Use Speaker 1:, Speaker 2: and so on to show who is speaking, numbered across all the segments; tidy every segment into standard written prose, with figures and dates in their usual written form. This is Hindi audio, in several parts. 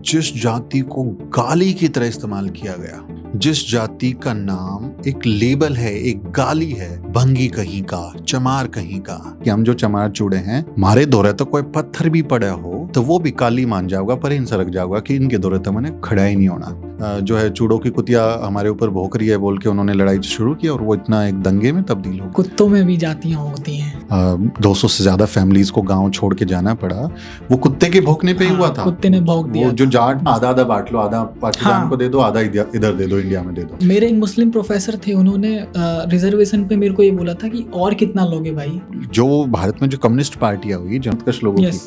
Speaker 1: जिस जाति को गाली की तरह इस्तेमाल किया गया, जिस जाति का नाम एक लेबल है, एक गाली है, भंगी कहीं का, चमार कहीं का, कि हम जो चमार चूड़े हैं, मारे दौरे तो कोई पत्थर भी पड़ा हो तो वो भी काली मान जाओगा, पर इन सरक जाओगा कि इनके दौरे तो मैंने खड़ा ही नहीं होना। जो है चूड़ों की कुतिया हमारे ऊपर भौंक रही है बोल के उन्होंने लड़ाई शुरू की और वो इतना एक दंगे में तब्दील हो।
Speaker 2: कुत्तों में भी जातियां होती हैं।
Speaker 1: 200 से ज्यादा फैमिलीज को गांव छोड़ के जाना पड़ा, वो कुत्ते के भौंकने पे ही हुआ था।
Speaker 2: कुत्ते ने भौंक दिया।
Speaker 1: वो जो जाट आधा आधा बांट लो, आधा पाकिस्तान को दे दो, आधा इधर दे दो, इंडिया में दे दो।
Speaker 2: मेरे एक मुस्लिम प्रोफेसर थे, उन्होंने रिजर्वेशन पे मेरे को ये बोला था कि और कितना लोगे भाई।
Speaker 1: जो भारत में जो कम्युनिस्ट पार्टियां हुई जनतकश लोगों की,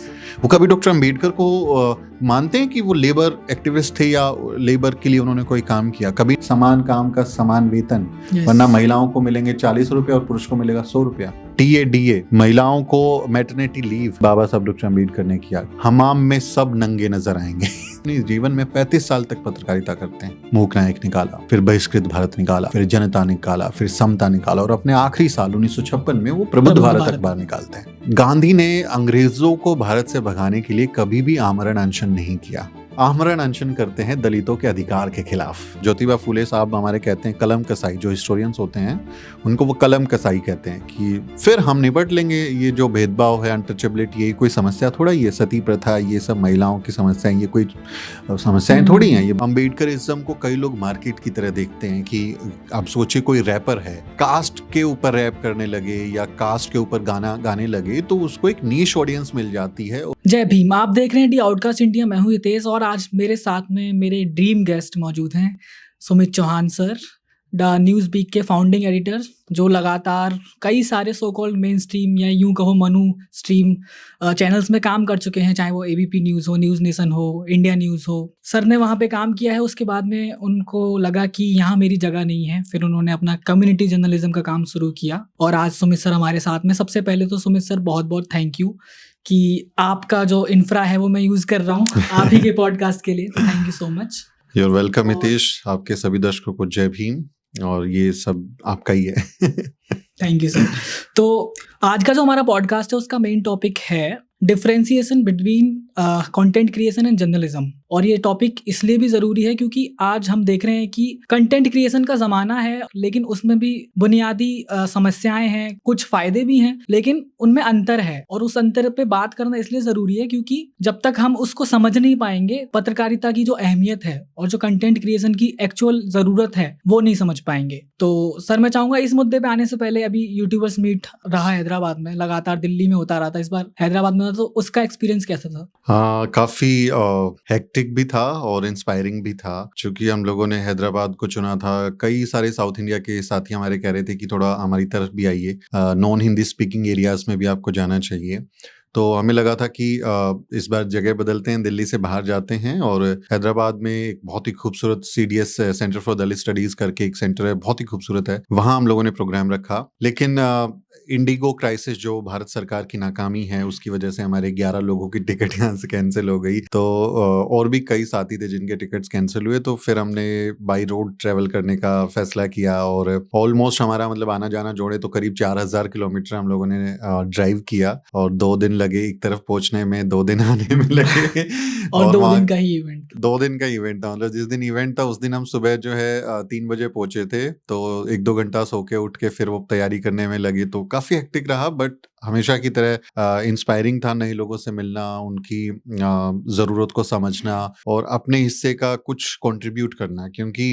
Speaker 1: वो कभी डॉक्टर अंबेडकर को मानते हैं कि वो लेबर एक्टिविस्ट थे या लेबर के लिए उन्होंने कोई काम किया? कभी समान काम का समान वेतन, वरना महिलाओं को मिलेंगे 40 रुपए और पुरुष को मिलेगा 100 रुपया। TADA, महिलाओं को मैटरनिटी लीव बाबा साहब डॉक्टर अंबेडकर ने किया। हमाम में सब नंगे नजर आएंगे। अपने जीवन में 35 साल तक पत्रकारिता करते हैं। मूक नायक निकाला, फिर बहिष्कृत भारत निकाला, फिर जनता निकाला, फिर समता निकाला और अपने आखिरी साल 1956 में वो प्रबुद्ध भारत अखबार निकालते हैं। गांधी ने अंग्रेजों को भारत से भगाने के लिए कभी भी आमरण अनशन नहीं किया। आमरण अनशन करते हैं दलितों के अधिकार के खिलाफ। ज्योतिबा फूले साहब हमारे कहते हैं कलम कसाई, जो हिस्टोरियंस होते हैं उनको वो कलम कसाई कहते हैं, कि फिर हम निपट लेंगे ये जो भेदभाव है, अनटचेबिलिटी, ये कोई समस्या थोड़ा ही है, सती प्रथा, ये सब महिलाओं की समस्याएं, ये कोई समस्याएं थोड़ी हैं। ये अम्बेडकरिज्म को कई लोग मार्केट की तरह देखते हैं कि आप सोचिए कोई रैपर है, कास्ट के ऊपर रैप करने लगे या कास्ट के ऊपर गाना गाने लगे तो उसको एक नीश ऑडियंस मिल जाती है।
Speaker 2: जय भीम, आप देख रहे हैं दी आउटकास्ट इंडिया। मैं हूं हितेश और आज मेरे साथ में मेरे ड्रीम गेस्ट मौजूद हैं, Sumit Chauhan sir, the news week के फाउंडिंग एडिटर, जो लगातार कई सारे सो कॉल्ड मेन स्ट्रीम या यूं कहो मनु स्ट्रीम चैनल्स में काम कर चुके हैं, चाहे वो ABP न्यूज़ हो, न्यूज़ नेशन हो, इंडिया न्यूज़ हो। सर ने वहाँ पे काम किया है, उसके बाद में उनको लगा कि यहाँ मेरी जगह नहीं है, फिर उन्होंने अपना कम्युनिटी जर्नलिज्म का काम शुरू किया और आज सुमित सर हमारे साथ में। सबसे पहले तो सुमित सर बहुत बहुत थैंक यू कि आपका जो इंफ्रा है वो मैं यूज़ कर रहा हूँ आप ही के पॉडकास्ट के लिए, तो thank you so much.
Speaker 1: You're welcome Hitesh, आपके सभी दर्शकों को जय भीम, और ये सब आपका ही है।
Speaker 2: Thank you sir. तो आज का जो हमारा पॉडकास्ट है उसका मेन टॉपिक है differentiation between content creation and journalism. और ये टॉपिक इसलिए भी ज़रूरी है क्योंकि आज हम देख रहे हैं कि कंटेंट क्रिएशन का ज़माना है, लेकिन उसमें भी बुनियादी समस्याएं हैं, कुछ फ़ायदे भी हैं, लेकिन उनमें अंतर है। और उस अंतर पे बात करना इसलिए ज़रूरी है क्योंकि जब तक हम उसको समझ नहीं पाएंगे, पत्रकारिता की जो अहमियत है और जो कंटेंट क्रिएशन की एक्चुअल ज़रूरत है वो नहीं समझ पाएंगे। तो सर मैं चाहूँगा इस मुद्दे पर आने से पहले, अभी यूट्यूबर्स मीट रहा हैदराबाद में, लगातार दिल्ली में होता रहा था, इस बार हैदराबाद में, तो उसका एक्सपीरियंस कैसा था?
Speaker 1: हाँ, काफी हेक्टिक भी था और इंस्पायरिंग भी था। चूंकि हम लोगों ने हैदराबाद को चुना था, कई सारे साउथ इंडिया के साथी हमारे कह रहे थे कि थोड़ा हमारी तरफ भी आइए, नॉन हिंदी स्पीकिंग एरियाज में भी आपको जाना चाहिए। तो हमें लगा था कि इस बार जगह बदलते हैं, दिल्ली से बाहर जाते हैं, और हैदराबाद में एक बहुत ही खूबसूरत CDS centre for Dalit studies करके एक सेंटर है, बहुत ही खूबसूरत है, वहाँ हम लोगों ने प्रोग्राम रखा। लेकिन इंडिगो क्राइसिस, जो भारत सरकार की नाकामी है, उसकी वजह से हमारे 11 लोगों की टिकट यहाँ से कैंसिल हो गई। तो और भी कई साथी थे जिनके टिकट्स कैंसिल हुए, तो फिर हमने बाई रोड ट्रेवल करने का फैसला किया और ऑलमोस्ट हमारा मतलब आना जाना जोड़े तो करीब 4000 किलोमीटर हम लोगों ने ड्राइव किया, और 2 दिन लगे एक तरफ पहुंचने में, 2 दिन आने में लगे।
Speaker 2: और 2 दिन का ही इवेंट,
Speaker 1: 2 दिन का इवेंट था। मतलब जिस दिन इवेंट था उस दिन हम सुबह जो है 3 बजे पहुंचे थे, तो 1-2 घंटा सो के उठ के फिर वो तैयारी करने में लगी। तो काफी हेक्टिक रहा, बट हमेशा की तरह इंस्पायरिंग था। नए लोगों से मिलना, उनकी ज़रूरत को समझना और अपने हिस्से का कुछ कंट्रीब्यूट करना, क्योंकि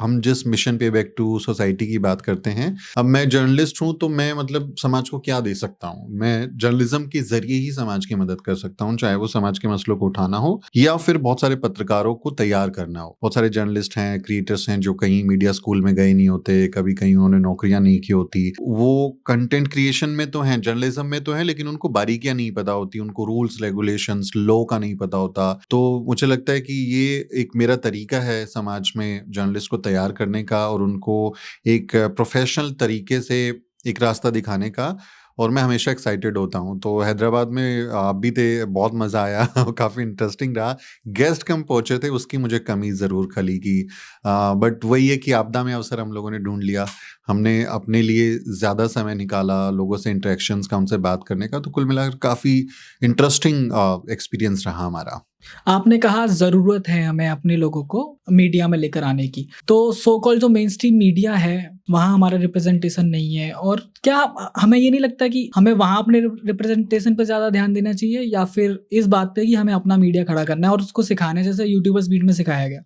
Speaker 1: हम जिस मिशन पे बैक टू सोसाइटी की बात करते हैं, अब मैं जर्नलिस्ट हूं तो मैं मतलब समाज को क्या दे सकता हूं? मैं जर्नलिज्म के जरिए ही समाज की मदद कर सकता हूं, चाहे वो समाज के मसलों को उठाना हो या फिर बहुत सारे पत्रकारों को तैयार करना हो। बहुत सारे जर्नलिस्ट हैं, क्रिएटर्स हैं जो कहीं मीडिया स्कूल में गए नहीं होते, कभी कहीं उन्होंने नौकरियां नहीं की होती, वो कंटेंट क्रिएशन में तो हैं, जर्नलिज्म में तो है, लेकिन उनको बारीकियां नहीं पता होती, उनको रूल्स रेगुलेशंस लॉ का नहीं पता होता। तो मुझे लगता है कि ये एक मेरा तरीका है समाज में जर्नलिस्ट को तैयार करने का और उनको एक प्रोफेशनल तरीके से एक रास्ता दिखाने का, और मैं हमेशा एक्साइटेड होता हूँ। तो हैदराबाद में आप भी थे, बहुत मज़ा आया, काफ़ी इंटरेस्टिंग रहा। गेस्ट कम पहुँचे थे, उसकी मुझे कमी ज़रूर खली की, बट वही है कि आपदा में अवसर हम लोगों ने ढूंढ लिया। हमने अपने लिए ज़्यादा समय निकाला लोगों से इंटरेक्शंस का, उनसे बात करने का। तो कुल मिलाकर काफ़ी इंटरेस्टिंग एक्सपीरियंस रहा हमारा।
Speaker 2: आपने कहा ज़रूरत है हमें अपने लोगों को मीडिया में लेकर आने की। तो सो कॉल्ड जो मेनस्ट्रीम मीडिया है, वहाँ हमारा रिप्रेज़ेंटेशन नहीं है और क्या हमें ये नहीं लगता कि हमें वहाँ अपने रिप्रेज़ेंटेशन पे ज़्यादा ध्यान देना चाहिए या फिर इस बात पे कि हमें अपना मीडिया खड़ा करना है और उसको सिखाना है जैसे यूट्यूबर्स बीट में सिखाया गया?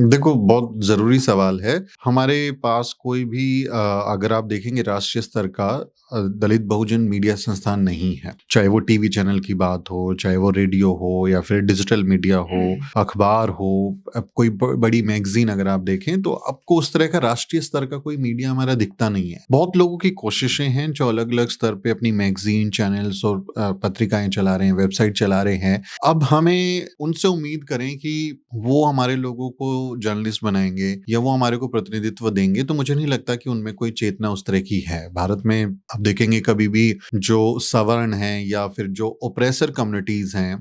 Speaker 1: देखो बहुत ज़रूरी सवाल है। हमारे पास कोई भी अगर आप देखेंगे राष्ट्रीय स्तर का दलित बहुजन मीडिया संस्थान नहीं है। चाहे वो टीवी चैनल की बात हो, चाहे वो रेडियो हो या फिर डिजिटल मीडिया हो, अखबार हो, अब कोई बड़ी मैगज़ीन अगर आप देखें तो आपको उस तरह का राष्ट्रीय स्तर का कोई मीडिया हमारा दिखता नहीं है। बहुत लोगों की कोशिशें हैं जो अलग-अलग स्तर पे अपनी मैगज़ीन, चैनल्स और पत्रिकाएँ चला रहे हैं, वेबसाइट चला रहे हैं। अब हमें उनसे उम्मीद करें कि वो हमारे लोगों को जर्नलिस्ट बनाएँगे या वो हमारे को प्रतिनिधित्व देंगे, तो मुझे नहीं लगता कि उनमें कोई चेतना उस तरह की है। भारत में आप देखेंगे कभी भी जो सवर्ण हैं या फिर जो ओप्रेसर कम्युनिटीज़ हैं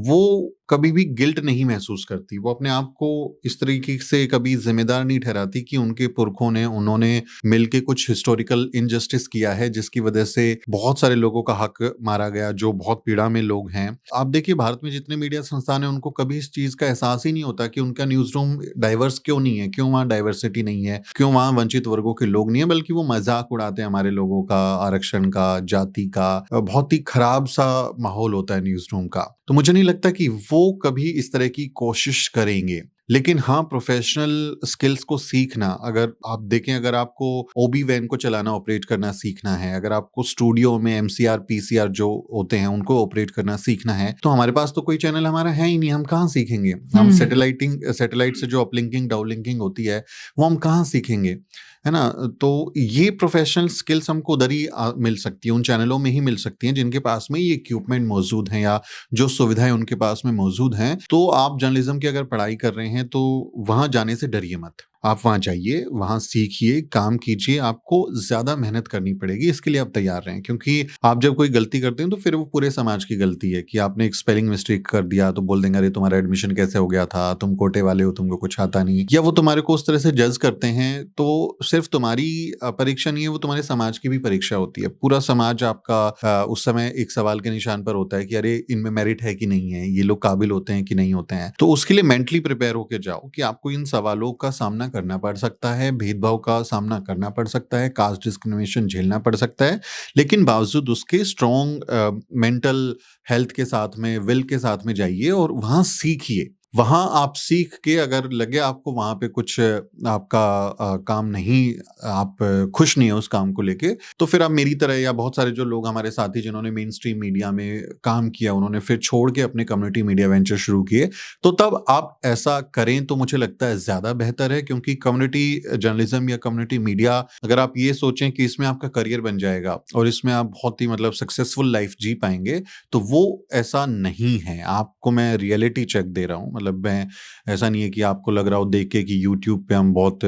Speaker 1: वो कभी भी गिल्ट नहीं महसूस करती। वो अपने आप को इस तरीके से कभी ज़िम्मेदार नहीं ठहराती कि उनके पुरखों ने उन्होंने मिलके कुछ हिस्टोरिकल इनजस्टिस किया है जिसकी वजह से बहुत सारे लोगों का हक मारा गया, जो बहुत पीड़ा में लोग हैं। आप देखिए भारत में जितने मीडिया संस्थान हैं उनको कभी इस चीज़ का एहसास ही नहीं होता कि उनका न्यूज़ रूम डाइवर्स क्यों नहीं है, क्यों वहाँ डाइवर्सिटी नहीं है, क्यों वहाँ वंचित वर्गों के लोग नहीं है, बल्कि वो मज़ाक उड़ाते हैं हमारे लोगों का, आरक्षण का, जाति का। बहुत ही खराब सा माहौल होता है न्यूज़ रूम का। तो मुझे नहीं लगता कि वो कभी इस तरह की कोशिश करेंगे। लेकिन हाँ, प्रोफ़ेशनल स्किल्स को सीखना, अगर आप देखें, अगर आपको ओबी वैन को चलाना, ऑपरेट करना सीखना है, अगर आपको स्टूडियो में एमसीआर, पीसीआर जो होते हैं उनको ऑपरेट करना सीखना है, तो हमारे पास तो कोई चैनल हमारा है ही नहीं, हम कहाँ सीखेंगे? हम सैटेलाइट से जो अपलिंकिंग, डाउनलिंकिंग होती है, वो हम कहाँ सीखेंगे? है ना? तो ये प्रोफ़ेशनल स्किल्स हमको उधर ही मिल सकती है, उन चैनलों में ही मिल सकती हैं जिनके पास में ये इक्विपमेंट मौजूद हैं या जो सुविधाएँ उनके पास में मौजूद हैं। तो आप जर्नलिज़्म की अगर पढ़ाई कर रहे हैं तो वहाँ जाने से डरिए मत। आप वहाँ जाइए, वहाँ सीखिए, काम कीजिए, आपको ज़्यादा मेहनत करनी पड़ेगी, इसके लिए आप तैयार रहें। क्योंकि आप जब कोई गलती करते हैं तो फिर वो पूरे समाज की गलती है कि आपने एक स्पेलिंग मिस्टेक कर दिया तो बोल देंगे, अरे तुम्हारा एडमिशन कैसे हो गया था, तुम कोटे वाले हो, तुमको कुछ आता नहीं। या वो तुम्हारे को उस तरह से जज करते हैं, तो सिर्फ तुम्हारी परीक्षा नहीं है, वो तुम्हारे समाज की भी परीक्षा होती है। पूरा समाज आपका उस समय एक सवाल के निशान पर होता है कि अरे इनमें मेरिट है कि नहीं है, ये लोग काबिल होते हैं कि नहीं होते हैं। तो उसके लिए मेंटली प्रिपेयर होके जाओ कि आपको इन सवालों का सामना करना पड़ सकता है, भेदभाव का सामना करना पड़ सकता है, कास्ट डिस्क्रिमिनेशन झेलना पड़ सकता है, लेकिन बावजूद उसके स्ट्रॉन्ग मेंटल हेल्थ के साथ में, विल के साथ में जाइए और वहाँ सीखिए। वहाँ आप सीख के अगर लगे आपको वहाँ पे कुछ आपका काम नहीं, आप खुश नहीं है उस काम को लेके, तो फिर आप मेरी तरह या बहुत सारे जो लोग हमारे साथी जिन्होंने मेन स्ट्रीम मीडिया में काम किया, उन्होंने फिर छोड़ के अपने कम्युनिटी मीडिया वेंचर शुरू किए, तो तब आप ऐसा करें तो मुझे लगता है ज़्यादा बेहतर है। क्योंकि कम्युनिटी जर्नलिज्म या कम्युनिटी मीडिया, अगर आप ये सोचें कि इसमें आपका करियर बन जाएगा और इसमें आप बहुत ही मतलब सक्सेसफुल लाइफ जी पाएंगे, तो वो ऐसा नहीं है। आपको मैं रियलिटी चेक दे रहा हूँ, मतलब मैं, ऐसा नहीं है कि आपको लग रहा हो देख के कि यूट्यूब पे हम बहुत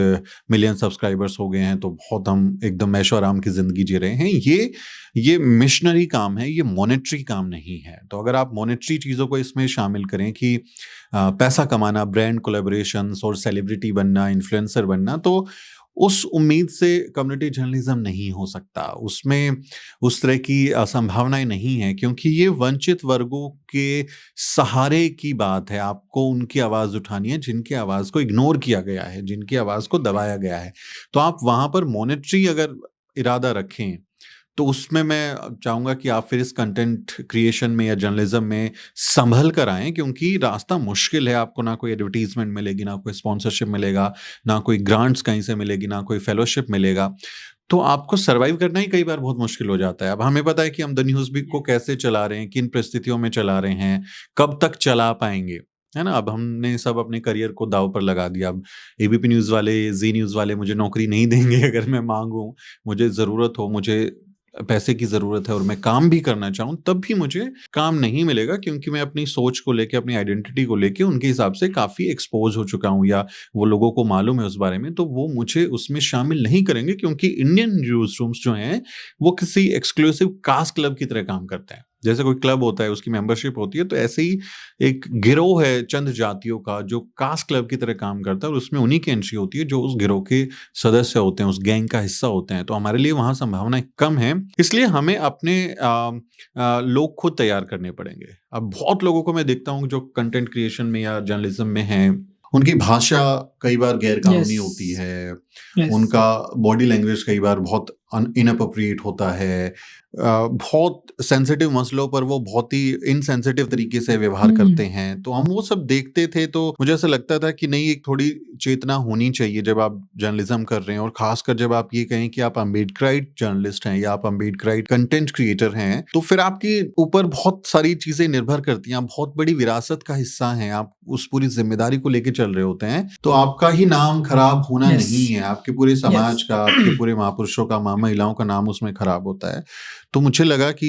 Speaker 1: मिलियन सब्सक्राइबर्स हो गए हैं तो बहुत हम एकदम ऐशो आराम की ज़िंदगी जी रहे हैं। ये मिशनरी काम है, ये मॉनेटरी काम नहीं है। तो अगर आप मॉनेटरी चीज़ों को इसमें शामिल करें कि पैसा कमाना, ब्रांड कोलैबोरेशंस और सेलिब्रिटी बनना, इन्फ्लुएंसर बनना, तो उस उम्मीद से कम्युनिटी जर्नलिज्म नहीं हो सकता। उसमें उस तरह की संभावनाएँ नहीं हैं, क्योंकि ये वंचित वर्गों के सहारे की बात है। आपको उनकी आवाज़ उठानी है जिनकी आवाज़ को इग्नोर किया गया है, जिनकी आवाज़ को दबाया गया है। तो आप वहाँ पर मॉनेटरी अगर इरादा रखें, तो उसमें मैं चाहूँगा कि आप फिर इस कंटेंट क्रिएशन में या जर्नलिज्म में संभल कर आएँ, क्योंकि रास्ता मुश्किल है। आपको ना कोई एडवर्टाइज़मेंट मिलेगी, ना कोई स्पॉन्सरशिप मिलेगा, ना कोई ग्रांट्स कहीं से मिलेगी, ना कोई फेलोशिप मिलेगा। तो आपको सर्वाइव करना ही कई बार बहुत मुश्किल हो जाता है। अब हमें पता है कि हम द न्यूज़ वीक को कैसे चला रहे हैं, किन परिस्थितियों में चला रहे हैं, कब तक चला पाएँगे, है ना? अब हमने सब अपने करियर को दाँव पर लगा दिया। अब एबीपी न्यूज़ वाले, ज़ी न्यूज़ वाले मुझे नौकरी नहीं देंगे अगर मैं माँगूँ, मुझे ज़रूरत हो, मुझे पैसे की ज़रूरत है और मैं काम भी करना चाहूँ, तब भी मुझे काम नहीं मिलेगा, क्योंकि मैं अपनी सोच को लेके, अपनी आइडेंटिटी को लेके उनके हिसाब से काफ़ी एक्सपोज़ हो चुका हूँ, या वो लोगों को मालूम है उस बारे में, तो वो मुझे उसमें शामिल नहीं करेंगे, क्योंकि इंडियन न्यूज़ रूम्स जो हैं, वो किसी एक्सक्लूसिव कास्ट क्लब की तरह काम करते हैं। जैसे कोई क्लब होता है उसकी मेंबरशिप होती है, तो ऐसे ही एक गिरोह है चंद जातियों का जो कास्ट क्लब की तरह काम करता है, और उसमें उन्हीं की एंट्री होती है जो उस गिरोह के सदस्य होते हैं, उस गैंग का हिस्सा होते हैं। तो हमारे लिए वहां संभावनाएं कम है, इसलिए हमें अपने लोग खुद तैयार करने पड़ेंगे। अब बहुत लोगों को मैं देखता हूँ जो कंटेंट क्रिएशन में या जर्नलिज्म में है, उनकी भाषा कई बार गैर कानूनी
Speaker 2: Yes.
Speaker 1: होती है,
Speaker 2: Yes.
Speaker 1: उनका बॉडी लैंग्वेज कई बार बहुत इनअप्रोप्रिएट होता है, बहुत सेंसिटिव मसलों पर वो बहुत ही इनसेंसिटिव तरीके से व्यवहार करते हैं। तो हम वो सब देखते थे, तो मुझे ऐसा लगता था कि नहीं, एक थोड़ी चेतना होनी चाहिए जब आप जर्नलिज्म कर रहे हैं, और खासकर जब आप ये कहें कि आप अम्बेडकराइट जर्नलिस्ट हैं या आप अम्बेडकराइट कंटेंट क्रिएटर हैं, तो फिर आपके ऊपर बहुत सारी चीजें निर्भर करती हैं। आप बहुत बड़ी विरासत का हिस्सा हैं, आप उस पूरी जिम्मेदारी को लेके चल रहे होते हैं, तो आपका ही नाम खराब होना
Speaker 2: Yes.
Speaker 1: नहीं है, आपके पूरे समाज
Speaker 2: Yes.
Speaker 1: का, आपके पूरे महापुरुषों का, महिलाओं का नाम उसमें खराब होता है। तो मुझे लगा कि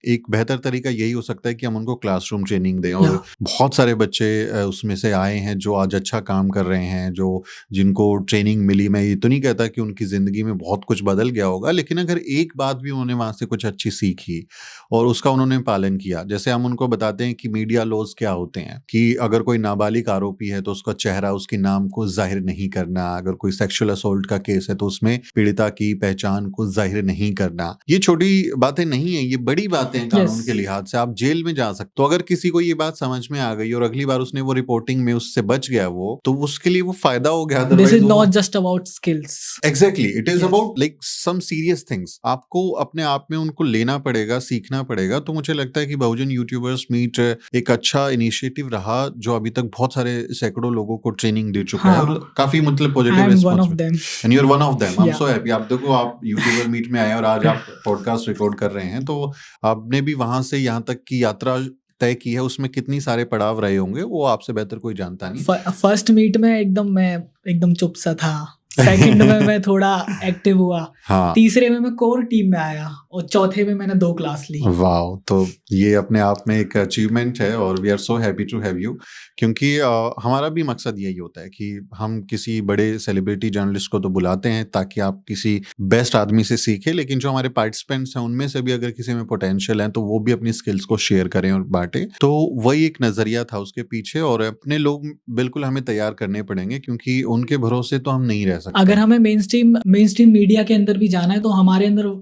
Speaker 1: एक बेहतर तरीका यही हो सकता है कि हम उनको क्लासरूम ट्रेनिंग दें, और
Speaker 2: Yeah.
Speaker 1: बहुत सारे बच्चे उसमें से आए हैं जो आज अच्छा काम कर रहे हैं, जो जिनको ट्रेनिंग मिली। मैं ये तो नहीं कहता कि उनकी जिंदगी में बहुत कुछ बदल गया होगा, लेकिन अगर एक बात भी उन्होंने वहां से कुछ अच्छी सीखी और उसका उन्होंने पालन किया, जैसे हम उनको बताते हैं कि मीडिया लॉज क्या होते हैं, कि अगर कोई नाबालिग आरोपी है तो उसका चेहरा, उसके नाम को जाहिर नहीं करना, अगर कोई सेक्सुअल असोल्ट का केस है तो उसमें पीड़िता की पहचान को जाहिर नहीं करना। ये छोटी बातें नहीं है, ये बड़ी बातें हैं कानून के लिहाज से। आप जेल में जा सकते। तो अगर किसी को ये बात समझ में आ गई और अगली बार उसने वो रिपोर्टिंग में उससे बच गया, वो तो उसके लिए वो फायदा हो गया।
Speaker 2: This is not just about skills.
Speaker 1: Exactly, it is
Speaker 2: Yes.
Speaker 1: about like some serious things. आपको अपने आप में उनको लेना पड़ेगा, सीखना पड़ेगा। तो मुझे लगता है कि बहुजन यूट्यूबर्स मीट एक अच्छा इनिशिएटिव रहा, जो अभी तक बहुत सारे सैकड़ों लोगों को ट्रेनिंग दे चुका है, और काफी मतलब positive response. And you are one of them. I am so happy. आप देखो, आप यूट्यूबर मीट में आए और आज आप पॉडकास्ट रिकॉर्ड कर रहे हैं, तो आपने भी वहां से यहाँ तक की यात्रा तय की है। उसमें कितनी सारे पड़ाव रहे होंगे वो आपसे बेहतर कोई जानता नहीं।
Speaker 2: फर्स्ट मीट में मैं एकदम चुप सा था, सेकंड में मैं थोड़ा एक्टिव हुआ,
Speaker 1: हाँ।
Speaker 2: तीसरे में मैं कोर टीम में आया, और चौथे में मैंने 2 क्लास ली।
Speaker 1: वाओ, तो ये अपने आप में एक अचीवमेंट है, और we are so happy to have you, क्योंकि हमारा भी मकसद यही होता है कि हम किसी बड़े सेलिब्रिटी जर्नलिस्ट को तो बुलाते हैं ताकि आप किसी बेस्ट आदमी से सीखें, लेकिन जो हमारे पार्टिसिपेंट्स हैं उनमें से भी अगर किसी में पोटेंशियल है तो वो भी अपनी स्किल्स को शेयर करें और बांटें। तो वही एक नजरिया था उसके पीछे, और अपने लोग बिल्कुल हमें तैयार करने पड़ेंगे, क्योंकि उनके भरोसे तो हम नहीं रह सकते।
Speaker 2: अगर हमें मेन स्ट्रीम मीडिया के अंदर भी जाना है तो हमारे अंदर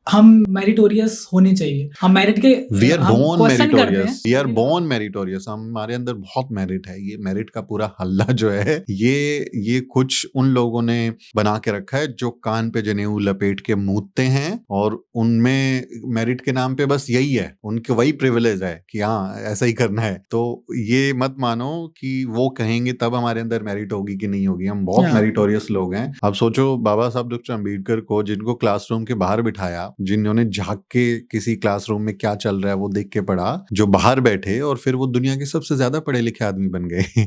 Speaker 2: हम मेरिटोरियस होने चाहिए। हम मेरिट के
Speaker 1: वी आर बोर्न
Speaker 2: क्वेश्चन करते हैं।
Speaker 1: Meritorious, we are born meritorious. हमारे अंदर बहुत मेरिट है। ये मेरिट का पूरा हल्ला जो है, ये कुछ उन लोगों ने बना के रखा है जो कान पे जनेऊ लपेट के मूतते हैं, और उनमें मेरिट के नाम पे बस यही है, उनके वही प्रिविलेज है कि हाँ ऐसा ही करना है। तो ये मत मानो कि वो कहेंगे तब हमारे अंदर मेरिट होगी कि नहीं होगी। हम बहुत मेरिटोरियस लोग हैं। अब सोचो, बाबा साहब डॉक्टर अम्बेडकर को जिनको क्लासरूम के बाहर बिठाया, जिन्होंने झांक के किसी क्लासरूम में क्या चल रहा है वो देख के पढ़ा, जो बाहर बैठे और फिर वो दुनिया के सबसे ज्यादा पढ़े लिखे आदमी बन गए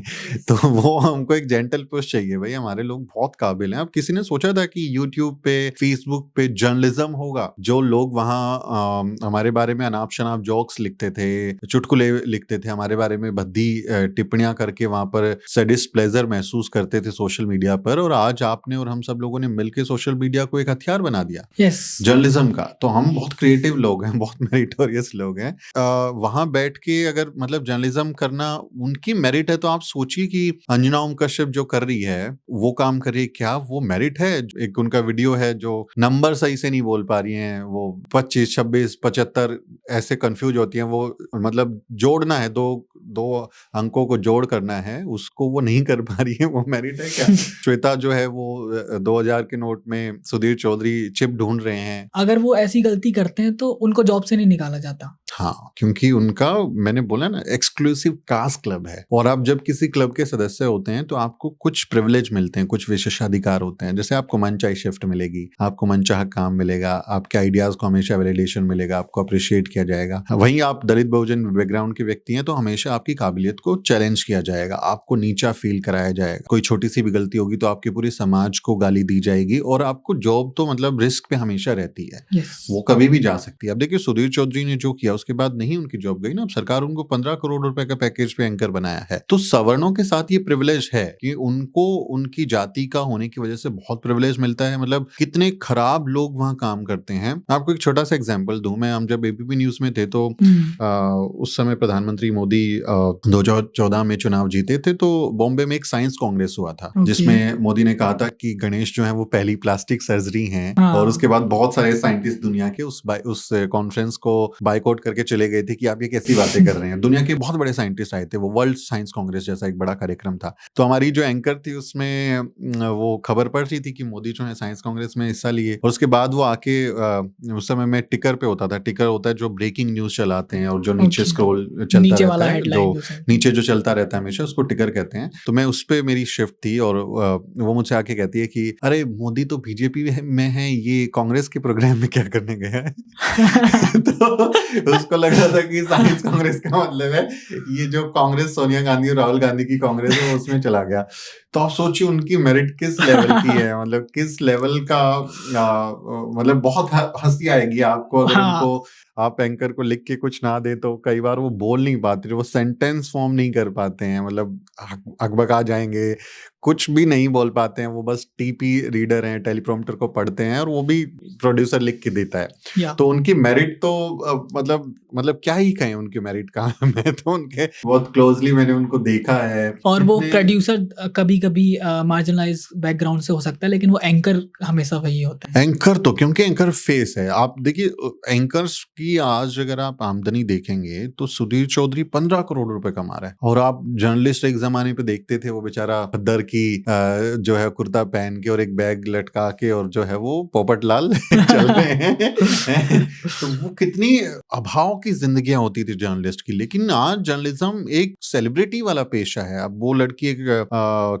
Speaker 1: तो वो हमको एक जेंटल पुश चाहिए भाई। हमारे लोग बहुत काबिल हैं। अब किसी ने सोचा था कि यूट्यूब पे, फेसबुक पे जर्नलिज्म होगा? जो लोग वहां हमारे बारे में अनाप शनाप जोक्स लिखते थे, चुटकुले लिखते थे, हमारे बारे में भद्दी टिप्पणियां करके वहां पर सैडिस्ट प्लेजर महसूस करते थे सोशल मीडिया पर, और आज आपने और हम सब लोगों ने मिलकर सोशल मीडिया को एक हथियार बना दिया जर्नलिज्म का। तो हम बहुत क्रिएटिव लोग हैं, बहुत मेरिटोरियस लोग हैं। वहां बैठ के अगर मतलब जर्नलिज्म करना उनकी मेरिट है, तो आप सोचिए कि अंजना ओम कश्यप जो कर रही है वो काम कर रही है, क्या वो मेरिट है? एक उनका वीडियो है जो नंबर सही से नहीं बोल पा रही हैं, वो 25, 26, 75 ऐसे कंफ्यूज होती हैं। वो मतलब जोड़ना है, दो अंकों को जोड़ करना है, उसको वो नहीं कर पा रही है, वो मेरिट है क्या? श्वेता जो है वो 2000 के नोट में सुधीर चौधरी चिप ढूंढ रहे हैं।
Speaker 2: अगर वो ऐसी गलती करते हैं तो उनको जॉब से नहीं निकाला जाता।
Speaker 1: हाँ, क्योंकि उनका, मैंने बोला ना, एक्सक्लूसिव कास्ट क्लब है। और आप जब किसी क्लब के सदस्य होते हैं तो आपको कुछ प्रिविलेज मिलते हैं, कुछ विशेषाधिकार होते हैं। जैसे आपको मनचाही शिफ्ट मिलेगी, आपको मनचाहा काम मिलेगा, आपके आइडियाज को हमेशा वैलिडेशन मिलेगा, आपको अप्रिशिएट किया जाएगा। वहीं आप दलित बहुजन बैकग्राउंड के व्यक्ति हैं तो हमेशा आपकी काबिलियत को चैलेंज किया जाएगा, आपको नीचा फील कराया जाएगा। कोई छोटी सी भी गलती होगी तो आपके पूरे समाज को गाली दी जाएगी, और आपको जॉब तो मतलब रिस्क पे हमेशा रहती है, वो कभी भी जा सकती है। अब देखिए, सुधीर चौधरी ने जो किया उसके बाद नहीं उनकी जॉब गई ना, अब सरकार उनको 15 करोड़ रुपए का पैकेज पे एंकर बनाया है। तो सवर्णों के साथ ये प्रिविलेज है कि उनको उनकी जाति का होने की वजह से बहुत प्रिविलेज मिलता है। मतलब कितने खराब लोग वहां काम करते हैं। आपको एक छोटा सा एग्जांपल दूं, मैं हम जब एबीपी न्यूज में थे तो उस समय प्रधानमंत्री मोदी 2014 में चुनाव जीते थे, तो बॉम्बे में एक साइंस कांग्रेस हुआ था जिसमें मोदी ने कहा था कि गणेश जो है वो पहली प्लास्टिक सर्जरी है। और उसके बाद बहुत सारे साइंटिस्ट दुनिया के उस कॉन्फ्रेंस को बायकॉट करके चले गए थे कि आप ये कैसी बातें कर रहे हैं। दुनिया के बहुत बड़े साइंटिस्ट आए थे, वो वर्ल्ड साइंस कांग्रेस जैसा एक बड़ा कार्यक्रम था। तो हमारी जो एंकर थी उसमें वो खबर पड़ रही थी कि मोदी जो है साइंस कांग्रेस में हिस्सा लिए, और उसके बाद वो आके उस समय मैं टिकर पे होता था। टिकर होता है जो ब्रेकिंग न्यूज चलाते हैं और जो नीचे स्क्रॉल चलता रहता है, जो नीचे जो चलता रहता है हमेशा, उसको टिकर कहते हैं। तो मैं उस पे मेरी शिफ्ट थी और वो मुझसे आके कहती है कि अरे मोदी तो बीजेपी में है, ये कांग्रेस के प्रोग्राम में क्या करने गया है? तो उसको लग रहा था कि साइंस कांग्रेस का मतलब है ये जो कांग्रेस सोनिया गांधी और राहुल गांधी की कांग्रेस है, वो उसमें चला गया। तो आप सोचिए उनकी मेरिट किस लेवल की है, मतलब किस लेवल का मतलब बहुत हंसी आएगी आपको अगर उनको आप एंकर को लिख के कुछ ना दे तो कई बार वो बोल नहीं पाते, वो सेंटेंस फॉर्म नहीं कर पाते हैं, मतलब अकबका जाएंगे, कुछ भी नहीं बोल पाते हैं, वो बस टीपी रीडर हैं, टेलीप्रॉम्प्टर को पढ़ते हैं और वो भी प्रोड्यूसर लिख के देता है। तो उनकी मेरिट तो मतलब क्या ही कहें उनकी मेरिट का। मैं तो उनके बहुत क्लोजली मैंने उनको देखा है।
Speaker 2: और वो प्रोड्यूसर कभी कभी मार्जिनलाइज बैकग्राउंड से हो सकता है, लेकिन वो एंकर हमेशा वही होता है।
Speaker 1: एंकर तो क्योंकि एंकर फेस है। आप देखिए एंकर्स की आज अगर आप आमदनी देखेंगे तो सुधीर चौधरी 15 करोड़ रुपए कमा रहा है, और आप जर्नलिस्ट एक जमाने पे देखते थे वो बेचारा खद्दर की जो है कुर्ता पहन के और एक बैग लटका के और जो है वो पोपट लाल चल रहे हैं। तो वो कितनी अभाव की जिंदगियां होती थी जर्नलिस्ट की। लेकिन आज जर्नलिज्म एक सेलिब्रिटी वाला पेशा है। अब वो लड़की एक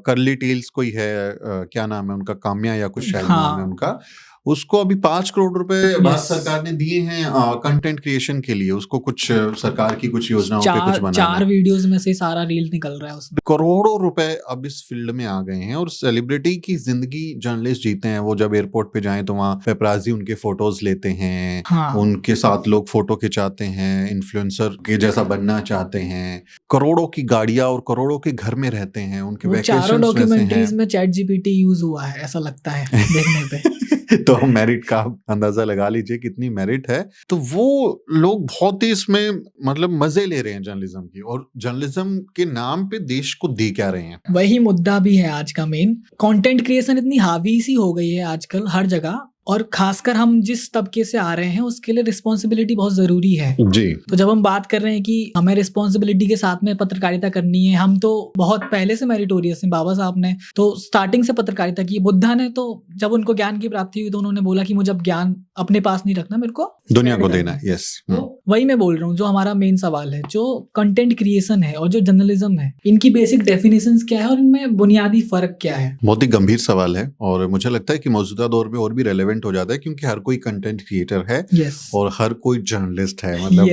Speaker 1: कर्ली टेल्स कोई है, क्या नाम है उनका, काम्या या कुछ शायद नाम है उनका, उसको अभी 5 करोड़ रुपए भारत सरकार ने दिए हैं कंटेंट क्रिएशन के लिए। उसको कुछ सरकार की कुछ योजनाओं पे कुछ बनाना, 4
Speaker 2: वीडियोस में से सारा रील निकल रहा है उसमें।
Speaker 1: करोड़ों रुपए अब इस फील्ड में आ गए हैं और सेलिब्रिटी की जिंदगी जर्नलिस्ट जीते हैं। वो जब एयरपोर्ट पे जाएं तो वहाँ पेपराजी उनके फोटोज लेते हैं, उनके साथ लोग फोटो खिंचाते हैं, इन्फ्लुएंसर के जैसा बनना चाहते हैं, करोड़ों की गाड़ियां और करोड़ों के घर में रहते हैं, उनके वैकेशंस
Speaker 2: चारों डॉक्यूमेंट्रीज में चैट जीपीटी यूज हुआ है ऐसा लगता है देखने पे।
Speaker 1: तो मेरिट का अंदाजा लगा लीजिए कितनी मेरिट है। तो वो लोग बहुत ही इसमें मतलब मजे ले रहे हैं जर्नलिज्म की, और जर्नलिज्म के नाम पे देश को दे क्या रहे हैं।
Speaker 2: वही मुद्दा भी है आज का मेन। कंटेंट क्रिएशन इतनी हावी सी हो गई है आजकल हर जगह, और खासकर हम जिस तबके से आ रहे हैं उसके लिए रिस्पॉन्सिबिलिटी बहुत जरूरी है
Speaker 1: जी।
Speaker 2: तो जब हम बात कर रहे हैं कि हमें रिस्पॉन्सिबिलिटी के साथ में पत्रकारिता करनी है, हम तो बहुत पहले से मेरिटोरियस हैं। बाबा साहब ने तो स्टार्टिंग से पत्रकारिता की, बुद्धा ने तो जब उनको ज्ञान की प्राप्ति हुई तो उन्होंने बोला कि मुझे अब ज्ञान अपने पास नहीं रखना, मेरे को
Speaker 1: दुनिया को देना। यस,
Speaker 2: तो वही मैं बोल रहा हूँ। जो हमारा मेन सवाल है, जो कंटेंट क्रिएशन है और जो जर्नलिज्म है, इनकी बेसिक डेफिनेशंस क्या है और इनमें बुनियादी फर्क क्या है?
Speaker 1: बहुत ही गंभीर सवाल है और मुझे लगता है कि मौजूदा दौर में और भी रेलेवेंट हो जाता है, क्योंकि हर कोई कंटेंट क्रिएटर है और हर कोई जर्नलिस्ट है। मतलब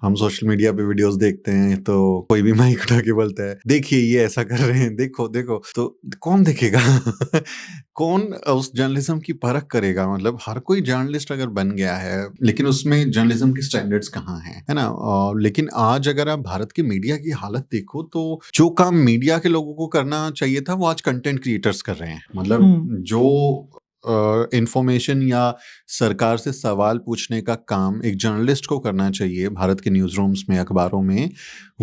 Speaker 1: हम सोशल मीडिया पे वीडियोस देखते हैं तो कोई भी माइक उठा के बोलता है देखिए ये ऐसा कर रहे हैं, देखो देखो, तो कौन देखेगा? कौन उस जर्नलिज्म की परख करेगा? मतलब हर कोई जर्नलिस्ट अगर बन गया है, लेकिन उसमें जर्नलिज्म की स्टैंडर्ड्स कहाँ हैं, है ना? लेकिन आज अगर आप भारत की मीडिया की हालत देखो तो जो काम मीडिया के लोगों को करना चाहिए था वो आज कंटेंट क्रिएटर्स कर रहे हैं। मतलब जो इंफॉर्मेशन या सरकार से सवाल पूछने का काम एक जर्नलिस्ट को करना चाहिए भारत के न्यूज रूम्स में, अखबारों में,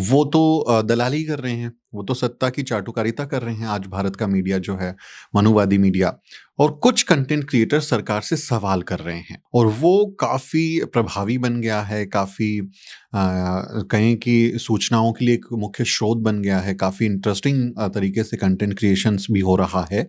Speaker 1: वो तो दलाली कर रहे हैं, वो तो सत्ता की चाटुकारिता कर रहे हैं आज भारत का मीडिया जो है, मनुवादी मीडिया। और कुछ कंटेंट क्रिएटर सरकार से सवाल कर रहे हैं और वो काफ़ी प्रभावी बन गया है, काफ़ी कहें कि सूचनाओं के लिए एक मुख्य स्रोत बन गया है, काफ़ी इंटरेस्टिंग तरीके से कंटेंट क्रिएशंस भी हो रहा है।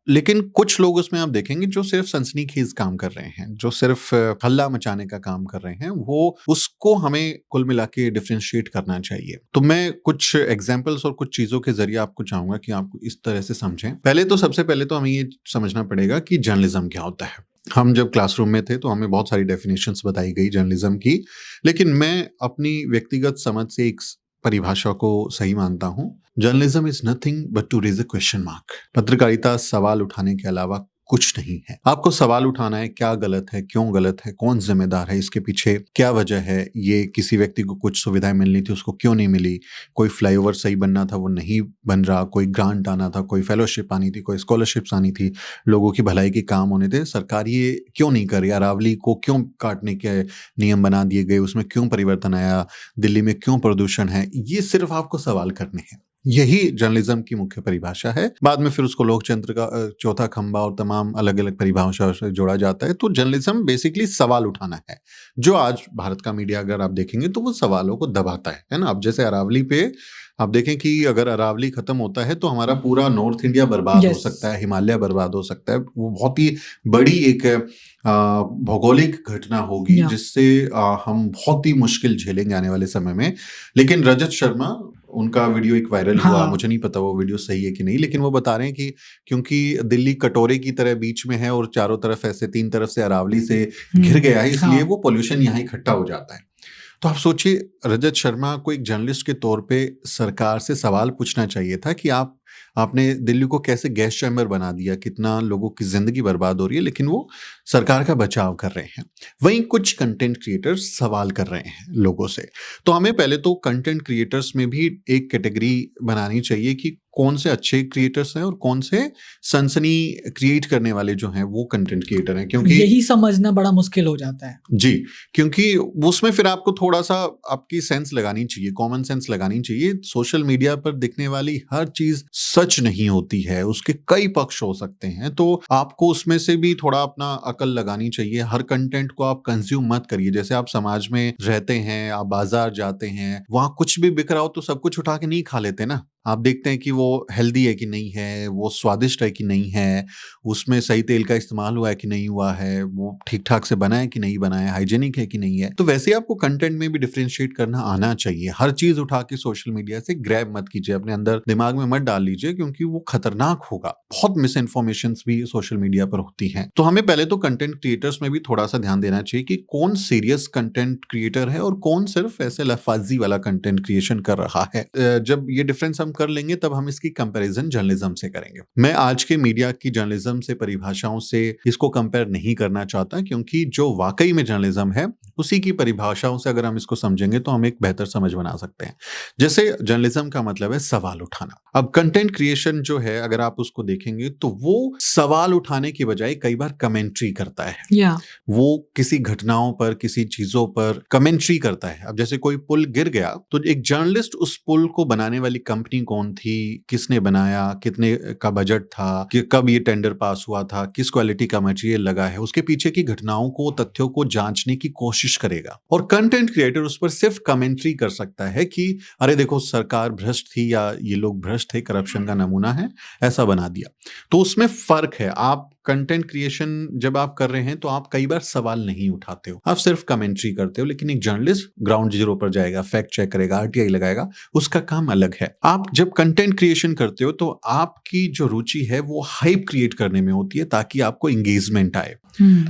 Speaker 1: लेकिन कुछ लोग उसमें आप देखेंगे जो सिर्फ सनसनीखेज काम कर रहे हैं, जो सिर्फ हल्ला मचाने का काम कर रहे हैं, वो उसको हमें कुल मिला के डिफ्रेंशिएट करना चाहिए। तो मैं कुछ एग्जाम्पल्स और कुछ चीज़ों के जरिए आपको चाहूंगा कि आप इस तरह से समझें। पहले तो सबसे पहले तो हमें ये समझना पड़ेगा कि जर्नलिज्म क्या होता है। हम जब क्लासरूम में थे तो हमें बहुत सारी डेफिनेशंस बताई गई जर्नलिज्म की, लेकिन मैं अपनी व्यक्तिगत समझ से एक परिभाषा को सही मानता हूं। Journalism is nothing but to raise a question mark. पत्रकारिता सवाल उठाने के अलावा कुछ नहीं है। आपको सवाल उठाना है, क्या गलत है, क्यों गलत है, कौन जिम्मेदार है, इसके पीछे क्या वजह है, ये किसी व्यक्ति को कुछ सुविधाएं मिलनी थी उसको क्यों नहीं मिली, कोई फ्लाईओवर सही बनना था वो नहीं बन रहा, कोई ग्रांट आना था, कोई फेलोशिप आनी थी, कोई स्कॉलरशिप्स आनी थी, लोगों की भलाई के काम होने थे, सरकार ये क्यों नहीं कर रही, अरावली को क्यों काटने के नियम बना दिए गए, उसमें क्यों परिवर्तन आया, दिल्ली में क्यों प्रदूषण है, ये सिर्फ आपको सवाल करने हैं। यही जर्नलिज्म की मुख्य परिभाषा है। बाद में फिर उसको लोकतंत्र का चौथा खंभा और तमाम अलग अलग परिभाषाओं से जोड़ा जाता है। तो जर्नलिज्म बेसिकली सवाल उठाना है, जो आज भारत का मीडिया अगर आप देखेंगे तो वो सवालों को दबाता है ना। अब जैसे अरावली पे आप देखें कि अगर अरावली खत्म होता है तो हमारा पूरा नॉर्थ इंडिया बर्बाद हो सकता है, हिमालय बर्बाद हो सकता है। वो बहुत ही बड़ी एक भौगोलिक घटना होगी जिससे हम बहुत ही मुश्किल झेलेंगे आने वाले समय में। लेकिन रजत शर्मा, उनका वीडियो एक वायरल हुआ, मुझे नहीं पता वो वीडियो सही है कि नहीं, लेकिन वो बता रहे हैं कि क्योंकि दिल्ली कटोरे की तरह बीच में है और चारों तरफ ऐसे तीन तरफ से अरावली से घिर गया है, इसलिए वो पोल्यूशन यहाँ इकट्ठा हो जाता है। तो आप सोचिए, रजत शर्मा को एक जर्नलिस्ट के तौर पे सरकार से सवाल पूछना चाहिए था कि आपने दिल्ली को कैसे गैस चैम्बर बना दिया, कितना लोगों की जिंदगी बर्बाद हो रही है, लेकिन वो सरकार का बचाव कर रहे हैं। वहीं कुछ कंटेंट क्रिएटर्स सवाल कर रहे हैं लोगों से। तो हमें पहले तो कंटेंट क्रिएटर्स में भी एक कैटेगरी बनानी चाहिए कि कौन से अच्छे क्रिएटर्स हैं और कौन से सनसनी क्रिएट करने वाले जो हैं वो कंटेंट क्रिएटर हैं, क्योंकि
Speaker 2: यही समझना बड़ा मुश्किल हो जाता है
Speaker 1: जी। क्योंकि उसमें फिर आपको थोड़ा सा आपकी सेंस लगानी चाहिए, कॉमन सेंस लगानी चाहिए। सोशल मीडिया पर दिखने वाली हर चीज सच नहीं होती है, उसके कई पक्ष हो सकते हैं, तो आपको उसमें से भी थोड़ा अपना अकल लगानी चाहिए। हर कंटेंट को आप कंज्यूम मत करिए। जैसे आप समाज में रहते हैं, आप बाजार जाते हैं, वहां कुछ भी बिक रहा हो तो सब कुछ उठा के नहीं खा लेते ना। आप देखते हैं कि वो हेल्दी है कि नहीं है, वो स्वादिष्ट है कि नहीं है, उसमें सही तेल का इस्तेमाल हुआ है कि नहीं हुआ है, वो ठीक ठाक से बना है कि नहीं बना है, हाइजेनिक है कि नहीं है। तो वैसे आपको कंटेंट में भी डिफरेंशिएट करना आना चाहिए। हर चीज उठा के सोशल मीडिया से ग्रैब मत कीजिए, अपने अंदर दिमाग में मत डाल लीजिए, क्योंकि वो खतरनाक होगा। बहुत मिस इन्फॉर्मेशन भी सोशल मीडिया पर होती है। तो हमें पहले तो कंटेंट क्रिएटर्स में भी थोड़ा सा ध्यान देना चाहिए कि कौन सीरियस कंटेंट क्रिएटर है और कौन सिर्फ ऐसे लफाजी वाला कंटेंट क्रिएशन कर रहा है। जब ये डिफरेंस हम कर लेंगे तब हम इसकी कंपैरिजन जर्नलिज्म से करेंगे। मैं आज के मीडिया की जर्नलिज्म से परिभाषाओं से इसको कंपेयर नहीं करना चाहता, क्योंकि जो वाकई में जर्नलिज्म है उसी की परिभाषाओं से अगर हम इसको समझेंगे तो हम एक बेहतर समझ बना सकते हैं। जैसे जर्नलिज्म का मतलब है सवाल उठाना। अब कंटेंट क्रिएशन जो है, अगर आप उसको देखेंगे तो वो सवाल उठाने की बजाय कई बार कमेंट्री करता है। वो किसी घटनाओं पर, किसी चीजों पर कमेंट्री करता है। अब जैसे कोई पुल गिर गया तो एक जर्नलिस्ट उस पुल को बनाने वाली कंपनी कौन थी, किसने बनाया, कितने का बजट था, कि कब ये टेंडर पास हुआ था, किस क्वालिटी का मटेरियल लगा है, उसके पीछे की घटनाओं को, तथ्यों को जांचने की कोशिश करेगा। और कंटेंट क्रिएटर उस पर सिर्फ कमेंट्री कर सकता है कि अरे देखो सरकार भ्रष्ट थी या ये लोग भ्रष्ट थे, करप्शन का नमूना है, ऐसा बना दिया। तो उसमें फर्क है। आप कंटेंट क्रिएशन जब आप कर रहे हैं तो आप कई बार सवाल नहीं उठाते हो, आप सिर्फ कमेंट्री करते हो। लेकिन एक जर्नलिस्ट ग्राउंड जीरो पर जाएगा, फैक्ट चेक करेगा, आरटीआई लगाएगा, उसका काम अलग है। आप जब कंटेंट क्रिएशन करते हो तो आपकी जो रुचि है वो हाइप क्रिएट करने में होती है, ताकि आपको एंगेजमेंट आए।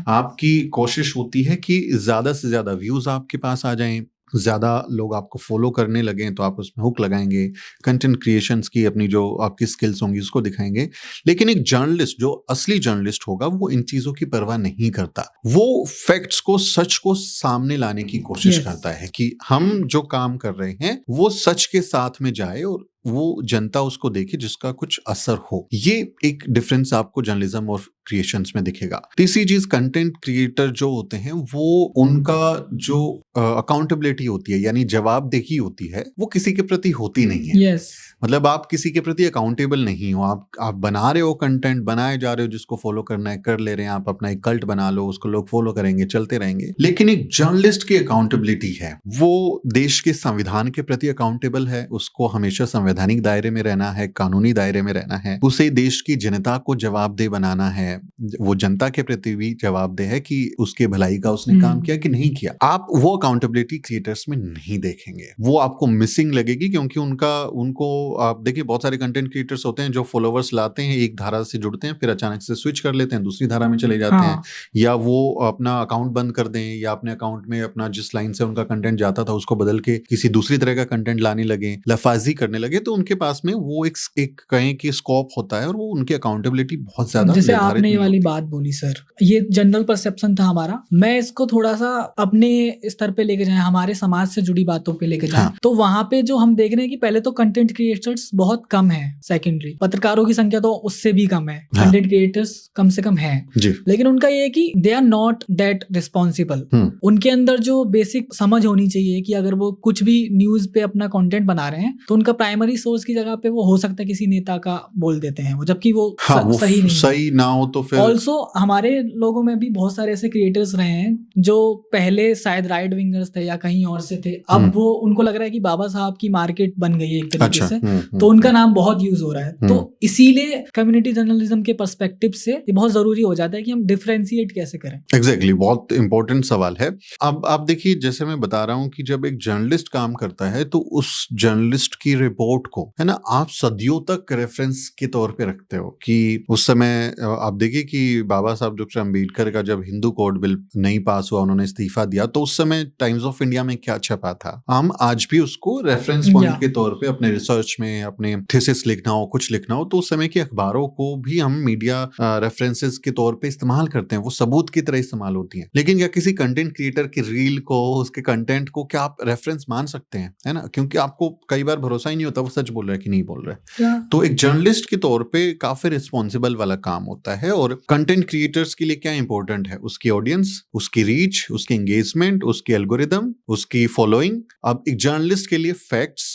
Speaker 1: आपकी कोशिश होती है कि ज्यादा से ज्यादा व्यूज आपके पास आ जाएं, ज्यादा लोग आपको फॉलो करने लगें, तो आप उसमें हुक लगाएंगे, कंटेंट क्रिएशंस की अपनी जो आपकी स्किल्स होंगी उसको दिखाएंगे। लेकिन एक जर्नलिस्ट, जो असली जर्नलिस्ट होगा, वो इन चीजों की परवाह नहीं करता। वो फैक्ट्स को, सच को सामने लाने की कोशिश करता है कि हम जो काम कर रहे हैं वो सच के साथ में जाए और वो जनता उसको देखे जिसका कुछ असर हो। ये एक डिफरेंस आपको जर्नलिज्म और क्रिएशंस में दिखेगा। तीसरी चीज, कंटेंट क्रिएटर जो होते हैं वो उनका जो अकाउंटेबिलिटी होती है, यानी जवाबदेही होती है, वो किसी के प्रति होती नहीं है। मतलब आप किसी के प्रति अकाउंटेबल नहीं हो। आप बना रहे हो कंटेंट, बनाए जा रहे हो, जिसको फॉलो करना है कर ले रहे हैं, आप अपना एक कल्ट बना लो, उसको लोग फॉलो करेंगे, चलते रहेंगे। लेकिन एक जर्नलिस्ट की अकाउंटेबिलिटी है, वो देश के संविधान के प्रति अकाउंटेबल है, उसको हमेशा संवैधानिक दायरे में रहना है, कानूनी दायरे में रहना है, उसे देश की जनता को जवाबदेह बनाना है, वो जनता के प्रति भी जवाबदेह है कि उसके भलाई का उसने काम किया कि नहीं किया। आप वो अकाउंटेबिलिटी क्रिएटर्स में नहीं देखेंगे, वो आपको मिसिंग लगेगी, क्योंकि उनको आप देखिए, बहुत सारे कंटेंट क्रिएटर्स होते हैं जो फॉलोवर्स लाते हैं, एक धारा से जुड़ते हैं, फिर अचानक से स्विच कर लेते हैं, दूसरी धारा में चले जाते हैं, या वो अपना अकाउंट बंद कर दें, या अपने अकाउंट में अपना जिस लाइन से उनका कंटेंट जाता था उसको बदल के किसी दूसरी तरह का कंटेंट लाने लगे, लफाजी करने लगे। तो उनके पास में वो एक कहें कि स्कोप होता है और वो उनकी अकाउंटेबिलिटी बहुत ज्यादा
Speaker 2: जैसे आपने आपने ये वाली बात बोली सर, ये जनरल परसेप्शन था हमारा। मैं इसको थोड़ा सा अपने स्तर पे लेके जाएं, हमारे समाज से जुड़ी बातों पे लेके जाएं, तो वहां पे जो हम देख रहे हैं कि पहले तो कंटेंट क्रिएटर्स बहुत कम है, सेकेंडरी पत्रकारों की संख्या तो उससे भी कम है, कंटेंट क्रिएटर्स कम से कम है, लेकिन उनका ये है कि they are not that responsible. उनके अंदर जो बेसिक समझ होनी चाहिए कि अगर वो कुछ भी न्यूज पे अपना कंटेंट बना रहे हैं तो उनका प्राइमरी सोर्स की जगह पे वो हो सकता है किसी नेता का बोल देते हैं वो, जबकि वो सही नहीं,
Speaker 1: सही ना हो तो फिर
Speaker 2: ऑल्सो हमारे लोगों में भी बहुत सारे ऐसे क्रिएटर्स रहे हैं जो पहले शायद राइट विंगर्स थे या कहीं और से थे, अब वो उनको लग रहा है कि बाबा साहब की मार्केट बन गई है एक तरीके से, तो उनका नाम बहुत यूज हो रहा है। तो इसीलिए कम्युनिटी जर्नलिज्म के पर्सपेक्टिव से ये बहुत जरूरी हो जाता है कि हम डिफरेंशिएट कैसे करें।
Speaker 1: एग्जैक्टली, बहुत इंपॉर्टेंट सवाल है। अब आप देखिए, जैसे मैं बता रहा हूँ कि जब एक जर्नलिस्ट काम करता है तो उस जर्नलिस्ट की रिपोर्ट को, है ना, आप सदियों तक रेफरेंस के तौर पे रखते हो। कि उस समय आप देखिए कि बाबा साहब डॉक्टर अम्बेडकर का जब हिंदू कोड बिल नहीं पास हुआ, उन्होंने इस्तीफा दिया, तो उस समय टाइम्स ऑफ इंडिया में क्या छपा था, हम आज भी उसको रेफरेंस पॉइंट के तौर पे अपने रिसर्च में, अपने थीसिस लिखना हो, कुछ लिखना हो, तो उस समय के अखबारों को भी हम मीडिया रेफरेंसेस के तौर पे इस्तेमाल करते हैं, वो सबूत की तरह इस्तेमाल होती हैं। लेकिन क्या किसी कंटेंट क्रिएटर की रील को, उसके कंटेंट को क्या आप रेफरेंस मान सकते हैं, है ना? क्योंकि आपको कई बार भरोसा ही नहीं होता वो सच बोल रहा है कि नहीं बोल रहा है। तो एक जर्नलिस्ट के तौर पे काफी रिस्पॉन्सिबल वाला काम होता है। और कंटेंट क्रिएटर्स के लिए क्या इंपॉर्टेंट है? उसकी ऑडियंस, उसकी रीच, उसकी एंगेजमेंट, उसकी एल्गोरिदम, उसकी फॉलोइंग। अब एक जर्नलिस्ट के लिए फैक्ट्स,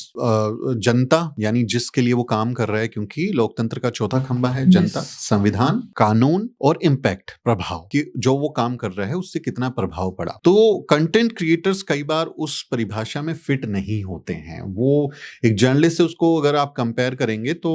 Speaker 1: जनता यानी जिसके लिए वो काम कर रहा है, क्योंकि लोकतंत्र का चौथा खंबा है जनता, संविधान, कानून और इम्पैक्ट, प्रभाव, कि जो वो काम कर रहा है उससे कितना प्रभाव पड़ा। तो कंटेंट क्रिएटर्स कई बार उस परिभाषा में फिट नहीं होते हैं। वो एक जर्नलिस्ट से उसको अगर आप कंपेयर करेंगे तो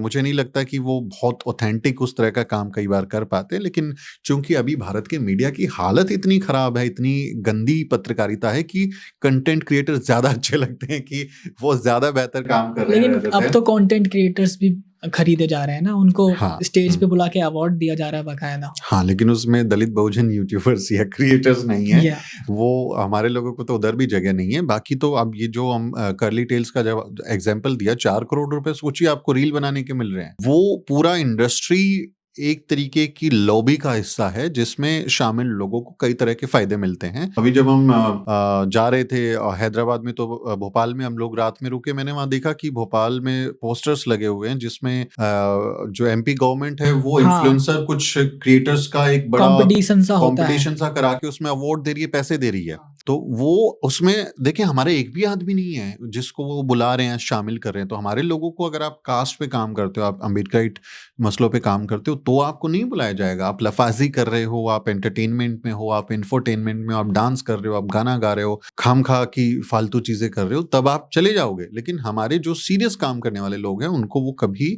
Speaker 1: मुझे नहीं लगता कि वो बहुत ऑथेंटिक उस तरह का काम कई बार कर पाते। लेकिन चूंकि अभी भारत के मीडिया की हालत इतनी खराब है, इतनी गंदी पत्रकारिता है कि कंटेंट क्रिएटर ज्यादा अच्छे लगते हैं, कि वो ज्यादा बेहतर काम कर रहे हैं।
Speaker 2: लेकिन अब तो कंटेंट क्रिएटर्स भी खरीदे जा रहे हैं ना, उनको स्टेज पे बुला के अवार्ड दिया जा रहा है बाकायदा।
Speaker 1: हाँ, लेकिन उसमें दलित बहुजन यूट्यूबर्स या क्रिएटर्स नहीं है, वो हमारे लोगों को तो उधर भी जगह नहीं है। बाकी तो अब ये जो हम कर्ली टेल्स का जब एग्जांपल दिया, 4 करोड़ रुपए सोचिए आपको रील बनाने के मिल रहे हैं। वो पूरा इंडस्ट्री एक तरीके की लॉबी का हिस्सा है जिसमें शामिल लोगों को कई तरह के फायदे मिलते हैं। अभी जब हम जा रहे थे हैदराबाद में, तो भोपाल में हम लोग रात में रुके, मैंने वहां देखा कि भोपाल में पोस्टर्स लगे हुए हैं जिसमें जो एमपी गवर्नमेंट है वो इन्फ्लुएंसर कुछ क्रिएटर्स का एक बड़ा
Speaker 2: कंपटीशन
Speaker 1: सा करा के उसमें अवार्ड दे रही है, पैसे दे रही है। तो वो उसमें देखिए हमारे एक भी आदमी नहीं है जिसको वो बुला रहे हैं, शामिल कर रहे हैं। तो हमारे लोगों को, अगर आप कास्ट पे काम करते हो, आप अम्बेडकराइट मसलों पे काम करते हो, तो आपको नहीं बुलाया जाएगा। आप लफाजी कर रहे हो, आप एंटरटेनमेंट में हो, आप इंफोटेनमेंट में हो, आप डांस कर रहे हो, आप गाना गा रहे हो, खामखा की फालतू चीजें कर रहे हो, तब आप चले जाओगे। लेकिन हमारे जो सीरियस काम करने वाले लोग हैं उनको वो कभी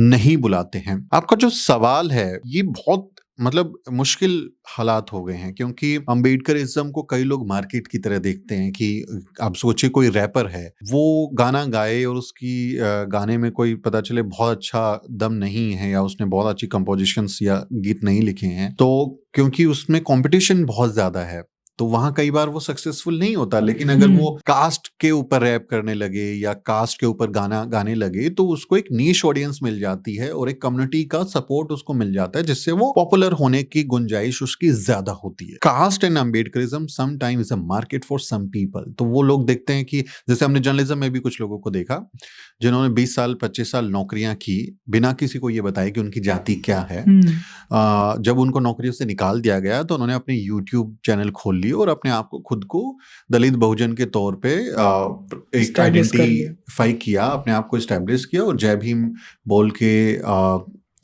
Speaker 1: नहीं बुलाते हैं। आपका जो सवाल है ये बहुत मतलब मुश्किल हालात हो गए हैं, क्योंकि अम्बेडकरिज्म को कई लोग मार्केट की तरह देखते हैं। कि आप सोचिए कोई रैपर है, वो गाना गाए और उसकी गाने में कोई पता चले बहुत अच्छा दम नहीं है या उसने बहुत अच्छी कंपोजिशंस या गीत नहीं लिखे हैं, तो क्योंकि उसमें कंपटीशन बहुत ज्यादा है तो वहां कई बार वो सक्सेसफुल नहीं होता। लेकिन अगर वो कास्ट के ऊपर रैप करने लगे या कास्ट के ऊपर गाना गाने लगे तो उसको एक नीश ऑडियंस मिल जाती है और एक कम्युनिटी का सपोर्ट उसको मिल जाता है, जिससे वो पॉपुलर होने की गुंजाइश उसकी ज्यादा होती है। Caste and Ambedkarism sometimes a market for some people. तो वो लोग देखते हैं कि जैसे हमने जर्नलिज्म में भी कुछ लोगों को देखा जिन्होंने 20 साल 25 साल नौकरियां की बिना किसी को ये बताए कि उनकी जाति क्या है। जब उनको नौकरियों से निकाल दिया गया तो उन्होंने अपने यूट्यूब चैनल खोल और अपने आप को खुद को दलित बहुजन के तौर पे एक आइडेंटिफाई किया, अपने आप को एस्टैब्लिश किया और जय भीम बोल के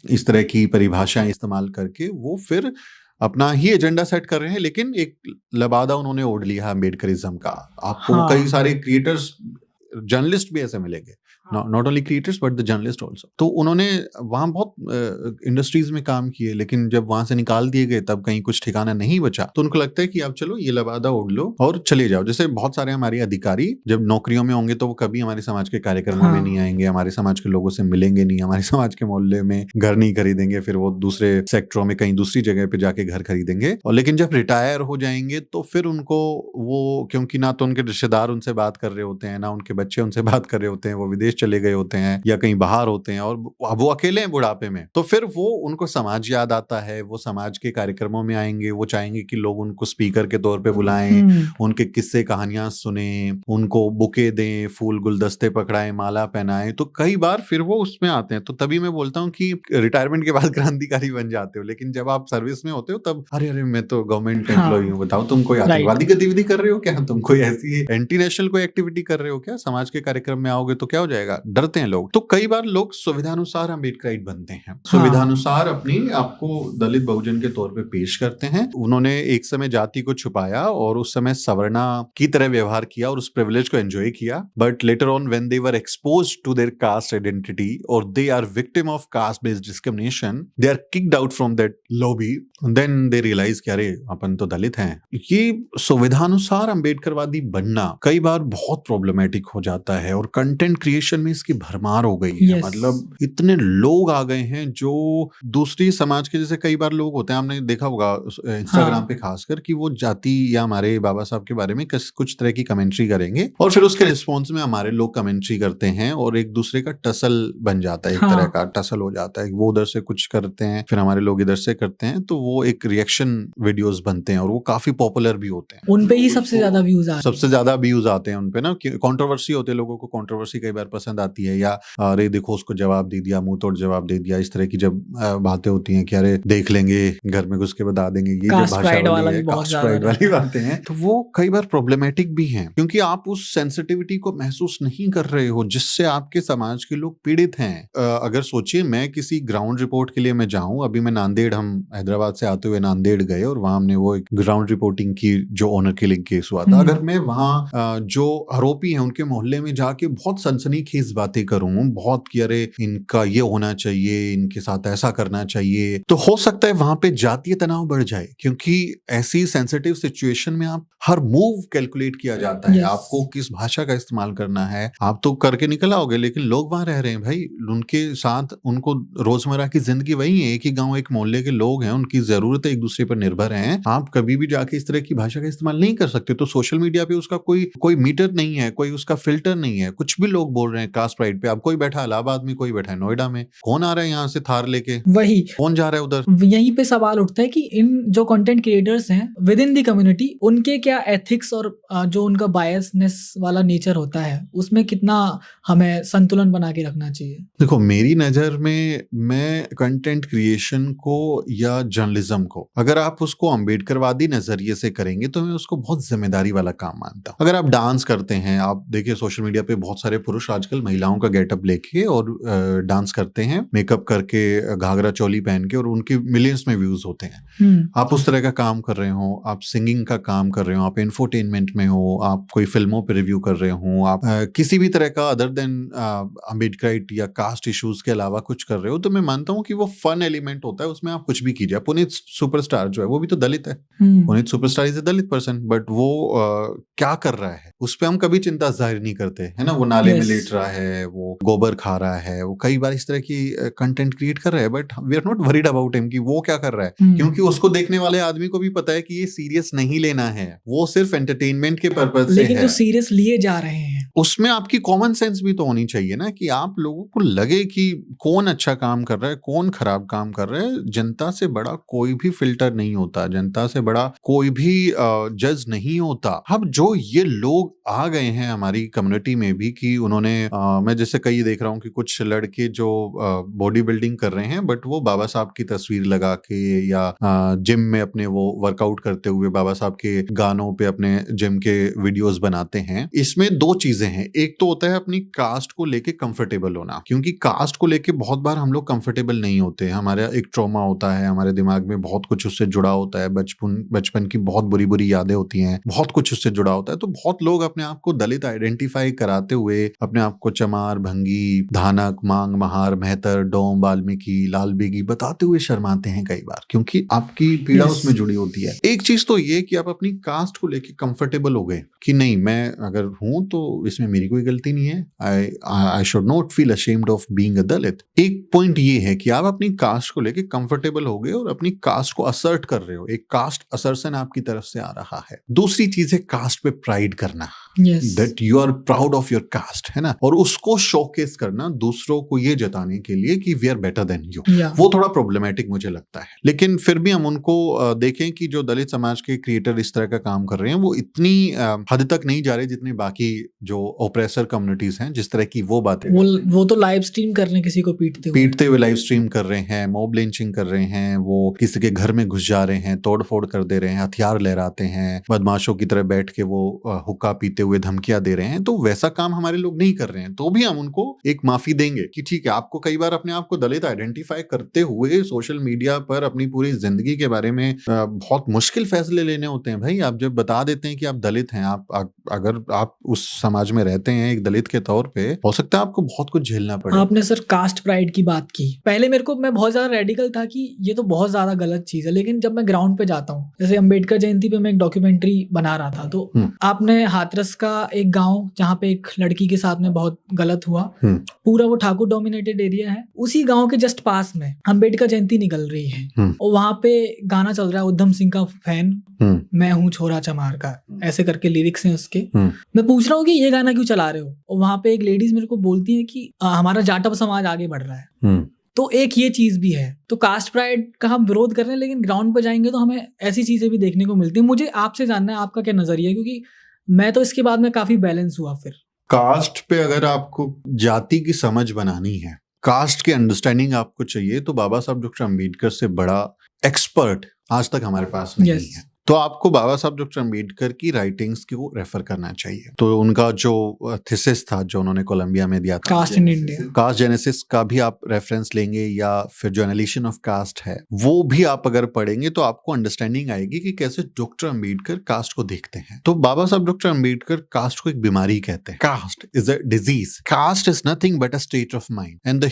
Speaker 1: इस तरह की परिभाषाएं इस्तेमाल करके वो फिर अपना ही एजेंडा सेट कर रहे हैं। लेकिन एक लबादा उन्होंने ओढ़ लिया अम्बेडकरिज्म का। आपको कई सारे क्रिएटर्स, जर्नलिस्ट भी ऐसे मिलेंगे, not only creators but the journalist also. तो उन्होंने वहां बहुत इंडस्ट्रीज में काम किए, लेकिन जब वहां से निकाल दिए गए तब कहीं कुछ ठिकाना नहीं बचा। तो उनको लगता है कि आप चलो ये लबादा ओढ़ लो और चले जाओ। जैसे बहुत सारे हमारे अधिकारी जब नौकरियों में होंगे तो वो कभी हमारे समाज के कार्यक्रमों में नहीं आएंगे, हमारे समाज के लोगों से मिलेंगे नहीं, हमारे समाज के मोहल्ले में घर नहीं खरीदेंगे, फिर वो दूसरे सेक्टरों में कहीं दूसरी जगह पे जाके घर खरीदेंगे। और लेकिन जब रिटायर हो जाएंगे तो फिर उनको वो, क्योंकि ना तो उनके रिश्तेदार उनसे बात कर रहे होते हैं, ना उनके बच्चे उनसे बात कर रहे होते हैं, वो विदेश प्रदेश चले गए होते हैं या कहीं बाहर होते हैं और वो अकेले हैं बुढ़ापे में, तो फिर वो उनको समाज याद आता है, वो समाज के कार्यक्रमों में आएंगे, वो चाहेंगे कि लोग उनको स्पीकर के तौर पे बुलाएं, उनके किस्से कहानियां सुने, उनको बुके दें, फूल गुलदस्ते पकड़ाएं, माला पहनाएं। तो कई बार फिर वो उसमें आते हैं। तो तभी मैं बोलता हूँ कि रिटायरमेंट के बाद क्रांतिकारी बन जाते हो, लेकिन जब आप सर्विस में होते हो तब अरे मैं तो गवर्नमेंट एम्प्लॉई हूँ, बताओ तुम कोई आतंकवादी गतिविधि कर रहे हो क्या, तुम कोई ऐसी एंटी नेशनल कोई एक्टिविटी कर रहे हो क्या, समाज के कार्यक्रम में आओगे तो क्या हो जाएगा, डरते हैं लोग। तो कई बार लोग सुविधानुसार अम्बेडकराइट बनते हैं, सुविधानुसार अपनी आपको दलित बहुजन के तौर पे पेश करते हैं। उन्होंने एक समय जाति को छुपाया और उस समय सवर्णा की तरह व्यवहार किया और उस प्रिविलेज को एंजॉय किया, but later on when they were exposed to their caste identity और they are victim of caste based discrimination, they are kicked out from that lobby, then they realise कि अरे अपन तो दलित हैं। ये सुविधानुसार अम्बेडकरवादी बनना कई बार बहुत प्रॉब्लमेटिक हो जाता है और कंटेंट क्रिएशन में इसकी भरमार हो गई है। मतलब इतने लोग आ गए हैं जो दूसरी समाज के, जैसे कई बार लोग होते हैं, आपने देखा होगा इंस्टाग्राम पे खासकर, कि वो जाति या हमारे बाबा साहब के बारे में कुछ तरह की कमेंट्री करेंगे और फिर उसके रिस्पॉन्स में हमारे लोग कमेंट्री करते हैं और एक दूसरे का टसल बन जाता है, एक तरह का टसल हो जाता है। वो उधर से कुछ करते हैं, फिर हमारे लोग इधर से करते हैं, तो वो एक रिएक्शन वीडियोस बनते हैं और वो काफी पॉपुलर भी होते हैं।
Speaker 2: उनपे ही सबसे ज्यादा व्यूज
Speaker 1: आते हैं उनपे ना, कंट्रोवर्सी होते हैं, लोगों को कंट्रोवर्सी कई बार पसंद आती है, या अरे देखो उसको जवाब दे दिया, मुंह तोड़ जवाब दे दिया, इस तरह की जब बातें होती हैं कि अरे देख लेंगे घर में घुस के बता देंगे, ये जो भाषा वाली है, कास्ट प्राइड वाली बातें हैं, तो वो कई बार प्रॉब्लमेटिक भी हैं, क्योंकि आप उस सेंसिटिविटी को महसूस नहीं कर रहे हो जिससे आपके समाज के लोग पीड़ित हैं। अगर सोचिए मैं किसी ग्राउंड रिपोर्ट के लिए मैं जाऊं, अभी मैं नांदेड़, हम हैदराबाद से आते हुए नांदेड़ गए और वहां हमने वो एक ग्राउंड रिपोर्टिंग की जो ऑनर किलिंग केस हुआ था। अगर मैं वहां जो आरोपी हैं उनके मोहल्ले में जाके बहुत सनसनीखेज बातें करूं, बहुत कि अरे इनका ये होना चाहिए, इनके साथ ऐसा करना चाहिए, तो हो सकता है वहां पे जातीय तनाव बढ़ जाए, क्योंकि ऐसी सेंसिटिव सिचुएशन में आप हर मूव कैलकुलेट किया जाता है, आपको किस भाषा का इस्तेमाल करना है, आप तो करके निकल आओगे, लेकिन लोग वहां रह रहे हैं भाई, उनके साथ उनको रोजमर्रा की जिंदगी वही है, एक ही गांव एक मोहल्ले के लोग हैं, उनकी जरूरतें एक दूसरे पर निर्भर हैं। आप कभी भी जाके इस तरह की भाषा का इस्तेमाल नहीं कर सकते। तो सोशल मीडिया पे उसका कोई मीटर नहीं है, कोई उसका फिल्टर नहीं है, कुछ भी लोग बोल रहे हैं कास्ट प्राइड पे। अब कोई बैठा है इलाहाबाद में, कोई बैठा है नोएडा में, कौन आ रहा है यहाँ से थार लेके,
Speaker 2: वही
Speaker 1: कौन जा रहा है उधर।
Speaker 2: यहीं पे सवाल उठता है कि इन जो कंटेंट क्रिएटर्स हैं विद इन द कम्युनिटी, उनके क्या एथिक्स और जो उनका बायसनेस वाला नेचर होता है उसमें कितना हमें संतुलन बना के रखना चाहिए।
Speaker 1: देखो मेरी नजर में, मैं कंटेंट क्रिएशन को या जर्नलिज्म को, अगर आप उसको अम्बेडकरवादी नजरिए से करेंगे तो मैं उसको बहुत जिम्मेदारी वाला काम मानता हूँ। अगर आप डांस करते हैं, आप देखिए सोशल मीडिया पे बहुत सारे पुरुष आजकल महिलाओं का गेटअप लेके और डांस करते हैं, मेकअप करके, घाघरा चोली पहन के, और उनके मिलियंस में व्यूज होते हैं। आप उस तरह का काम कर रहे हो, आप सिंगिंग का काम कर रहे हो, आप इंफोटेनमेंट में हो, आप कोई फिल्मों पे रिव्यू कर रहे हो, आप किसी भी तरह का अदर देन अम्बेडकराइट या कास्ट इश्यूज के अलावा कुछ कर रहे हो, तो मैं मानता हूँ कि वो फन एलिमेंट होता है, उसमें आप कुछ भी कीजिए। पुनीत सुपरस्टार जो है वो भी तो दलित है, Puneet superstar is a Dalit person, but वो क्या कर रहा है उस पर हम कभी चिंता जाहिर नहीं करते, है ना। वो नाले में लेट रहा है, वो गोबर खा रहा है, वो कई बार इस तरह की कंटेंट क्रिएट कर रहा है, but we are not worried about him कि वो क्या कर रहा है, क्योंकि उसको देखने वाले आदमी को भी पता है कि ये सीरियस नहीं लेना है, वो सिर्फ एंटरटेनमेंट के पर्पज से है।
Speaker 2: लेकिन जो सीरियस लिए जा रहे हैं
Speaker 1: उसमें आपकी कॉमन सेंस भी तो होनी चाहिए ना, कि आप लोगों को लगे कि कौन अच्छा काम कर रहा है, कौन खराब काम कर रहा है। जनता से बड़ा कोई भी फिल्टर नहीं होता, जनता से बड़ा कोई भी जज नहीं होता। अब जो ये लोग आ गए हैं हमारी कम्युनिटी में भी, कि उन्होंने मैं जैसे कई देख रहा हूँ कि कुछ लड़के जो बॉडी बिल्डिंग कर रहे हैं, बट वो बाबा साहब की तस्वीर लगा के या जिम में अपने वो वर्कआउट करते हुए बाबा साहब के गानों पे अपने जिम के वीडियोस बनाते हैं। इसमें दो चीजें हैं, एक तो होता है अपनी कास्ट को लेके कंफर्टेबल होना, क्योंकि कास्ट को लेके बहुत बार हम लोग कंफर्टेबल नहीं होते, हमारा एक ट्रॉमा होता है, हमारे दिमाग में बहुत कुछ उससे जुड़ा होता है, बचपन की बहुत बुरी बुरी यादें होती हैं, बहुत कुछ उससे जुड़ा होता है। तो बहुत लोग अपने आप को दलित आइडेंटिफाई कराते हुए अपने आप को चमार, भंगी, धानक, मांग, महार, मेहतर, डोम, वाल्मीकि, लाल बेगी बताते हुए शर्माते हैं कई बार, क्योंकि आपकी पीड़ा उसमें जुड़ी होती है। एक चीज तो ये कि आप अपनी कास्ट को लेके कंफर्टेबल हो गए कि नहीं, मैं अगर हूं तो इसमें मेरी कोई गलती नहीं है, I should not feel ashamed of being a Dalit. एक पॉइंट ये है कि आप अपनी कास्ट को लेके कंफर्टेबल हो गए और अपनी कास्ट को असर्ट कर रहे हो, एक कास्ट असर्शन आपकी तरफ से आ रहा है। दूसरी चीज है कास्ट पे प्राइड करना।
Speaker 2: Yes.
Speaker 1: That you are proud of your caste, है ना, और उसको शोकेस करना दूसरों को ये जताने के लिए कि we are better than you,
Speaker 2: Yeah.
Speaker 1: वो थोड़ा प्रॉब्लमेटिक मुझे लगता है। लेकिन फिर भी हम उनको देखें कि जो दलित समाज के क्रिएटर इस तरह का काम कर रहे हैं वो इतनी हद तक नहीं जा रहे जितनी बाकी जो ओप्रेसर कम्युनिटीज हैं जिस तरह की वो बातें
Speaker 2: वो तो लाइव स्ट्रीम कर रहे हैं, किसी को पीटते
Speaker 1: हुए लाइव स्ट्रीम कर रहे हैं, मॉब लिंचिंग कर रहे हैं, वो किसी के घर में घुस जा रहे हैं, तोड़फोड़ कर दे रहे हैं, हथियार लहराते हैं, बदमाशों की तरह बैठ के वो हुक्का पीते हुए धमकियां दे रहे हैं। तो वैसा काम हमारे लोग नहीं कर रहे हैं, तो भी हम उनको एक माफी देंगे कि ठीक है, आपको कई बार अपने आप को दलित आइडेंटिफाई करते हुए सोशल मीडिया पर अपनी पूरी जिंदगी के बारे में बहुत मुश्किल फैसले लेने होते हैं। भाई, आप जब बता देते हैं कि आप दलित हैं, अगर आप उस समाज में रहते हैं एक दलित के तौर पे, हो सकता है आपको बहुत कुछ झेलना पड़े।
Speaker 2: आपने सर कास्ट प्राइड की बात की, पहले मैं बहुत ज्यादा रेडिकल था कि ये तो बहुत ज्यादा गलत चीज है, लेकिन जब मैं ग्राउंड पे जाता हूँ, जैसे अंबेडकर जयंती पे मैं एक डॉक्यूमेंट्री बना रहा था, तो आपने हाथरस का एक गांव जहाँ पे एक लड़की के साथ में बहुत गलत हुआ, पूरा वो ठाकुर डोमिनेटेड एरिया है, उसी गांव के जस्ट पास में अंबेडकर जयंती निकल रही है और वहां पे गाना चल रहा है उधम सिंह का फैन, मैं हूँ छोरा चमार का, ऐसे करके लिरिक्स हैं उसके। मैं पूछ रहा हूँ कि ये गाना क्यों चला रहे हो, और वहां पे एक लेडीज मेरे को बोलती है कि हमारा जाटव समाज आगे बढ़ रहा है। तो एक ये चीज भी है, तो कास्ट प्राइड का हम विरोध कर रहे हैं, लेकिन ग्राउंड पे जाएंगे तो हमें ऐसी चीजें भी देखने को मिलती है। मुझे आपसे जानना है आपका क्या नजरिया है, क्योंकि मैं तो इसके बाद में काफी बैलेंस हुआ। फिर
Speaker 1: कास्ट पे अगर आपको जाति की समझ बनानी है, कास्ट की अंडरस्टैंडिंग आपको चाहिए, तो बाबा साहब डॉक्टर अम्बेडकर से बड़ा एक्सपर्ट आज तक हमारे पास नहीं है। तो आपको बाबा साहब डॉक्टर अम्बेडकर की राइटिंग्स को रेफर करना चाहिए। तो उनका जो थीसिस था जो उन्होंने कोलंबिया में दिया था,
Speaker 2: caste in India,
Speaker 1: caste genesis का भी आप रेफरेंस लेंगे, या फिर जो एनालिसिस ऑफ कास्ट है वो भी आप अगर पढ़ेंगे तो आपको अंडरस्टैंडिंग आएगी कि कैसे डॉक्टर अम्बेडकर कास्ट को देखते हैं। तो बाबा साहब डॉक्टर अम्बेडकर कास्ट को एक बीमारी कहते हैं। Caste is a disease, caste is nothing but a state of mind, and the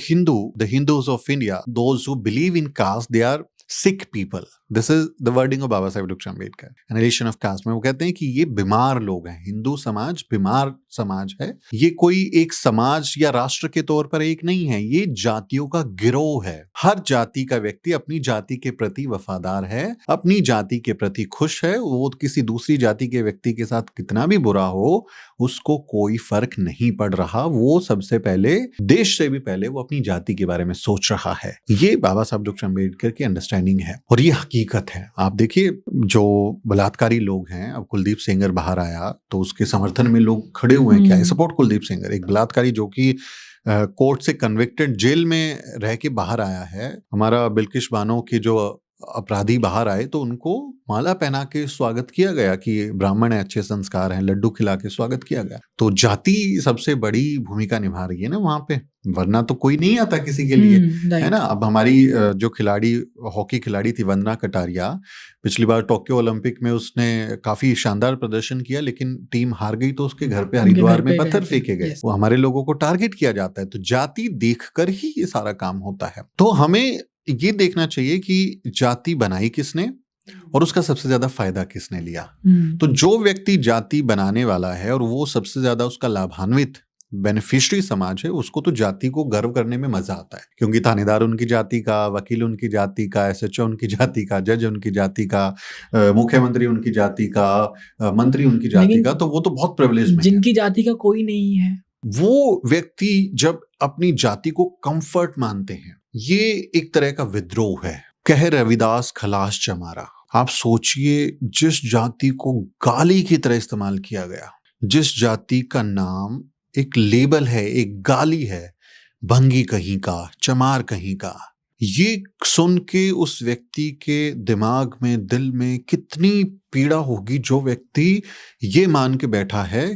Speaker 1: Hindus of India, those who believe in caste, they are sick people. This is the wording of Baba Saheb Dr. Ambedkar. Annihilation of caste में वो कहते हैं कि ये बीमार लोग हैं, हिंदू समाज बीमार समाज है, ये कोई एक समाज या राष्ट्र के तौर पर एक नहीं है, ये जातियों का गिरोह है। हर जाति का व्यक्ति अपनी जाति के प्रति वफादार है, अपनी जाति के प्रति खुश है, वो किसी दूसरी जाति के व्यक्ति के साथ कितना भी बुरा हो उसको कोई फर्क नहीं पड़ रहा। वो सबसे पहले, देश से भी पहले, वो अपनी जाति के बारे में सोच रहा है। ये बाबा साहब डॉक्टर अम्बेडकर की अंडरस्टैंडिंग है और ये हकीकत है। आप देखिए, जो बलात्कारी लोग हैं, अब कुलदीप सेंगर बाहर आया तो उसके समर्थन में लोग खड़े हुए हैं। क्या है सपोर्ट कुलदीप सेंगर, एक बलात्कारी जो कि कोर्ट से कन्विक्टेड, जेल में रह के बाहर आया है। हमारा बिल्किश बानो के जो अपराधी बाहर आए तो उनको माला पहना के स्वागत किया गया कि ब्राह्मण है, अच्छे संस्कार हैं, लड्डू खिला के स्वागत किया गया। तो जाति सबसे बड़ी भूमिका निभा रही है ना वहां पे, वरना तो कोई नहीं आता किसी के लिए, है ना। अब हमारी जो खिलाड़ी, हॉकी खिलाड़ी थी वंदना कटारिया, पिछली बार टोक्यो ओलंपिक में उसने काफी शानदार प्रदर्शन किया, लेकिन टीम हार गई तो उसके घर पे हरिद्वार में पत्थर फेंके गए। वो हमारे लोगों को टारगेट किया जाता है। तो जाति देखकर ही ये सारा काम होता है। तो हमें ये देखना चाहिए कि जाति बनाई किसने और उसका सबसे ज्यादा फायदा किसने लिया। तो जो व्यक्ति जाति बनाने वाला है और वो सबसे ज्यादा उसका लाभान्वित बेनिफिशियरी समाज है, उसको तो जाति को गर्व करने में मजा आता है, क्योंकि थानेदार उनकी जाति का, वकील उनकी जाति का, एसएचओ उनकी जाति का, जज उनकी जाति का, मुख्यमंत्री उनकी जाति का, मंत्री उनकी जाति का, तो वो तो बहुत प्रिविलेज में।
Speaker 2: जिनकी जाति का कोई नहीं है,
Speaker 1: वो व्यक्ति जब अपनी जाति को कंफर्ट मानते हैं, ये एक तरह का विद्रोह है। कह रविदास खलास चमारा। आप सोचिए, जिस जाति को गाली की तरह इस्तेमाल किया गया, जिस जाति का नाम एक लेबल है, एक गाली है, भंगी कहीं का, चमार कहीं का, ये सुन के उस व्यक्ति के दिमाग में, दिल में कितनी पीड़ा होगी। जो व्यक्ति ये मान के बैठा है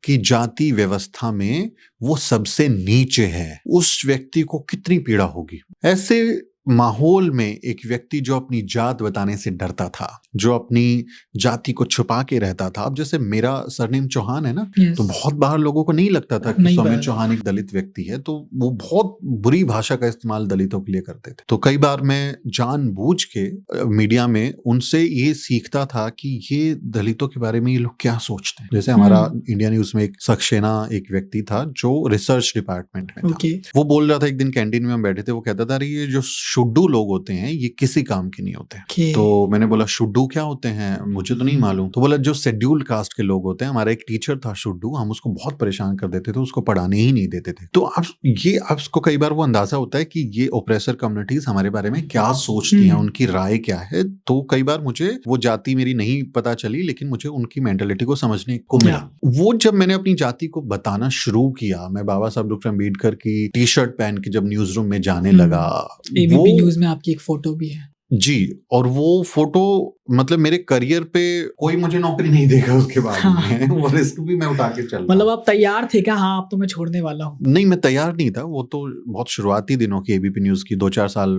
Speaker 1: कि जाति व्यवस्था में वो सबसे नीचे है, उस व्यक्ति को कितनी पीड़ा होगी। ऐसे माहौल में एक व्यक्ति जो अपनी जात बताने से डरता था, जो अपनी जाति को छुपा के रहता था, अब जैसे मेरा सरनेम चौहान है ना, तो बहुत बाहर लोगों को नहीं लगता था कि सौम्य चौहान एक दलित व्यक्ति है, तो वो बहुत बुरी भाषा का इस्तेमाल दलितों के लिए करते थे। तो कई बार मैं जानबूझ के मीडिया में उनसे ये सीखता था कि ये दलितों के बारे में ये लोग क्या सोचते हैं। जैसे हमारा इंडिया न्यूज में एक सक्सेना एक व्यक्ति था जो रिसर्च डिपार्टमेंट में था। वो बोल रहा था, एक दिन कैंटीन में हम बैठे थे, वो कहता था, ये जो शुड्डू लोग होते हैं ये किसी काम के नहीं होते।
Speaker 2: Okay.
Speaker 1: तो मैंने बोला शुड्डू क्या होते हैं, मुझे तो नहीं मालूम। तो बोला जो शेड्यूल्ड कास्ट के लोग होते हैं, हमारा एक टीचर था शुड्डू, हम उसको बहुत परेशान कर देते थे, उसको पढ़ाने ही नहीं देते थे। तो आपको कई बार वो अंदाजा होता है कि ये ओप्रेसर कम्युनिटीज हमारे बारे में क्या सोचती हैं, उनकी राय क्या है। तो कई बार मुझे वो जाति मेरी नहीं पता चली, लेकिन मुझे उनकी मेंटालिटी को समझने को मिला। वो जब मैंने अपनी जाति को बताना शुरू किया, मैं बाबा साहब डॉक्टर अम्बेडकर की टी शर्ट पहन के जब न्यूज रूम में जाने लगा,
Speaker 2: एबीपी न्यूज में आपकी एक फोटो भी है
Speaker 1: जी, और वो फोटो मतलब मेरे करियर पे कोई मुझे नौकरी नहीं देगा उसके बाद में। वो रिस्क भी मैं उठा के चल,
Speaker 2: मतलब आप तैयार थे क्या? हाँ, अब तो मैं छोड़ने वाला हूँ।
Speaker 1: नहीं, मैं तैयार नहीं था। वो तो बहुत शुरुआती दिनों की एबीपी न्यूज की 2-4 साल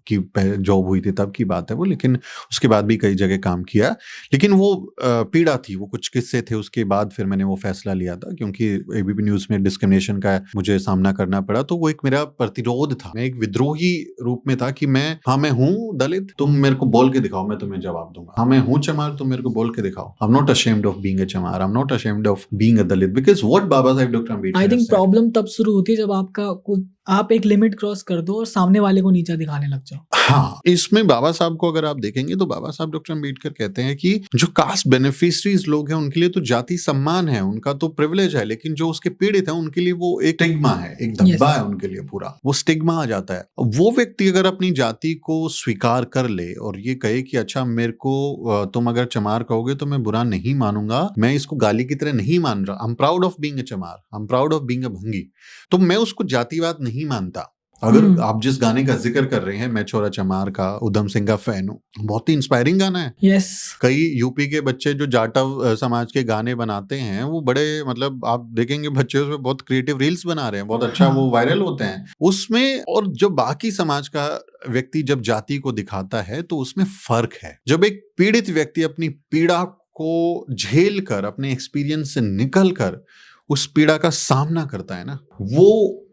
Speaker 1: की जॉब हुई थी तब की बात है वो, लेकिन उसके बाद भी कई जगह काम किया। लेकिन वो पीड़ा थी, वो कुछ किस्से थे। उसके बाद फिर मैंने वो फैसला लिया था, क्योंकि एबीपी न्यूज में डिस्क्रिमिनेशन का मुझे सामना करना पड़ा। तो वो एक मेरा प्रतिरोध था, मैं एक विद्रोही रूप में था कि मैं हूँ दलित, तुम मेरे को बोल के दिखाओ, मैं तुम्हें जवाब दूंगा। हाँ, मैं हूँ चमार, तुम मेरे को बोल के दिखाओ। I am not ashamed of being a Chamar, I am not ashamed of being a Dalit, because what Baba Saheb doctor Ambedkar
Speaker 2: I think problem तब शुरू होती है जब आप एक लिमिट क्रॉस कर दो और सामने वाले को नीचा दिखाने लग जाओ।
Speaker 1: हाँ, इसमें बाबा साहब को अगर आप देखेंगे तो बाबा साहब डॉक्टर अम्बेडकर कहते हैं कि जो कास्ट बेनिफिशरीज लोग हैं उनके लिए तो जाति सम्मान है, उनका तो प्रिविलेज है, लेकिन जो उसके पीड़ित हैं उनके लिए वो एक स्टिग्मा है, एक धब्बा है उनके लिए, पूरा वो स्टिग्मा आ जाता है। वो व्यक्ति अगर अपनी जाति को स्वीकार कर ले और ये कहे कि अच्छा मेरे को तुम अगर चमार कहोगे तो मैं बुरा नहीं मानूंगा, मैं इसको गाली की तरह नहीं मान रहा, I am proud of being a Chamar, I am proud of being a Bhangi, तो मैं उसको जातिवाद नहीं मानता। अगर आप जिस गाने का जिक्र कर रहे हैं, मैं छोरा चमार का, उधम सिंह का फैन हूँ, बहुत ही इंस्पायरिंग गाना है।
Speaker 2: yes.
Speaker 1: कई यूपी के बच्चे जो जाटव समाज के गाने बनाते हैं, वो बड़े मतलब आप देखेंगे बच्चे उसमें बहुत क्रिएटिव रील्स बना रहे हैं, बहुत अच्छा वो वायरल होते हैं उसमें। और जो बाकी समाज का व्यक्ति जब जाति को दिखाता है तो उसमें फर्क है। जब एक पीड़ित व्यक्ति अपनी पीड़ा को झेल कर, अपने एक्सपीरियंस से निकल कर उस पीड़ा का सामना करता है ना, वो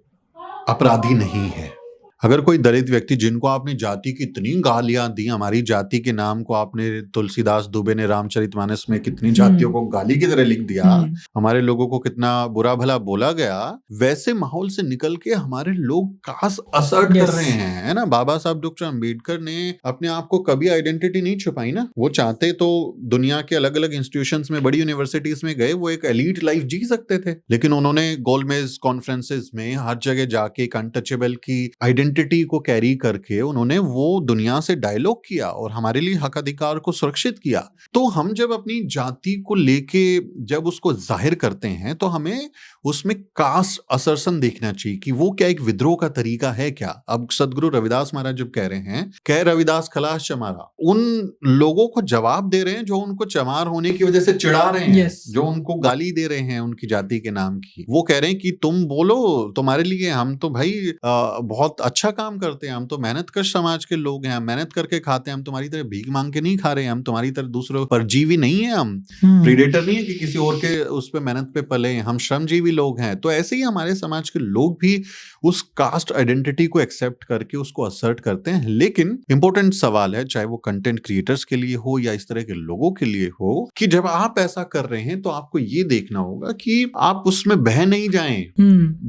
Speaker 1: अपराधी नहीं है। अगर कोई दलित व्यक्ति जिनको आपने जाति की इतनी गालियां दी, हमारी जाति के नाम को आपने, तुलसीदास दुबे ने रामचरितमानस में कितनी जातियों को गाली की तरह लिख दिया, हमारे लोगों को कितना बुरा भला बोला गया, वैसे माहौल से निकल के हमारे लोग कास्ट असर्ट कर रहे हैं, है ना। बाबा साहब डॉक्टर अम्बेडकर ने अपने आप को कभी आइडेंटिटी नहीं छुपाई ना। वो चाहते तो दुनिया के अलग अलग इंस्टीट्यूशंस में, बड़ी यूनिवर्सिटीज में गए, वो एक एलीट लाइफ जी सकते थे, लेकिन उन्होंने गोलमेज कॉन्फ्रेंसेस में हर जगह जाके एक अनटचेबल की आइडेंटिटी को कैरी करके उन्होंने वो दुनिया से डायलॉग किया और हमारे लिए हक अधिकार को सुरक्षित किया। तो हम जब अपनी जाति को लेके जब उसको जाहिर करते हैं तो हमें उसमें कास्ट असर्सन देखना चाहिए कि वो क्या एक विद्रोह का तरीका है क्या। अब सदगुरु रविदास महाराज जब कह रहे हैं, कह रविदास खलास चमारा, उन लोगों को जवाब दे रहे हैं जो उनको चमार होने की वजह से चिढ़ा रहे हैं, जो उनको गाली दे रहे हैं उनकी जाति के नाम की। वो कह रहे हैं कि तुम बोलो, तुम्हारे लिए हम तो भाई बहुत अच्छा काम करते हैं, हम तो मेहनत कश समाज के लोग हैं, हम मेहनत करके खाते हैं, हम तुम्हारी तरह भीख मांग के नहीं खा रहे हैं, हम तुम्हारी तरह दूसरों पर जीवी नहीं है, हम प्रीडेटर नहीं है कि किसी और के उस पे मेहनत पे पले, हम श्रमजीवी लोग हैं। तो ऐसे ही हमारे समाज के लोग भी उस कास्ट आइडेंटिटी को एक्सेप्ट करके उसको असर्ट करते हैं। लेकिन इंपॉर्टेंट सवाल है, चाहे वो कंटेंट क्रिएटर्स के लिए हो या इस तरह के लोगों के लिए हो, कि जब आप ऐसा कर रहे हैं तो आपको ये देखना होगा कि आप उसमें बह नहीं जाएं।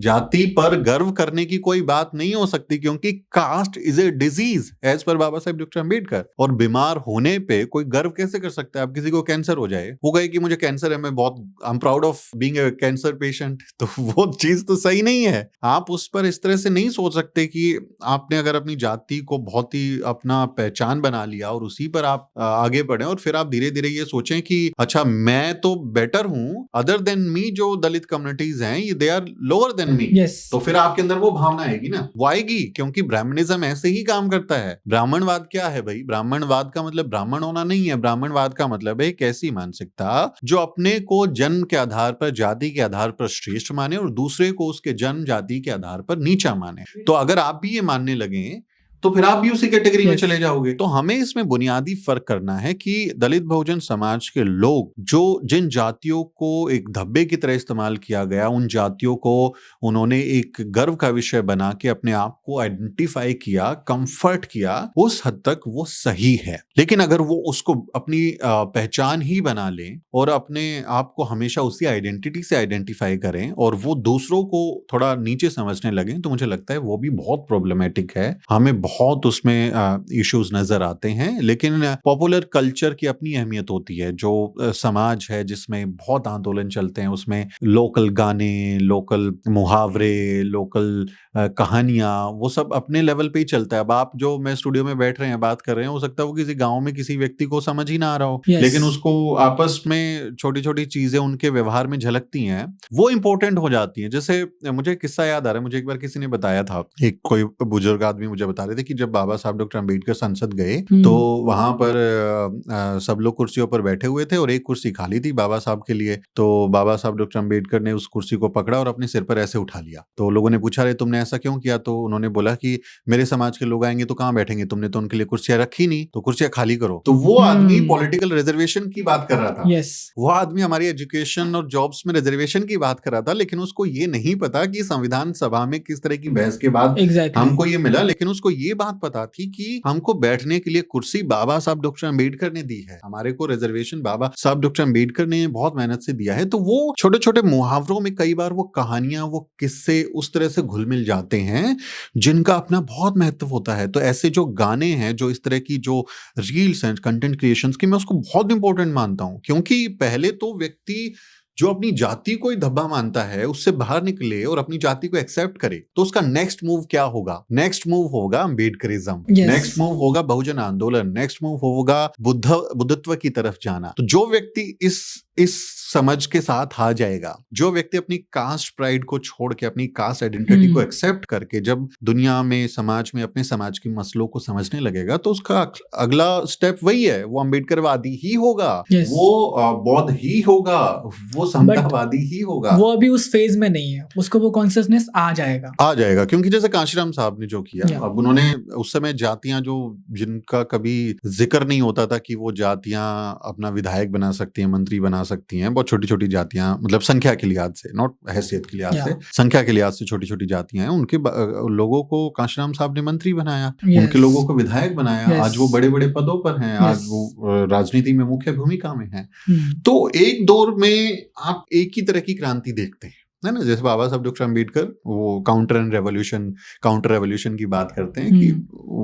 Speaker 1: जाति पर गर्व करने की कोई बात नहीं हो सकती, क्योंकि caste is a disease as per Baba Saheb doctor Ambedkar. और बीमार होने पे कोई गर्व कैसे कर सकता है? आप किसी को कैंसर हो जाए, हो गए कि मुझे कैंसर है, मैं बहुत आई am proud of being a cancer patient, तो वो चीज तो सही नहीं है। आप उस पर इस तरह से नहीं सोच सकते कि आपने अगर अपनी जाति को बहुत ही अपना पहचान बना लिया और उसी पर आप आगे बढ़े और फिर आप धीरे धीरे ये सोचें कि अच्छा मैं तो बेटर हूं, अदर देन मी जो दलित कम्युनिटीज हैं ये they are lower than me. तो फिर आपके अंदर वो भावना आएगी ना, वो आएगी, क्योंकि ब्राह्मणिज्म ऐसे ही काम करता है। ब्राह्मणवाद क्या है भाई? ब्राह्मणवाद का मतलब ब्राह्मण होना नहीं है। ब्राह्मणवाद का मतलब है एक ऐसी मानसिकता जो अपने को जन्म के आधार पर, जाति के आधार पर श्रेष्ठ माने और दूसरे को उसके जन्म जाति के आधार पर नीचा माने। तो अगर आप भी ये मानने लगे तो फिर आप भी उसी कैटेगरी में चले जाओगे। तो हमें इसमें बुनियादी फर्क करना है कि दलित बहुजन समाज के लोग जो जिन जातियों को एक धब्बे की तरह इस्तेमाल किया गया, उन जातियों को उन्होंने एक गर्व का विषय बना के अपने आप को आइडेंटिफाई किया, कंफर्ट किया, उस हद तक वो सही है। लेकिन अगर वो उसको अपनी पहचान ही बना लें और अपने आप को हमेशा उसी आइडेंटिटी से आइडेंटिफाई करें और वो दूसरों को थोड़ा नीचे समझने लगें, तो मुझे लगता है वो भी बहुत प्रॉब्लमेटिक है। हमें बहुत उसमें इश्यूज नजर आते हैं, लेकिन पॉपुलर कल्चर की अपनी अहमियत होती है। जो समाज है जिसमें बहुत आंदोलन चलते हैं, उसमें लोकल गाने, लोकल मुहावरे, लोकल कहानियां, वो सब अपने लेवल पे ही चलता है। अब आप जो मैं स्टूडियो में बैठ रहे हैं बात कर रहे हैं, हो सकता है वो किसी गांव में किसी व्यक्ति को समझ ही ना आ रहा हो,
Speaker 2: Yes.
Speaker 1: लेकिन उसको आपस में छोटी छोटी चीजें उनके व्यवहार में झलकती हैं, वो इंपॉर्टेंट हो जाती हैं। जैसे मुझे एक किस्सा याद आ रहा है, मुझे एक बार किसी ने बताया था, एक कोई बुजुर्ग आदमी मुझे बता रहे थे कि जब बाबा साहब डॉक्टर अम्बेडकर संसद गए तो वहां पर सब लोग कुर्सियों पर बैठे हुए थे और एक कुर्सी खाली थी बाबा साहब के लिए। तो बाबा साहब डॉक्टर अम्बेडकर ने उस कुर्सी को पकड़ा और अपने सिर पर ऐसे उठा लिया। तो लोगों ने पूछा, अरे तुमने ऐसा क्यों किया? तो उन्होंने बोला कि मेरे समाज के लोग आएंगे तो कहाँ बैठेंगे, तुमने तो उनके लिए कुर्सियां रखी नहीं, तो कुर्सियां खाली करो। तो वो आदमी पॉलिटिकल रिजर्वेशन की बात कर रहा था।
Speaker 2: Yes.
Speaker 1: वो आदमी हमारी एजुकेशन और जॉब्स में रिजर्वेशन की बात कर रहा था, लेकिन उसको ये नहीं पता कि संविधान सभा में किस तरह की बहस के बाद
Speaker 2: Exactly.
Speaker 1: हमको ये मिला। लेकिन उसको ये बात पता थी कि हमको बैठने के लिए कुर्सी बाबा साहब डॉक्टर अम्बेडकर ने दी है, हमारे को रिजर्वेशन बाबा साहब डॉक्टर अम्बेडकर ने बहुत मेहनत से दिया है। तो वो छोटे छोटे मुहावरों में कई बार वो कहानियां, वो किस्से उस तरह से घुल मिल जाते हैं जिनका अपना बहुत महत्व होता है। तो ऐसे जो गाने हैं, जो इस तरह की जो रील्स एंड कंटेंट क्रिएशंस की, मैं उसको बहुत इंपॉर्टेंट मानता हूं, क्योंकि पहले तो व्यक्ति जो अपनी जाति को ही धब्बा मानता है उससे बाहर निकले और अपनी जाति को एक्सेप्ट करे, तो उसका नेक्स्ट मूव क्या होगा? नेक्स्ट मूव होगा अम्बेडकरिज्म, नेक्स्ट मूव होगा बहुजन आंदोलन, नेक्स्ट मूव होगा बुद्धत्व की तरफ जाना। तो जो व्यक्ति इस समझ के साथ आ जाएगा, जो व्यक्ति अपनी कास्ट प्राइड को छोड़ के अपनी कास्ट आइडेंटिटी को एक्सेप्ट करके जब दुनिया में, समाज में अपने समाज की मसलों को समझने लगेगा, तो उसका अगला स्टेप वही है, वो अम्बेडकरवादी ही होगा।
Speaker 2: Yes.
Speaker 1: वो बौद्ध ही होगा, वो समतावादी ही होगा।
Speaker 2: वो अभी उस फेज में नहीं है, उसको वो कॉन्शियसनेस आ जाएगा,
Speaker 1: क्योंकि जैसे कांशीराम साहब ने जो किया, अब उन्होंने उस समय जातियां जो जिनका कभी जिक्र नहीं होता था कि वो जातियां अपना विधायक बना सकती हैं, मंत्री बना सकती हैं, बहुत छोटी छोटी जातियां, मतलब संख्या के लिहाज से, नॉट हैसियत के लिहाज से, संख्या के लिहाज से छोटी छोटी जातियां हैं, उनके लोगों को कांशीराम साहब ने मंत्री बनाया, उनके लोगों को विधायक बनाया। आज वो बड़े बड़े पदों पर हैं, आज वो राजनीति में मुख्य भूमिका में हैं। तो एक दौर में आप एक ही तरह की क्रांति देखते हैं, है ना? जैसे बाबा साहब डॉक्टर अम्बेडकर वो काउंटर रेवोल्यूशन की बात करते हैं कि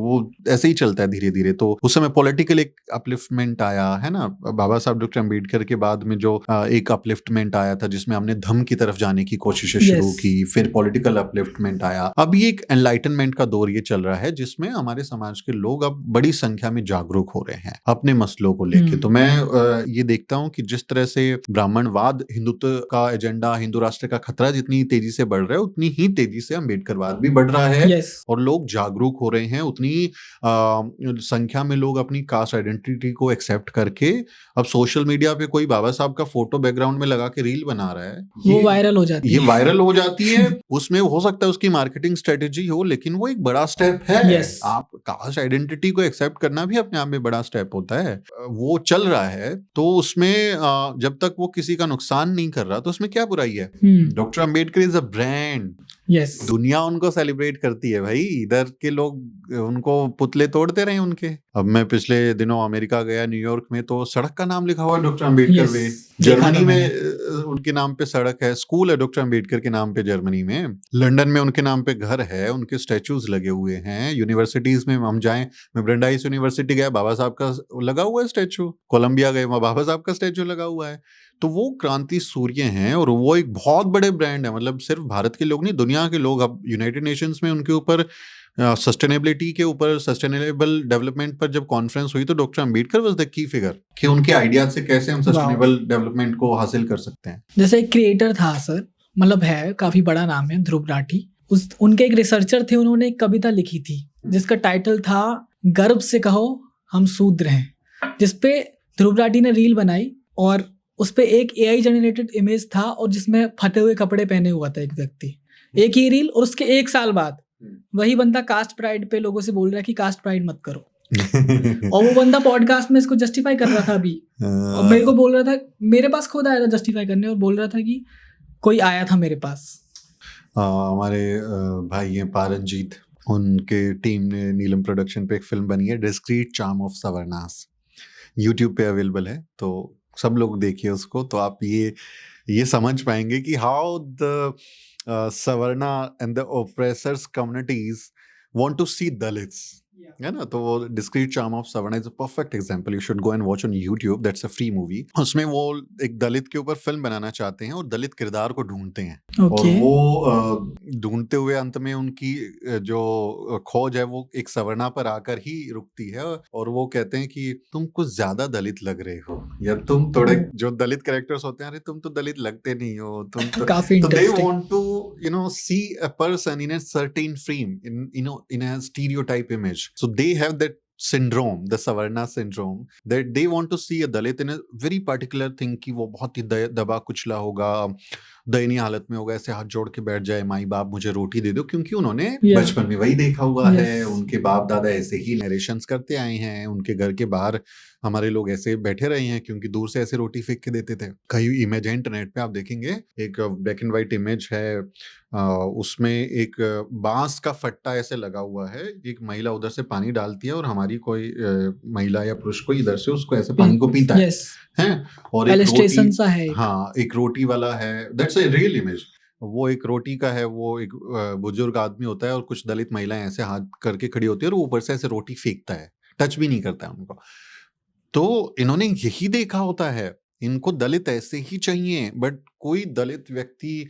Speaker 1: वो ऐसे ही चलता है धीरे धीरे। तो उस समय पॉलिटिकल एक अपलिफ्टमेंट आया, है ना? बाबा साहब डॉक्टर अम्बेडकर के बाद में जो एक अपलिफ्टमेंट आया था, जिसमें हमने धम्म की तरफ जाने की कोशिशें शुरू की, फिर पॉलिटिकल अपलिफ्टमेंट आया। अब ये एक एनलाइटनमेंट का दौर ये चल रहा है, जिसमें हमारे समाज के लोग अब बड़ी संख्या में जागरूक हो रहे हैं अपने मसलों को लेके। तो मैं ये देखता हूँ कि जिस तरह से ब्राह्मणवाद, हिंदुत्व का एजेंडा, हिंदू राष्ट्र का खतरा जितनी तेजी से बढ़ रहा है, उतनी ही तेजी से अम्बेडकरवाद भी बढ़ रहा है। और लोग जागरूक हो रहे हैं, उतनी संख्या में लोग अपनी कास्ट आइडेंटिटी को एक्सेप्ट करके अब सोशल मीडिया पे कोई बाबा साहब का फोटो बैकग्राउंड में लगा के रील बना रहा है,
Speaker 2: वो वायरल हो जाती है।
Speaker 1: ये वायरल हो जाती है। उसमें हो सकता है उसकी मार्केटिंग स्ट्रेटेजी हो, लेकिन वो एक बड़ा स्टेप है। आप कास्ट आइडेंटिटी को एक्सेप्ट करना भी अपने आप में बड़ा स्टेप होता है। वो चल रहा है, तो उसमें जब तक वो किसी का नुकसान नहीं कर रहा, तो उसमें क्या बुराई है? Doctor Ambedkar is a brand. दुनिया उनको सेलिब्रेट करती है भाई, इधर के लोग उनको पुतले तोड़ते रहे उनके। अब मैं पिछले दिनों अमेरिका गया, न्यूयॉर्क में, तो सड़क का नाम लिखा हुआ है डॉक्टर अम्बेडकर वे। जर्मनी में उनके नाम पे सड़क है, स्कूल है डॉक्टर अम्बेडकर के नाम पे जर्मनी में। लंदन में उनके नाम पे घर है, उनके स्टैचूज लगे हुए हैं। यूनिवर्सिटीज में हम जाएं, मैं ब्रंडाइस यूनिवर्सिटी गया, बाबा साहब का लगा हुआ है स्टैचू। कोलंबिया गए, वहां बाबा साहब का स्टैचू लगा हुआ है। तो वो क्रांति सूर्य हैं और वो एक बहुत बड़े ब्रांड है। मतलब सिर्फ भारत के लोग नहीं, दुनिया के लोग। अब यूनाइटेड नेशंस में उनके ऊपर सस्टेनेबिलिटी के ऊपर, सस्टेनेबल डेवलपमेंट पर जब कॉन्फ्रेंस हुई, तो doctor Ambedkar was the key figure कि उनके आइडिया से कैसे हम सस्टेनेबल डेवलपमेंट को हासिल कर सकते हैं।
Speaker 2: जैसे एक क्रिएटर था सर, मतलब है काफी बड़ा नाम है, ध्रुव राठी। उनके एक रिसर्चर थे, उन्होंने एक कविता लिखी थी जिसका टाइटल था गर्व से कहो हम शूद्र हैं, जिसपे ध्रुव राठी ने रील बनाई और उस पे एक AI जनरेटेड इमेज था और जिसमें फटे हुए कपड़े पहने हुआ था एक व्यक्ति। एक ही रील, और उसके 1 साल बाद वही बंदा कास्ट प्राइड पे लोगों से बोल रहा है कि कास्ट प्राइड मत करो। और वो बंदा पॉडकास्ट में इसको जस्टिफाई कर रहा था अभी, और मेरे को बोल रहा था, मेरे पास खुद आया था जस्टिफाई करने, और बोल रहा था कि कोई आया था मेरे पास।
Speaker 1: हमारे भाई हैं पारंजीत, उनके टीम ने नीलम प्रोडक्शन पे एक फिल्म बनी है, डिस्क्रीट चार्म ऑफ सवर्णास, यूट्यूब पे अवेलेबल है, तो सब लोग देखिए उसको। तो आप ये समझ पाएंगे कि how the Savarna and the oppressors communities want to see Dalits. है ना, तो वो discreet charm of Savarna is a perfect example. You should go and watch on YouTube. That's a free movie. उसमें वो एक दलित के ऊपर फिल्म बनाना चाहते हैं और दलित किरदार को ढूंढते हैं. और वो ढूंढते हुए अंत में उनकी जो खोज है वो एक सवर्णा पर आकर ही रुकती है. और वो कहते हैं कि तुम कुछ ज्यादा दलित लग रहे हो, या तुम थोड़े, जो दलित कैरेक्टर्स होते हैं, अरे तुम तो दलित लगते नहीं हो, तुम तो
Speaker 2: काफी
Speaker 1: तो they
Speaker 2: interesting.
Speaker 1: want to see a person in a certain frame, in a stereotype image. So they have that syndrome, the Savarna syndrome, that they want to see a Dalit in a very particular thing, कि वो बहुत ही दबा कुचला होगा, दयनीय हालत में होगा, ऐसे हाथ जोड़ के बैठ जाए, माई बाप मुझे रोटी दे दो, क्योंकि उन्होंने बचपन में वही देखा हुआ है. उनके बाप दादा ऐसे ही नरेशंस करते आए हैं, उनके घर के बाहर हमारे लोग ऐसे बैठे रहे हैं क्योंकि दूर से ऐसे रोटी फेंक के देते थे. कई इमेज है इंटरनेट पे, आप देखेंगे, एक ब्लैक एंड व्हाइट इमेज है, उसमें एक बांस का फट्टा ऐसे लगा हुआ है, एक महिला उधर से पानी डालती है और हमारी कोई महिला या पुरुष को इधर से उसको ऐसे पानी को पीता है. और एक रोटी,
Speaker 2: सा है.
Speaker 1: हाँ, एक रोटी वाला है. That's a real image. वो एक रोटी का है, वो एक बुजुर्ग आदमी होता है और कुछ दलित महिलाएं ऐसे हाथ करके खड़ी होती है और वो ऊपर से ऐसे रोटी फेंकता है, टच भी नहीं करता है उनको. तो इन्होंने यही देखा होता है, इनको दलित ऐसे ही चाहिए. बट कोई दलित व्यक्ति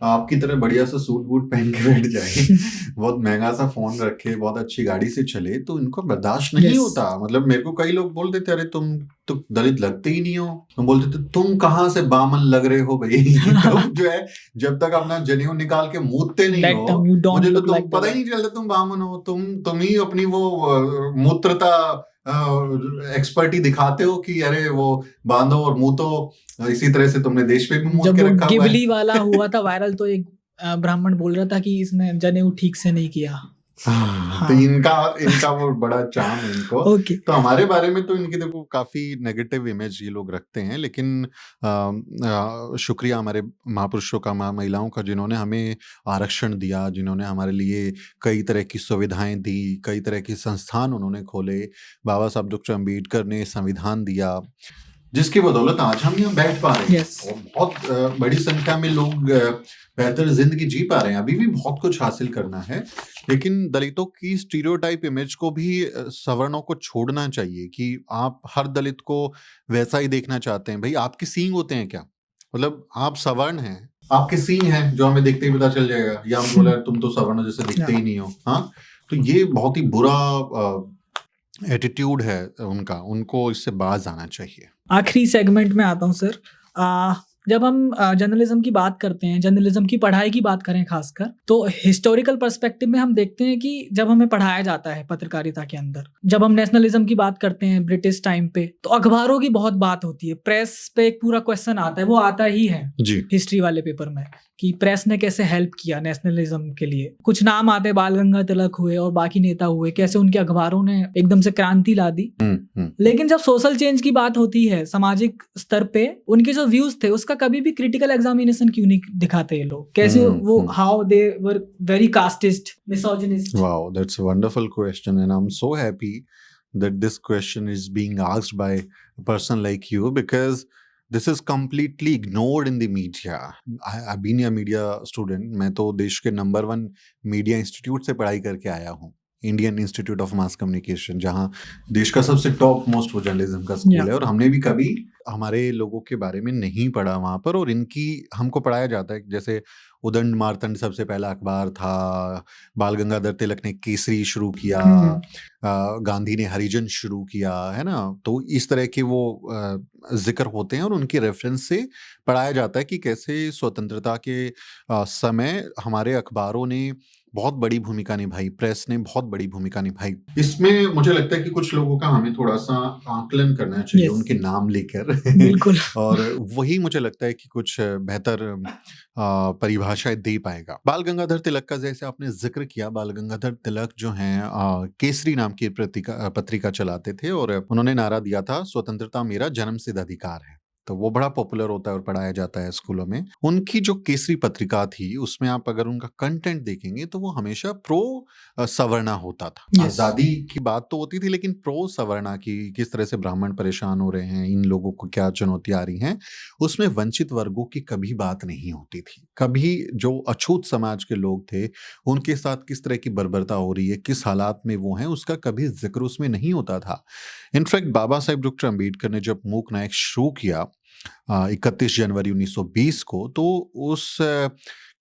Speaker 1: आपकी तरह बढ़िया सा सूट बूट पहन के बैठ जाए, बहुत महंगा सा फोन रखे, बहुत अच्छी गाड़ी से चले, तो इनको बर्दाश्त नहीं होता. मतलब मेरे को कई लोग बोलते थे, अरे तुम तो दलित लगते ही नहीं हो. तुम बोलते थे, तुम कहाँ से बामन लग रहे हो भाई. तुम जो है, जब तक अपना जनेऊ निकाल के मूतते नहीं हो, मुझे तो तुम पता ही नहीं चलता तुम बामन हो. तुम ही अपनी वो मूत्रता एक्सपर्टी दिखाते हो कि अरे वो बांधो और मुंह. इसी तरह से तुमने देश पे भी मुंह के रखा हुआ है.
Speaker 2: गिबली वाला हुआ था वायरल, तो एक ब्राह्मण बोल रहा था कि इसने जनेऊ ठीक से नहीं किया.
Speaker 1: तो इनका वो बड़ा चार्म है इनको. तो हमारे बारे में तो इनकी देखो काफी नेगेटिव इमेज ये लोग रखते हैं, लेकिन शुक्रिया हमारे महापुरुषों का, महिलाओं का, जिन्होंने हमें आरक्षण दिया, जिन्होंने हमारे लिए कई तरह की सुविधाएं दी, कई तरह के संस्थान उन्होंने खोले. बाबा साहब डॉक्टर अम्बेडकर ने संविधान दिया, जिसकी बदौलत आज हम यहाँ बैठ पा रहे हैं. और बहुत बड़ी संख्या में लोग बेहतर जिंदगी जी पा रहे हैं. अभी भी बहुत कुछ हासिल करना है, लेकिन दलितों की स्टीरियोटाइप इमेज को भी सवर्णों को छोड़ना चाहिए कि आप हर दलित को वैसा ही देखना चाहते हैं. भाई, आपके सींग होते हैं क्या? मतलब आप सवर्ण हैं, आपके सींग हैं जो हमें देखते ही पता चल जाएगा, या हम बोला तुम तो सवर्ण जैसे दिखते ही नहीं हो. हाँ, तो ये बहुत ही बुरा एटीट्यूड है उनका. उनको इससे बाज आना चाहिए.
Speaker 2: आखिरी सेगमेंट में आता हूँ सर. जब हम जर्नलिज्म की बात करते हैं, जर्नलिज्म की पढ़ाई की बात करें खासकर, तो हिस्टोरिकल पर्सपेक्टिव में हम देखते हैं कि जब हमें पढ़ाया जाता है पत्रकारिता के अंदर, जब हम नेशनलिज्म की बात करते हैं ब्रिटिश टाइम पे, तो अखबारों की बहुत बात होती है. प्रेस पे एक पूरा क्वेश्चन आता है, वो आता ही है हिस्ट्री वाले पेपर में, कि प्रेस ने कैसे हेल्प किया नेशनलिज्म के लिए. कुछ नाम आते हैं, बाल गंगाधर तिलक हुए और बाकी नेता हुए, कैसे उनके अखबारों ने एकदम से क्रांति ला दी. लेकिन जब सोशल चेंज की बात होती है, सामाजिक स्तर पे उनके जो व्यूज थे, उसका कभी भी क्रिटिकल एग्जामिनेशन क्यों नहीं दिखाते ये लोग? कैसे वो, how they were very casteist, misogynist.
Speaker 1: Wow, that's a wonderful question and I am so happy that this question is being asked by a person like you, because this is completely ignored in the media. I've been a media student. मैं तो देश के नंबर 1 मीडिया इंस्टीट्यूट से पढ़ाई करके आया हूँ, Indian institute of mass communication, जहाँ देश का सबसे टॉप मोस्ट वो जर्नलिज्म का स्कूल है. और हमने भी कभी हमारे लोगों के बारे में नहीं पढ़ा वहाँ पर, और इनकी हमको पढ़ाया जाता है. जैसे उदंड मार्तंड सबसे पहला अखबार था, बाल गंगाधर तिलक ने केसरी शुरू किया, गांधी ने हरिजन शुरू किया, है ना. तो इस तरह के वो जिक्र होते हैं और उनके रेफरेंस से पढ़ाया जाता है कि कैसे स्वतंत्रता के समय हमारे अखबारों ने बहुत बड़ी भूमिका निभाई, प्रेस ने बहुत बड़ी भूमिका निभाई. इसमें मुझे लगता है कि कुछ लोगों का हमें थोड़ा सा आकलन करना चाहिए उनके नाम लेकर.
Speaker 2: बिल्कुल.
Speaker 1: और वही मुझे लगता है कि कुछ बेहतर परिभाषाएं दे पाएगा. बाल गंगाधर तिलक का जैसे आपने जिक्र किया, बाल गंगाधर तिलक जो हैं केसरी नाम की पत्रिका चलाते थे, और उन्होंने नारा दिया था, स्वतंत्रता मेरा जन्मसिद्ध अधिकार है. तो वो बड़ा पॉपुलर होता है और पढ़ाया जाता है स्कूलों में। उनकी जो केसरी पत्रिका थी उसमें आप अगर उनका कंटेंट देखेंगे तो वो हमेशा प्रो सवर्णा होता था।
Speaker 2: Yes.
Speaker 1: आजादी की बात तो होती थी लेकिन प्रो सवर्णा की, किस तरह से ब्राह्मण परेशान हो रहे हैं, इन लोगों को क्या चुनौतियां आ रही हैं, उसमें वंचित वर्गों की कभी बात नहीं होती थी। कभी जो अछूत समाज के लोग थे उनके साथ किस तरह की बर्बरता हो रही है, किस हालात में वो हैं, उसका कभी जिक्र उसमें नहीं होता था। इनफैक्ट बाबा साहेब डॉक्टर अम्बेडकर ने जब मूक नायक शुरू किया 31 जनवरी 1920 को, तो उस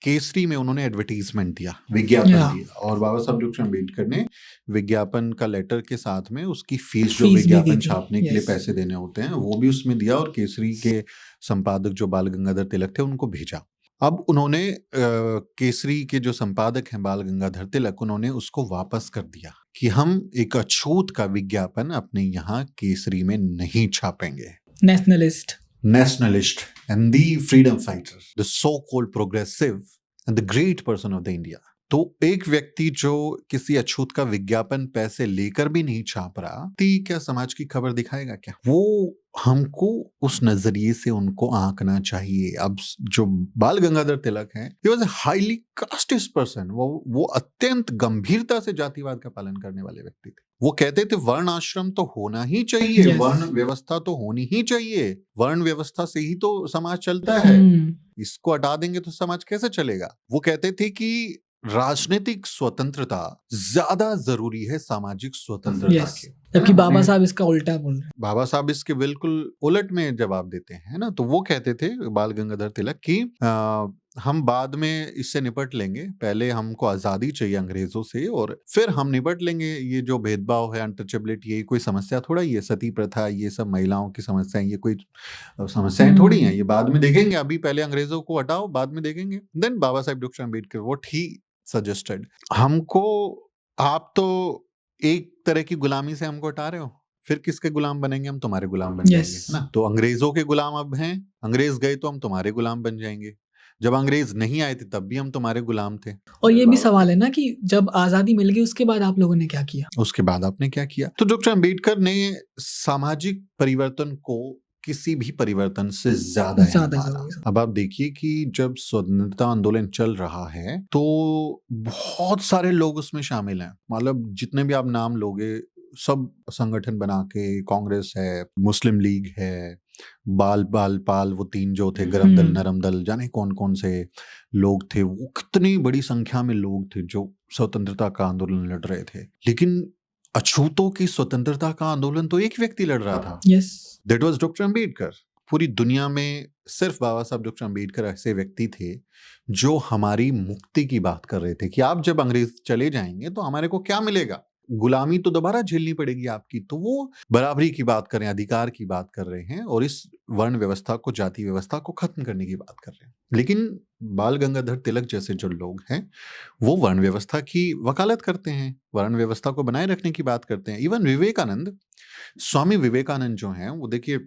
Speaker 1: केसरी में उन्होंने एडवर्टीजमेंट दिया, विज्ञापन
Speaker 2: Yeah.
Speaker 1: दिया, और बाबा साहब डॉक्टर अम्बेडकर ने विज्ञापन का लेटर के साथ में उसकी फीस जो
Speaker 2: फीस भी दी
Speaker 1: विज्ञापन
Speaker 2: थी।
Speaker 1: छापने के लिए
Speaker 2: Yes.
Speaker 1: पैसे देने होते हैं वो भी उसमें दिया, और केसरी के संपादक जो बाल गंगाधर तिलक थे उनको भेजा। अब उन्होंने केसरी के जो संपादक हैं बाल गंगाधर तिलक, उन्होंने उसको वापस कर दिया कि हम एक अछूत का विज्ञापन अपने यहाँ केसरी में नहीं छापेंगे।
Speaker 2: Nationalist.
Speaker 1: Nationalist and the freedom fighter, the so-called progressive and the great person of the India. तो एक व्यक्ति जो किसी अछूत का विज्ञापन पैसे लेकर भी नहीं छाप रहा, क्या समाज की खबर दिखाएगा क्या? वो हमको उस नजरिए से उनको आंकना चाहिए। अब जो बाल गंगाधर तिलक हैं, he was a highly casteist person. वो अत्यंत गंभीरता से जातिवाद का पालन करने वाले व्यक्ति थे। वो कहते थे वर्ण आश्रम तो होना ही चाहिए,
Speaker 2: Yes.
Speaker 1: वर्ण व्यवस्था तो होनी ही चाहिए, वर्ण व्यवस्था से ही तो समाज चलता है, इसको हटा देंगे तो समाज कैसे चलेगा? वो कहते थे कि राजनीतिक स्वतंत्रता ज्यादा जरूरी है सामाजिक स्वतंत्रता
Speaker 2: Yes.
Speaker 1: के।
Speaker 2: जबकि बाबा साहब इसका उल्टा बोल रहे हैं।
Speaker 1: बाबा साहब इसके बिल्कुल उलट में जवाब देते हैं ना। तो वो कहते थे बाल गंगाधर तिलक कि हम बाद में इससे निपट लेंगे, पहले हमको आजादी चाहिए अंग्रेजों से और फिर हम निपट लेंगे। ये जो भेदभाव है, अनटचेबिलिटी, ये कोई समस्या थोड़ा ही है, सती प्रथा, ये सब महिलाओं की समस्याएं, ये कोई समस्याएं थोड़ी हैं, ये बाद में देखेंगे, अभी पहले अंग्रेजों को हटाओ, बाद में देखेंगे। Then Baba Saheb doctor Ambedkar what he suggested, हमको आप तो एक तरह की गुलामी से हमको हटा रहे हो, फिर किसके गुलाम बनेंगे? हम तुम्हारे गुलाम बन जाएंगे, है ना। तो अंग्रेजों के गुलाम अब हैं, अंग्रेज गए तो हम तुम्हारे गुलाम बन जाएंगे। जब अंग्रेज नहीं आए थे तब भी हम तुम्हारे गुलाम थे।
Speaker 2: और ये भी सवाल है ना कि जब आजादी मिल गई उसके बाद आप लोगों ने क्या किया?
Speaker 1: उसके बाद आपने क्या किया? तो डॉक्टर अम्बेडकर ने सामाजिक परिवर्तन को किसी भी परिवर्तन से ज्यादा माना। अब आप देखिए कि जब स्वतंत्रता आंदोलन चल रहा है तो बहुत सारे लोग उसमें शामिल हैं। मतलब जितने भी आप नाम लोगे, सब संगठन बना के, कांग्रेस है, मुस्लिम लीग है, बाल पाल, वो तीन जो थे, गरम दल, नरम दल, जाने कौन कौन से लोग थे, वो कितनी बड़ी संख्या में लोग थे जो स्वतंत्रता का आंदोलन लड़ रहे थे। लेकिन अछूतों की स्वतंत्रता का आंदोलन तो एक व्यक्ति लड़ रहा था।
Speaker 2: Yes.
Speaker 1: That was doctor Ambedkar. पूरी दुनिया में सिर्फ बाबा साहब डॉक्टर अम्बेडकर ऐसे व्यक्ति थे जो हमारी मुक्ति की बात कर रहे थे कि आप जब अंग्रेज चले जाएंगे तो हमारे को क्या मिलेगा, गुलामी तो दोबारा झेलनी पड़ेगी आपकी। तो वो बराबरी की बात कर रहे हैं, अधिकार की बात कर रहे हैं, और इस वर्ण व्यवस्था को, जाति व्यवस्था को खत्म करने की बात कर रहे हैं। लेकिन बाल गंगाधर तिलक जैसे जो लोग हैं वो वर्ण व्यवस्था की वकालत करते हैं, वर्ण व्यवस्था को बनाए रखने की बात करते हैं। इवन विवेकानंद, स्वामी विवेकानंद जो हैं, वो देखिए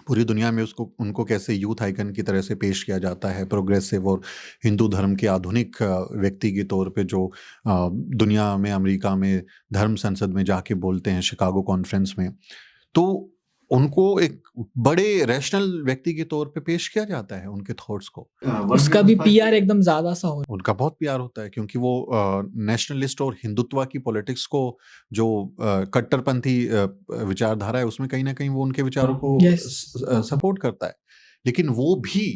Speaker 1: पूरी दुनिया में उनको कैसे यूथ आइकन की तरह से पेश किया जाता है, प्रोग्रेसिव और हिंदू धर्म के आधुनिक व्यक्ति के तौर पे, जो दुनिया में, अमेरिका में धर्म संसद में जाके बोलते हैं, शिकागो कॉन्फ्रेंस में, तो उनको एक बड़े रैशनल व्यक्ति के तौर पे पेश किया जाता है, उनके थॉट्स को।
Speaker 2: उसका भी पीआर एकदम ज्यादा सा हो,
Speaker 1: उनका बहुत प्यार होता है क्योंकि वो नेशनलिस्ट और हिंदुत्व की पॉलिटिक्स को, जो कट्टरपंथी विचारधारा है, उसमें कहीं ना कहीं वो उनके विचारों को सपोर्ट करता है। लेकिन वो भी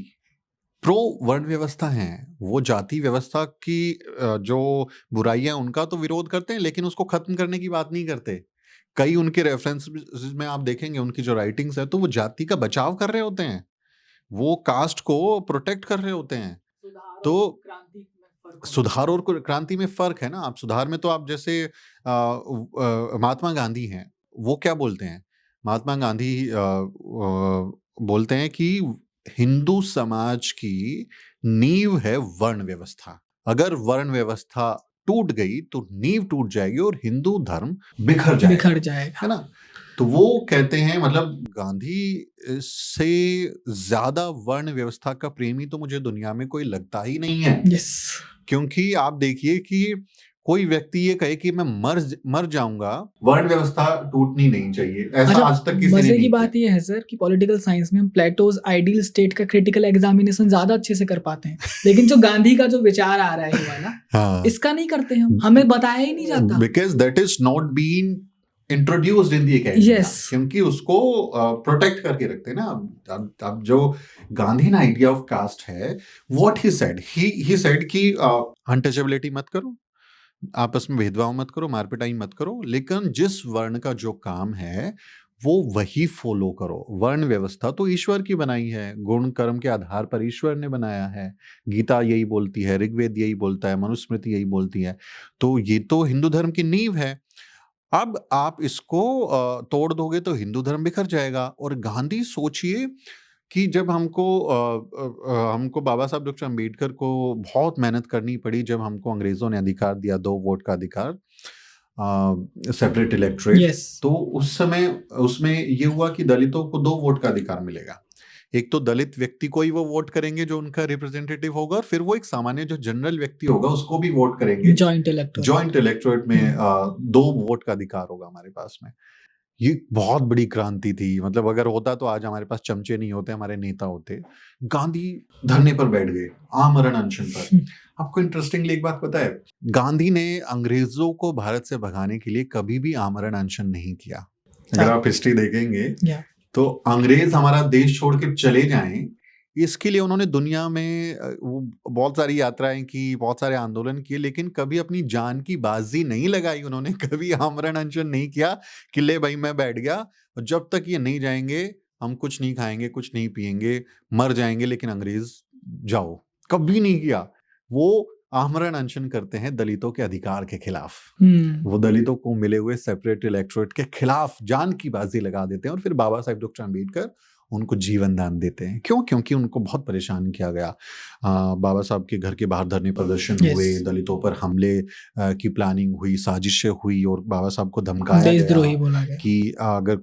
Speaker 1: प्रो वर्ण व्यवस्था हैं, वो जाति व्यवस्था की जो बुराइयां उनका तो विरोध करते हैं, लेकिन उसको खत्म करने की बात नहीं करते। कई उनके रेफरेंस में आप देखेंगे, उनकी जो राइटिंग्स है, तो वो जाति का बचाव कर रहे होते हैं, वो कास्ट को प्रोटेक्ट कर रहे होते हैं। तो सुधार और क्रांति में फर्क है ना। आप सुधार में तो आप जैसे महात्मा गांधी हैं, वो क्या बोलते हैं? महात्मा गांधी बोलते हैं कि हिंदू समाज की नींव है वर्ण व्यवस्था, अगर वर्ण व्यवस्था टूट गई तो नींव टूट जाएगी और हिंदू धर्म बिखर जाएगा, है ना। तो वो कहते हैं, मतलब गांधी से ज्यादा वर्ण व्यवस्था का प्रेमी तो मुझे दुनिया में कोई लगता ही नहीं है।
Speaker 2: yes.
Speaker 1: क्योंकि आप देखिए कि कोई व्यक्ति ये कहे कि मैं मर जाऊंगा, वर्ण व्यवस्था टूटनी नहीं चाहिए, ऐसा आज तक किसी ने
Speaker 2: मजे की
Speaker 1: नहीं
Speaker 2: बात
Speaker 1: किया।
Speaker 2: ये है सर कि पॉलिटिकल साइंस में हम प्लेटोज आइडियल स्टेट का क्रिटिकल एग्जामिनेशन ज्यादा अच्छे से कर पाते हैं, लेकिन जो गांधी का जो विचार आ रहा है ये वाला,
Speaker 1: हाँ,
Speaker 2: इसका नहीं करते हम, हमें बताया ही नहीं जाता।
Speaker 1: Because that is not been introduced in the academia,
Speaker 2: Yes.
Speaker 1: क्योंकि उसको प्रोटेक्ट करके रखते हैं ना। अब जो गांधी ना आइडिया ऑफ कास्ट है, what he said, he said कि अनटचेबिलिटी मत करो, आपस में भेदभाव मत करो, मारपिटाई मत करो, लेकिन जिस वर्ण का जो काम है वो वही फॉलो करो। वर्ण व्यवस्था तो ईश्वर की बनाई है, गुण कर्म के आधार पर ईश्वर ने बनाया है। गीता यही बोलती है, ऋग्वेद यही बोलता है, मनुस्मृति यही बोलती है। तो ये तो हिंदू धर्म की नींव है। अब आप इसको तोड़ दोगे तो हिंदू धर्म बिखर जाएगा। और गांधी, सोचिए कि जब हमको बाबा साहब डॉक्टर अम्बेडकर को बहुत मेहनत करनी पड़ी, जब हमको अंग्रेजों ने अधिकार दिया, 2 वोट का अधिकार, सेपरेट इलेक्टोरेट,
Speaker 2: Yes.
Speaker 1: तो उस समय उसमें ये हुआ कि दलितों को 2 वोट का अधिकार मिलेगा। एक तो दलित व्यक्ति को ही वो वोट करेंगे जो उनका रिप्रेजेंटेटिव होगा, और फिर वो एक सामान्य जो जनरल व्यक्ति होगा उसको भी वोट करेंगे।
Speaker 2: जॉइंट
Speaker 1: इलेक्टोरेट में 2 वोट का अधिकार होगा हमारे पास में। ये बहुत बड़ी क्रांति थी। मतलब अगर होता तो आज हमारे पास चमचे नहीं होते, हमारे नेता होते। गांधी धरने पर बैठ गए, आमरण अनशन पर। आपको इंटरेस्टिंगली एक बात पता है, गांधी ने अंग्रेजों को भारत से भगाने के लिए कभी भी आमरण अनशन नहीं किया। अगर आप हिस्ट्री देखेंगे तो अंग्रेज हमारा देश छोड़ के चले जाएं, इसके लिए उन्होंने दुनिया में बहुत सारी यात्राएं की, बहुत सारे आंदोलन किए, लेकिन कभी अपनी जान की बाजी नहीं लगाई। उन्होंने कभी आमरण अनशन नहीं किया कि ले भाई मैं बैठ गया, जब तक ये नहीं जाएंगे हम कुछ नहीं खाएंगे, कुछ नहीं पिएंगे, मर जाएंगे, लेकिन अंग्रेज जाओ। कभी नहीं किया। वो आमरण अनशन करते हैं दलितों के अधिकार के खिलाफ। वो दलितों को मिले हुए सेपरेट इलेक्टोरेट के खिलाफ जान की बाजी लगा देते हैं, और फिर बाबा साहेब डॉक्टर अम्बेडकर उनको जीवन दान देते हैं। क्यों? क्योंकि उनको बहुत परेशान किया गया। बाबा साहब के घर के बाहर धरने प्रदर्शन हुए, दलितों पर हमले की प्लानिंग हुई, साजिशें हुई, और बाबा साहब को धमकाया गया कि अगर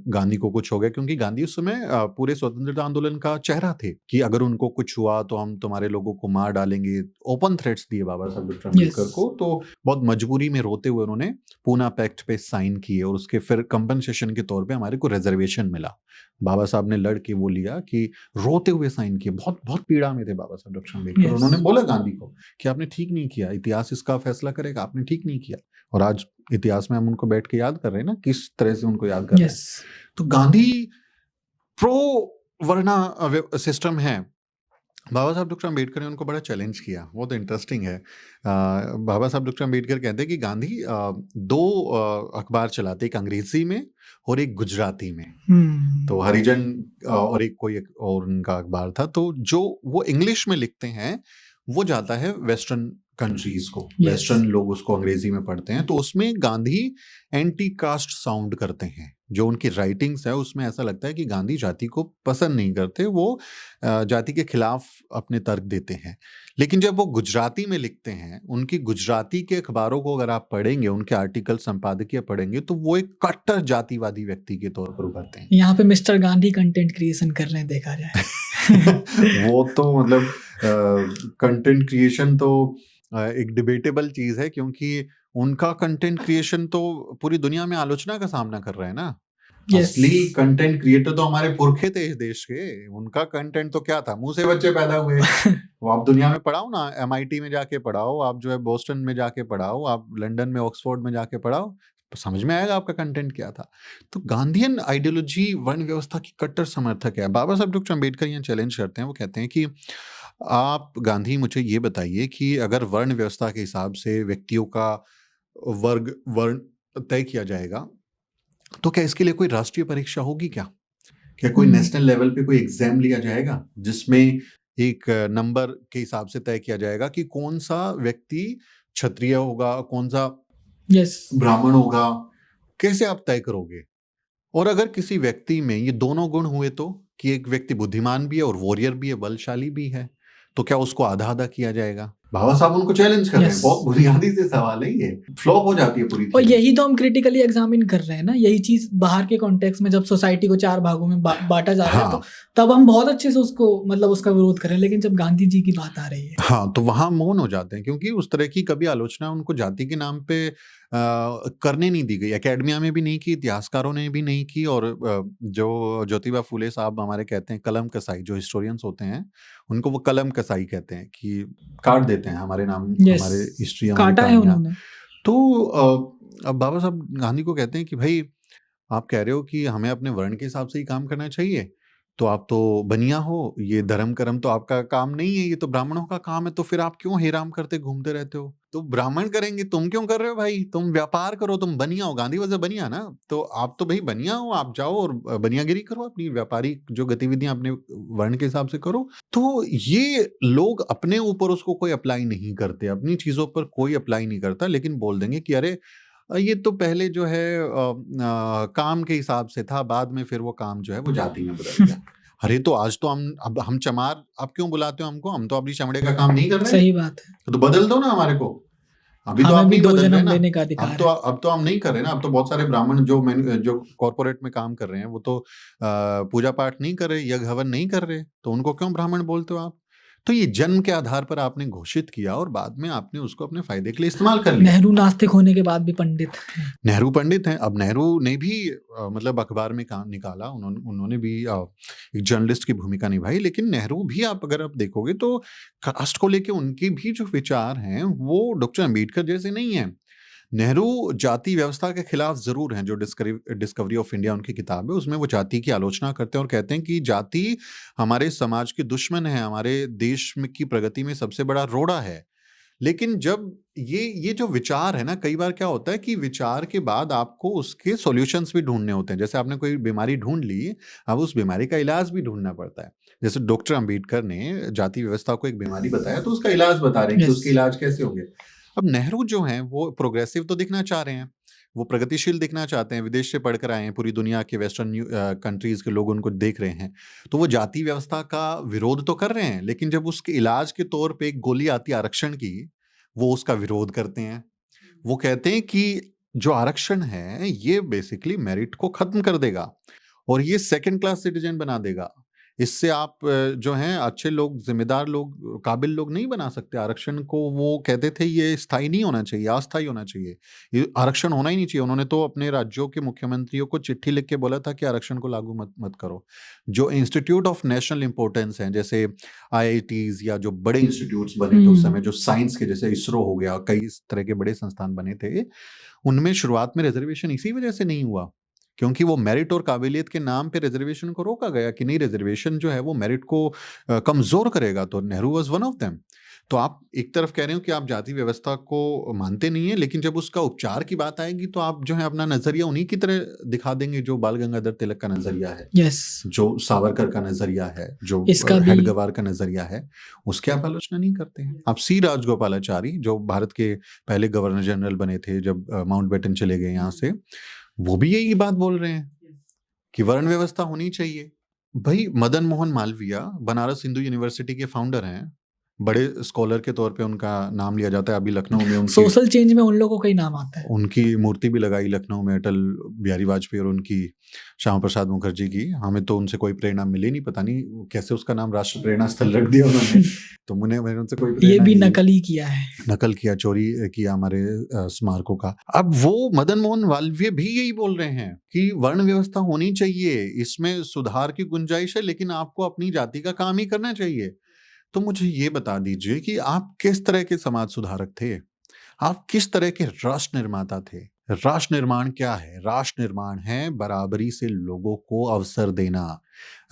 Speaker 1: गांधी को कुछ हो गया, क्योंकि गांधी उस समय पूरे स्वतंत्रता आंदोलन का चेहरा थे, कि अगर उनको कुछ हुआ तो हम तुम्हारे लोगों को मार डालेंगे। ओपन थ्रेट्स दिए बाबा साहब डॉक्टर अम्बेडकर को। तो बहुत मजबूरी में रोते हुए उन्होंने पूना पैक्ट पे साइन किए, और उसके फिर कंपनसेशन के तौर पे हमारे को रिजर्वेशन मिला। बाबा साहब ने लड़ के वो लिया, कि रोते हुए साइन किए। बहुत बहुत पीड़ा में थे बाबा साहब डॉक्टर अम्बेडकर। उन्होंने बोला गांधी को कि आपने ठीक नहीं किया, इतिहास इसका फैसला करेगा, आपने ठीक नहीं किया। और आज इतिहास में हम उनको बैठ के याद कर रहे हैं ना, किस तरह से उनको याद कर रहे हैं। तो गांधी प्रो वर्ना सिस्टम है। बाबा साहब डॉक्टर अम्बेडकर ने उनको बड़ा चैलेंज किया। बहुत इंटरेस्टिंग है। बाबा साहब डॉक्टर अम्बेडकर कहते हैं कि गांधी 2 अखबार चलाते, एक अंग्रेजी में और एक गुजराती में। तो हरिजन और एक कोई और उनका अखबार था। तो जो वो इंग्लिश में लिखते हैं वो जाता है वेस्टर्न कंट्रीज को। वेस्टर्न लोग उसको अंग्रेजी में पढ़ते हैं। तो उसमें गांधी एंटी कास्ट साउंड करते हैं। जो उनकी राइटिंग्स है उसमें ऐसा लगता है कि गांधी जाति को पसंद नहीं करते, वो जाति के खिलाफ अपने तर्क देते हैं। लेकिन जब वो गुजराती में लिखते हैं, उनकी गुजराती के अखबारों को अगर आप पढ़ेंगे, उनके आर्टिकल संपादकीय पढ़ेंगे, तो वो एक कट्टर जातिवादी व्यक्ति के तौर पर उभरते हैं।
Speaker 2: यहाँ पे मिस्टर गांधी कंटेंट क्रिएशन कर रहे हैं, देखा जाए।
Speaker 1: वो तो मतलब कंटेंट क्रिएशन तो एक डिबेटेबल चीज है, क्योंकि उनका कंटेंट क्रिएशन तो पूरी दुनिया में आलोचना का सामना कर रहा है ना। असली कंटेंट क्रिएटर तो हमारे पुरखे थे इस देश के। उनका कंटेंट तो क्या था, मुंह से बच्चे पैदा हुए। वो आप दुनिया में पढ़ाओ ना, MIT में जाके पढ़ाओ, आप जो है बोस्टन में जाके पढ़ाओ, आप लंदन में ऑक्सफोर्ड में जाके पढ़ाओ, तो समझ में आएगा आपका कंटेंट क्या था। तो गांधीयन आइडियोलॉजी वर्ण व्यवस्था की कट्टर समर्थक है। बाबा साहब डॉक्टर अम्बेडकर यहाँ चैलेंज करते हैं। वो कहते हैं कि आप गांधी मुझे ये बताइए कि अगर वर्ण व्यवस्था के हिसाब से व्यक्तियों का वर्ण तय किया जाएगा, तो क्या इसके लिए कोई राष्ट्रीय परीक्षा होगी? क्या कोई नेशनल लेवल पे कोई एग्जाम लिया जाएगा, जिसमें एक नंबर के हिसाब से तय किया जाएगा कि कौन सा व्यक्ति क्षत्रिय होगा, कौन सा ब्राह्मण होगा? कैसे आप तय करोगे? और अगर किसी व्यक्ति में ये दोनों गुण हुए, तो कि एक व्यक्ति बुद्धिमान भी है और वॉरियर भी है, बलशाली भी है, तो क्या उसको आधा आधा किया जाएगा? बाबा साहब उनको चैलेंज कर रहे हैं।
Speaker 2: Yes.
Speaker 1: बहुत बुनियादी से सवाल है, ये फ्लॉप हो जाती है पूरी
Speaker 2: और
Speaker 1: theory।
Speaker 2: यही तो हम क्रिटिकली एग्जामिन कर रहे हैं ना, यही चीज बाहर के कॉन्टेक्स्ट में जब सोसाइटी को 4 भागों में बांटा जा रहा है, तो
Speaker 1: हाँ
Speaker 2: तब हम बहुत अच्छे से उसको मतलब उसका विरोध करें, लेकिन जब गांधी जी की बात आ रही है
Speaker 1: हाँ, तो वहां मौन हो जाते हैं, क्योंकि उस तरह की कभी आलोचना उनको जाति के नाम पे करने नहीं दी गई। एकेडमिया में भी नहीं की, इतिहासकारों ने भी नहीं की, और जो ज्योतिबा फूले साहब हमारे कहते हैं कलम कसाई, जो हिस्टोरियंस होते हैं उनको वो कलम कसाई कहते हैं, कि काट देते हैं हमारे नाम,
Speaker 2: Yes.
Speaker 1: हमारे हिस्ट्री, हमारी
Speaker 2: काटा है
Speaker 1: कहानियां।
Speaker 2: उन्होंने।
Speaker 1: तो अब बाबा साहब गांधी को कहते हैं कि भाई आप कह रहे हो कि हमें अपने वर्ण के हिसाब से ही काम करना चाहिए, तो आप तो बनिया हो, ये धर्म कर्म तो आपका काम नहीं है, ये तो ब्राह्मणों का काम है, तो फिर आप क्यों हेराम करते घूमते रहते हो? तो ब्राह्मण करेंगे, तुम क्यों कर रहे हो भाई? तुम व्यापार करो, तुम बनिया हो, गांधी वजह बनिया ना, तो आप तो भाई बनिया हो, आप जाओ और बनियागिरी करो, अपनी व्यापारिक जो गतिविधियां अपने वर्ण के हिसाब से करो। तो ये लोग अपने ऊपर उसको कोई अप्लाई नहीं करते, अपनी चीजों पर कोई अप्लाई नहीं करता, लेकिन बोल देंगे कि अरे ये तो पहले जो है काम के हिसाब से था, बाद में फिर वो काम जो है वो जाति में बदल गया। अरे तो आज तो हम चमार, आप क्यों बुलाते हो हमको? हम तो अपनी चमड़े का काम नहीं कर रहे हैं,
Speaker 2: सही बात है,
Speaker 1: तो बदल दो ना हमारे को। अभी तो
Speaker 2: हमें
Speaker 1: आप
Speaker 2: भी
Speaker 1: नहीं
Speaker 2: 2
Speaker 1: बदल रहे
Speaker 2: जन्म
Speaker 1: ना,
Speaker 2: लेने का
Speaker 1: अब
Speaker 2: अधिकार
Speaker 1: तो
Speaker 2: है।
Speaker 1: अब तो हम नहीं कर रहे ना। अब तो बहुत सारे ब्राह्मण जो कॉर्पोरेट में काम कर रहे हैं, वो तो पूजा पाठ नहीं कर रहे, यज्ञ हवन नहीं कर रहे, तो उनको क्यों ब्राह्मण बोलते हो आप? तो ये जन्म के आधार पर आपने घोषित किया और बाद में आपने उसको अपने फायदे के लिए इस्तेमाल कर लिया।
Speaker 2: नेहरू नास्तिक होने के बाद भी पंडित हैं।
Speaker 1: नेहरू पंडित हैं। अब नेहरू ने भी मतलब अखबार में काम निकाला, उन्होंने भी एक जर्नलिस्ट की भूमिका निभाई, लेकिन नेहरू भी अगर आप देखोगे तो कास्ट को लेके उनके भी जो विचार हैं वो डॉक्टर अंबेडकर जैसे नहीं है। नेहरू जाति व्यवस्था के खिलाफ जरूर हैं। जो डिस्कवरी ऑफ इंडिया उनकी किताब है, उसमें वो जाति की आलोचना करते हैं और कहते हैं कि जाति हमारे समाज की दुश्मन है, हमारे देश में की प्रगति में सबसे बड़ा रोड़ा है। लेकिन जब ये जो विचार है ना, कई बार क्या होता है कि विचार के बाद आपको उसके सॉल्यूशंस भी ढूंढने होते हैं। जैसे आपने कोई बीमारी ढूंढ ली, अब उस बीमारी का इलाज भी ढूंढना पड़ता है। जैसे डॉक्टर अंबेडकर ने जाति व्यवस्था को एक बीमारी बताया, तो उसका इलाज बता रहे हैं कि उसके
Speaker 2: यस।
Speaker 1: इलाज कैसे होंगे। अब नेहरू जो हैं वो प्रोग्रेसिव तो दिखना चाह रहे हैं, वो प्रगतिशील दिखना चाहते हैं, विदेश से पढ़कर आए हैं, पूरी दुनिया के वेस्टर्न कंट्रीज के लोग उनको देख रहे हैं, तो वो जाति व्यवस्था का विरोध तो कर रहे हैं, लेकिन जब उसके इलाज के तौर पे एक गोली आती है आरक्षण की, वो उसका विरोध करते हैं। वो कहते हैं कि जो आरक्षण है ये बेसिकली मेरिट को खत्म कर देगा और ये सेकंड क्लास सिटीजन बना देगा। इससे आप जो हैं अच्छे लोग, जिम्मेदार लोग, काबिल लोग नहीं बना सकते। आरक्षण को वो कहते थे ये स्थायी नहीं होना चाहिए, अस्थायी होना चाहिए, ये आरक्षण होना ही नहीं चाहिए। उन्होंने तो अपने राज्यों के मुख्यमंत्रियों को चिट्ठी लिख के बोला था कि आरक्षण को लागू मत करो। जो इंस्टीट्यूट ऑफ नेशनल इंपॉर्टेंस हैं, जैसे आईआईटीज या जो बड़े इंस्टीट्यूट्स बने थे उस समय, जो साइंस के, जैसे इसरो हो गया, कई इस तरह के बड़े संस्थान बने थे, उनमें शुरुआत में रिजर्वेशन इसी वजह से नहीं हुआ, क्योंकि वो मेरिट और काबिलियत के नाम पे रिजर्वेशन को रोका गया कि नहीं, रिजर्वेशन जो है वो मेरिट को कमजोर करेगा। तो Nehru was one of them. तो आप एक तरफ कह रहे हो कि आप जाति व्यवस्था को मानते नहीं है, लेकिन जब उसका उपचार की बात आएगी तो आप जो है अपना नजरिया उन्हीं की तरह दिखा देंगे, जो बाल गंगाधर तिलक का नजरिया है,
Speaker 2: यस।
Speaker 1: जो सावरकर का नजरिया है, जो
Speaker 2: इसका भी
Speaker 1: हेडगवार का नजरिया है, उसकी आप आलोचना नहीं करते हैं। आप सी राजगोपालाचारी, जो भारत के पहले गवर्नर जनरल बने थे जब माउंटबेटन चले गए यहाँ से, वो भी यही बात बोल रहे हैं कि वर्ण व्यवस्था होनी चाहिए। भाई मदन मोहन मालवीय बनारस हिंदू यूनिवर्सिटी के फाउंडर हैं, बड़े स्कॉलर के तौर पे उनका नाम लिया जाता है। अभी लखनऊ में उनकी
Speaker 2: सोशल चेंज में उन लोगों का ही नाम आता है।
Speaker 1: उनकी मूर्ति भी लगाई लखनऊ में, अटल बिहारी वाजपेयी और उनकी श्यामा प्रसाद मुखर्जी की। हमें तो उनसे कोई प्रेरणा मिली नहीं, पता नहीं कैसे उसका नाम राष्ट्र प्रेरणा स्थल रख दिया उन्होंने। तो मैंने उनसे कोई
Speaker 2: ये
Speaker 1: प्रेरणा
Speaker 2: भी
Speaker 1: नहीं ली।
Speaker 2: नकल ही किया है।
Speaker 1: नकल किया, चोरी किया हमारे स्मारकों का। अब वो मदन मोहन मालवीय भी यही बोल रहे हैं कि वर्ण व्यवस्था होनी चाहिए, इसमें सुधार की गुंजाइश है, लेकिन आपको अपनी जाति का काम ही करना चाहिए। तो मुझे ये बता दीजिए कि आप किस तरह के समाज सुधारक थे, आप किस तरह के राष्ट्र निर्माता थे? राष्ट्र निर्माण क्या है? राष्ट्र निर्माण है बराबरी से लोगों को अवसर देना,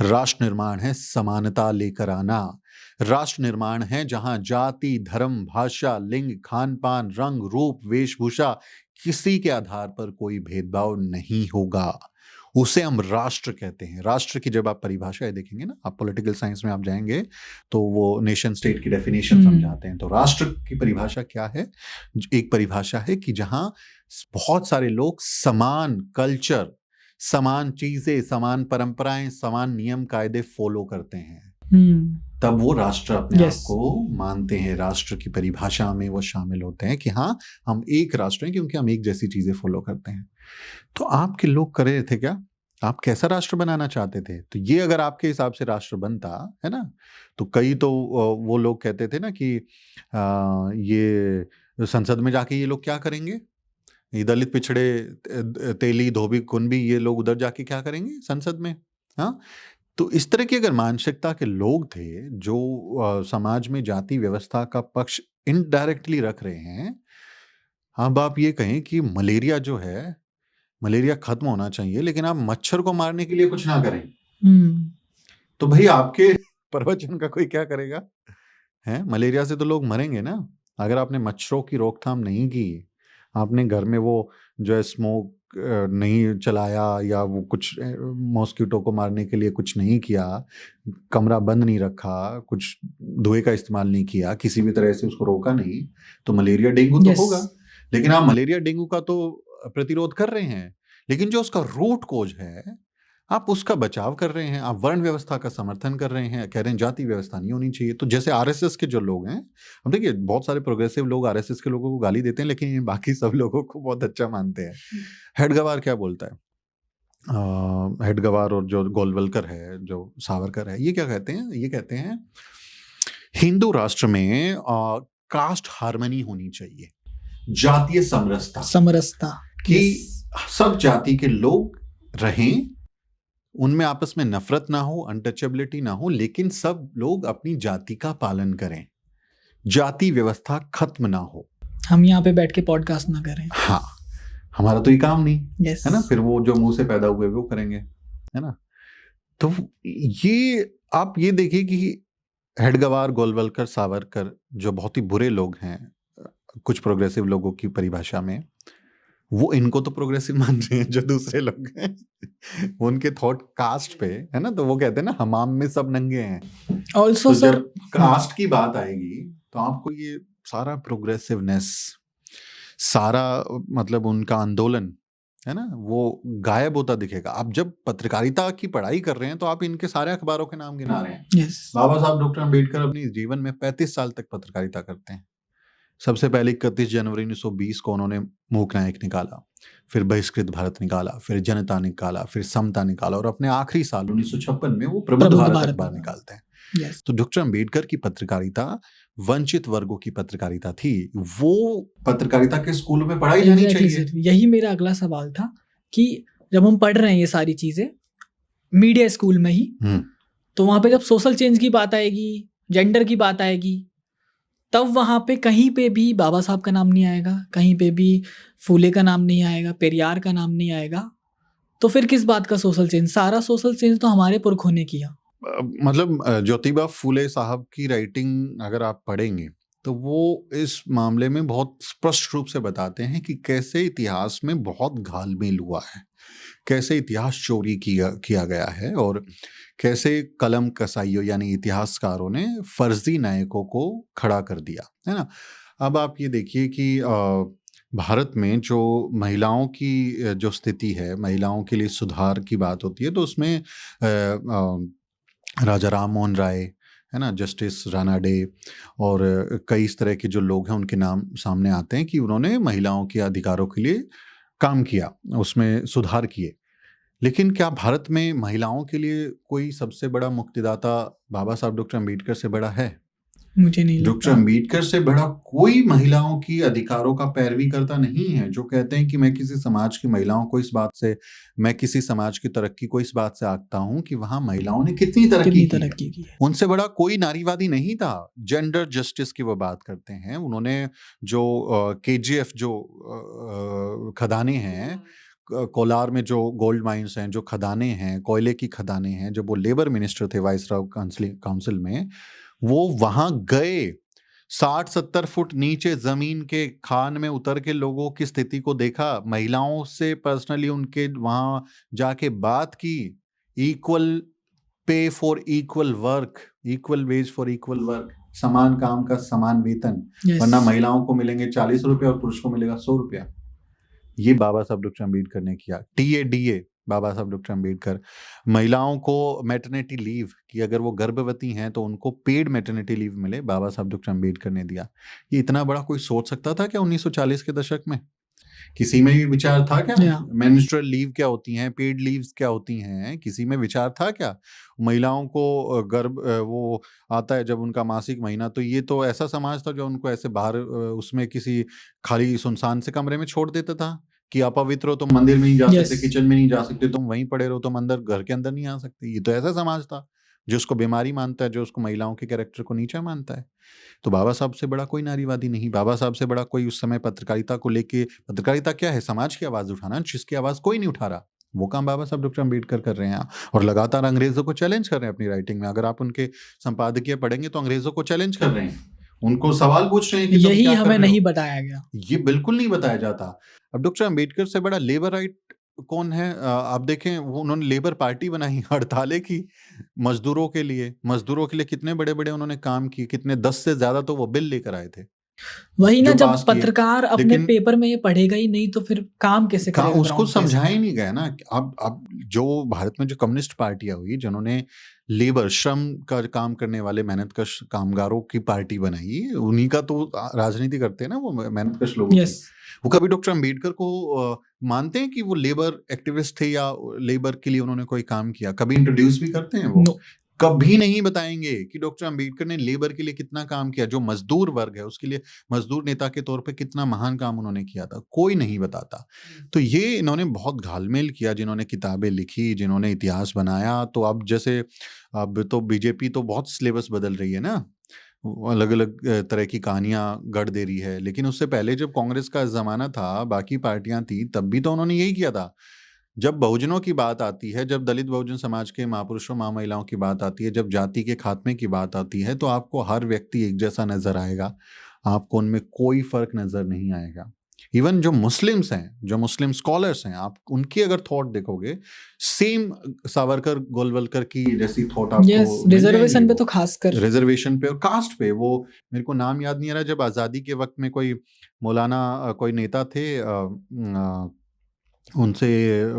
Speaker 1: राष्ट्र निर्माण है समानता लेकर आना, राष्ट्र निर्माण है जहां जाति, धर्म, भाषा, लिंग, खान पान, रंग, रूप, वेशभूषा, किसी के आधार पर कोई भेदभाव नहीं होगा। उसे हम राष्ट्र कहते हैं। राष्ट्र की जब आप परिभाषा देखेंगे ना, आप पॉलिटिकल साइंस में आप जाएंगे तो वो नेशन स्टेट की डेफिनेशन समझाते हैं। तो राष्ट्र की परिभाषा क्या है? एक परिभाषा है कि जहां बहुत सारे लोग समान कल्चर, समान चीजें, समान परंपराएं, समान नियम कायदे फॉलो करते हैं। तब वो राष्ट्र अपने आप
Speaker 2: Yes.
Speaker 1: को मानते हैं, राष्ट्र की परिभाषा में वो शामिल होते हैं कि हाँ हम एक राष्ट्र हैं क्योंकि हम एक जैसी चीजें फॉलो करते हैं। तो आपके लोग कर रहे थे क्या? आप कैसा राष्ट्र बनाना चाहते थे? तो ये अगर आपके हिसाब से राष्ट्र बनता है ना, तो कई तो वो लोग कहते थे ना कि ये संसद में जाके ये लोग क्या करेंगे, ये दलित पिछड़े तेली धोबी कुनबी ये लोग उधर जाके क्या करेंगे संसद में। हाँ, तो इस तरह की अगर मानसिकता के लोग थे जो समाज में जाति व्यवस्था का पक्ष इनडायरेक्टली रख रहे हैं, अब आप ये कहें कि मलेरिया जो है, मलेरिया खत्म होना चाहिए लेकिन आप मच्छर को मारने के लिए कुछ ना करें, तो भाई आपके प्रवचन का कोई क्या करेगा? हैं, मलेरिया से तो लोग मरेंगे ना। अगर आपने मच्छरों की रोकथाम नहीं की, आपने घर में वो जो है स्मोक नहीं चलाया या वो कुछ मॉस्किटो को मारने के लिए कुछ नहीं किया, कमरा बंद नहीं रखा, कुछ धुएं का इस्तेमाल नहीं किया, किसी भी तरह से उसको रोका नहीं, तो मलेरिया डेंगू तो
Speaker 2: Yes.
Speaker 1: होगा। लेकिन आप मलेरिया डेंगू का तो प्रतिरोध कर रहे हैं, लेकिन जो उसका रूट कोज है आप उसका बचाव कर रहे हैं, आप वर्ण व्यवस्था का समर्थन कर रहे हैं, कह रहे हैं जाति व्यवस्था नहीं होनी चाहिए। तो जैसे आरएसएस के जो लोग हैं, हम देखिए बहुत सारे प्रोग्रेसिव लोग आरएसएस के लोगों को गाली देते हैं लेकिन ये बाकी सब लोगों को बहुत अच्छा मानते हैं। हेडगवार क्या बोलता है? हेडगवार और जो गोलवलकर है, जो सावरकर है, ये क्या कहते हैं? ये कहते हैं हिंदू राष्ट्र में कास्ट हार्मनी होनी चाहिए, जातीय समरसता कि सब जाति के लोग रहें, उनमें आपस में नफरत ना हो, अनटचेबिलिटी ना हो, लेकिन सब लोग अपनी जाति का पालन करें, जाति व्यवस्था खत्म ना हो,
Speaker 2: हम यहाँ पे बैठ के पॉडकास्ट ना करें।
Speaker 1: हाँ, हमारा तो ये काम नहीं
Speaker 2: Yes.
Speaker 1: है ना, फिर वो जो मुंह से पैदा हुए वो करेंगे, है ना। तो ये आप ये देखिए कि हेडगवार, गोलवलकर, सावरकर जो बहुत ही बुरे लोग हैं कुछ प्रोग्रेसिव लोगों की परिभाषा में, वो इनको तो प्रोग्रेसिव मान रहे हैं, जो दूसरे लोग हैं उनके थॉट कास्ट पे है ना, तो वो कहते हैं ना हमाम में सब नंगे हैं।
Speaker 2: ऑल्सो
Speaker 1: तो
Speaker 2: सर
Speaker 1: जब कास्ट की बात आएगी तो आपको ये सारा प्रोग्रेसिवनेस, सारा मतलब उनका आंदोलन है ना, वो गायब होता दिखेगा। आप जब पत्रकारिता की पढ़ाई कर रहे हैं तो आप इनके सारे अखबारों के नाम गिना रहे हैं।
Speaker 2: Yes.
Speaker 1: बाबा साहब डॉक्टर अम्बेडकर अपने जीवन में 35 साल तक पत्रकारिता करते हैं। सबसे पहले 31 जनवरी 1920 को उन्होंने मूक नायक निकाला, फिर बहिष्कृत भारत निकाला, फिर जनता निकाला, फिर समता निकाला, और अपने आखिरी साल 1956 में वो प्रबुद्ध भारत अखबार निकालते हैं।
Speaker 2: Yes.
Speaker 1: तो डॉक्टर अम्बेडकर की पत्रकारिता वंचित वर्गों की पत्रकारिता थी, वो पत्रकारिता के स्कूलों में पढ़ाई जानी चाहिए।
Speaker 2: यही मेरा अगला सवाल था कि जब हम पढ़ रहे हैं ये सारी चीजें मीडिया स्कूल में ही, तो वहां पे जब सोशल चेंज की बात आएगी, जेंडर की बात आएगी, तब वहां पे कहीं पे भी बाबा साहब का नाम नहीं आएगा, कहीं पे भी फूले का नाम नहीं आएगा, पेरियार का नाम नहीं आएगा। तो फिर किस बात का सोशल चेंज? सारा सोशल चेंज तो हमारे पुरखों ने किया।
Speaker 1: मतलब ज्योतिबा फूले साहब की राइटिंग अगर आप पढ़ेंगे तो वो इस मामले में बहुत स्पष्ट रूप से बताते हैं कि कैसे इतिहास में बहुत घालमेल हुआ है, कैसे इतिहास चोरी किया गया है, और कैसे कलम कसाइयों यानी इतिहासकारों ने फर्जी नायकों को खड़ा कर दिया, है ना। अब आप ये देखिए कि भारत में जो महिलाओं की जो स्थिति है, महिलाओं के लिए सुधार की बात होती है तो उसमें राजा राम मोहन राय है ना, जस्टिस राणा डे और कई इस तरह के जो लोग हैं उनके नाम सामने आते हैं कि उन्होंने महिलाओं के अधिकारों के लिए काम किया, उसमें सुधार किए। लेकिन क्या भारत में महिलाओं के लिए कोई सबसे बड़ा मुक्तिदाता बाबा साहब डॉक्टर अम्बेडकर से बड़ा है?
Speaker 2: मुझे नहीं लगता।
Speaker 1: डॉक्टर अम्बेडकर से बड़ा कोई महिलाओं की अधिकारों का पैरवी करता नहीं है, जो कहते हैं कि मैं किसी समाज की महिलाओं को इस बात से, मैं किसी समाज की तरक्की को इस बात से आंकता हूं कि वहां महिलाओं ने कितनी तरक्की की। उनसे बड़ा कोई नारीवादी नहीं था। जेंडर जस्टिस की वो बात करते हैं। उन्होंने जो केजीएफ जो खदानें हैं, कोलार में जो गोल्ड माइंस हैं, जो खदानें हैं, कोयले की खदानें हैं, जब वो लेबर मिनिस्टर थे वाइसरॉय काउंसिल में, वो वहां गए 60-70 फुट नीचे जमीन के खान में उतर के लोगों की स्थिति को देखा, महिलाओं से पर्सनली उनके वहां जाके बात की, equal pay for equal work, equal ways for equal work, समान काम का समान वेतन। वरना महिलाओं को मिलेंगे 40 रुपए और पुरुष को मिलेगा 100 रुपया। ये बाबा साहब डॉक्टर अम्बेडकर ने किया। TADA बाबा साहब डॉक्टर अम्बेडकर। महिलाओं को मैटरनिटी लीव कि अगर वो गर्भवती हैं तो उनको पेड मैटरनिटी लीव मिले, बाबा साहब डॉक्टर अम्बेडकर ने दिया। ये इतना बड़ा कोई सोच सकता था क्या 1940 के दशक में? किसी में भी विचार था क्या?
Speaker 2: Yeah.
Speaker 1: मेंस्ट्रुअल लीव क्या होती हैं, पेड लीव्स क्या होती हैं, किसी में विचार था क्या? महिलाओं को वो आता है जब उनका मासिक महीना, तो ये तो ऐसा समाज था जो उनको ऐसे बाहर उसमें किसी खाली सुनसान से कमरे में छोड़ देता था कि अपवित्र हो तुम मंदिर में नहीं जा सकते,
Speaker 2: Yes.
Speaker 1: किचन में नहीं जा सकते, तुम वहीं पड़े रहो, तुम अंदर घर के अंदर नहीं आ सकते। ये तो ऐसा समाज था जो उसको बीमारी मानता है, जो उसको महिलाओं के कैरेक्टर को नीचा मानता है। तो बाबा साहब से बड़ा कोई नारीवादी नहीं, बाबा साहब से बड़ा कोई उस समय पत्रकारिता को लेके, पत्रकारिता क्या है? समाज की आवाज उठाना, जिसकी आवाज कोई नहीं उठा रहा, वो काम बाबा साहब डॉक्टर अम्बेडकर कर रहे हैं। और लगातार अंग्रेजों को चैलेंज कर रहे हैं अपनी राइटिंग में। अगर आप उनके संपादकीय पढ़ेंगे तो अंग्रेजों को चैलेंज कर रहे हैं, उनको सवाल पूछ रहे हैं कि तुम
Speaker 2: यही
Speaker 1: क्या कर
Speaker 2: हमें
Speaker 1: रहे हो?
Speaker 2: नहीं बताया गया।
Speaker 1: ये बिल्कुल नहीं बताया जाता। अब डॉक्टर अम्बेडकर से बड़ा लेबर राइट कौन है? आप देखें, वो उन्होंने लेबर पार्टी बनाई, हड़तालें की मजदूरों के लिए कितने बड़े-बड़े उन्होंने काम किए, कितने 10 से ज्यादा तो वो बिल लेकर आए थे
Speaker 2: वही ना,
Speaker 1: जो
Speaker 2: जब
Speaker 1: पास किए।
Speaker 2: पत्रकार अपने
Speaker 1: लेकिन
Speaker 2: पेपर में ये पढ़ेगा ही नहीं तो फिर काम कैसे करेगा?
Speaker 1: उसको
Speaker 2: ग्राउंड पे ऐसे?
Speaker 1: समझाया ही नहीं गया ना। अब जो भारत में जो कम्युनिस्ट पार्टियां हुई, जिन्होंने लेबर श्रम का काम करने वाले मेहनतकश कामगारों की पार्टी बनाई, उन्हीं का तो राजनीति करते हैं ना वो मेहनतकश लोगों
Speaker 2: Yes.
Speaker 1: की। वो कभी डॉक्टर अम्बेडकर को मानते हैं कि वो लेबर एक्टिविस्ट थे या लेबर के लिए उन्होंने कोई काम किया? कभी इंट्रोड्यूस भी करते हैं वो?
Speaker 2: No.
Speaker 1: कभी नहीं बताएंगे कि डॉक्टर अम्बेडकर ने लेबर के लिए कितना काम किया, जो मजदूर वर्ग है उसके लिए मजदूर नेता के तौर पे कितना महान काम उन्होंने किया था, कोई नहीं बताता। तो ये इन्होंने बहुत घालमेल किया, जिन्होंने किताबें लिखी, जिन्होंने इतिहास बनाया। तो अब जैसे अब तो बीजेपी तो बहुत सिलेबस बदल रही है ना, अलग अलग तरह की कहानियां गढ़ दे रही है। लेकिन उससे पहले जब कांग्रेस का जमाना था, बाकी पार्टियां थी, तब भी तो उन्होंने यही किया था। जब बहुजनों की बात आती है, जब दलित बहुजन समाज के महापुरुषों महामहिलाओं की बात आती है, जब जाति के खात्मे की बात आती है, तो आपको हर व्यक्ति एक जैसा नजर आएगा, आपको उनमें कोई फर्क नजर नहीं आएगा। इवन जो मुस्लिम्स हैं, जो मुस्लिम स्कॉलर्स हैं, आप उनकी अगर थॉट देखोगे, सेम सावरकर गोलवलकर की जैसी थॉट आपको
Speaker 2: Yes,
Speaker 1: मिल
Speaker 2: रिजर्वेशन
Speaker 1: जाएंगी।
Speaker 2: पे तो खासकर
Speaker 1: रिजर्वेशन पे और कास्ट पे, वो मेरे को नाम याद नहीं आ रहा, जब आज़ादी के वक्त में कोई मौलाना कोई नेता थे, उनसे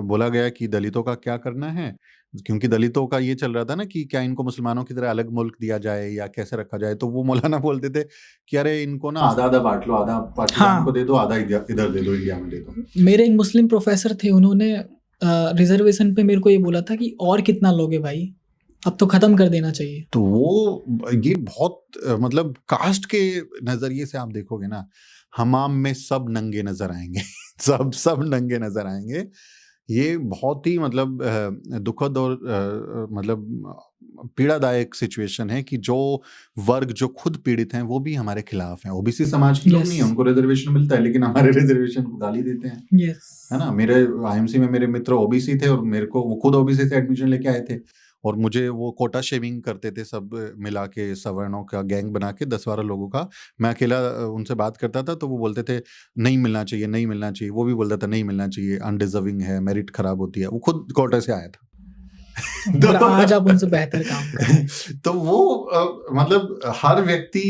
Speaker 1: बोला गया कि दलितों का क्या करना है, क्योंकि दलितों का ये चल रहा था ना कि क्या इनको मुसलमानों की तरह अलग मुल्क दिया जाए या कैसे रखा जाए। तो वो मौलाना बोलते थे कि अरे इनको ना आधा आधा बांट लो, आधा पाकिस्तान को दे दो, आधा इधर दे दो, इंडिया में दे दो।
Speaker 2: मेरे एक मुस्लिम प्रोफेसर थे, उन्होंने रिजर्वेशन पे मेरे को ये बोला था कि और कितना लोगे भाई, अब तो खत्म कर देना चाहिए।
Speaker 1: तो वो ये बहुत मतलब कास्ट के नजरिए से आप देखोगे ना, हमाम में सब नंगे नजर आएंगे सब नंगे नजर आएंगे। ये बहुत ही मतलब दुखद और मतलब पीड़ादायक सिचुएशन है कि जो वर्ग जो खुद पीड़ित हैं वो भी हमारे खिलाफ हैं। ओबीसी समाज के लोग
Speaker 2: Yes.
Speaker 1: नहीं है, उनको रिजर्वेशन मिलता है, लेकिन हमारे रिजर्वेशन को गाली देते हैं।
Speaker 2: Yes.
Speaker 1: है ना, मेरे आईएमसी में मेरे मित्र ओबीसी थे और मेरे को वो खुद ओबीसी से एडमिशन लेके आए थे, और मुझे वो कोटा शेविंग करते थे, सब मिला के सवर्णों का गैंग बना के 10-12 लोगों का। मैं अकेला उनसे बात करता था तो वो बोलते थे नहीं मिलना चाहिए, नहीं मिलना चाहिए। वो भी बोलता था नहीं मिलना चाहिए, अनडिजर्विंग है, मेरिट खराब होती है। वो खुद कोटा से आया था।
Speaker 2: और आज आप उनसे बेहतर काम कर रहे हैं।
Speaker 1: तो वो मतलब हर व्यक्ति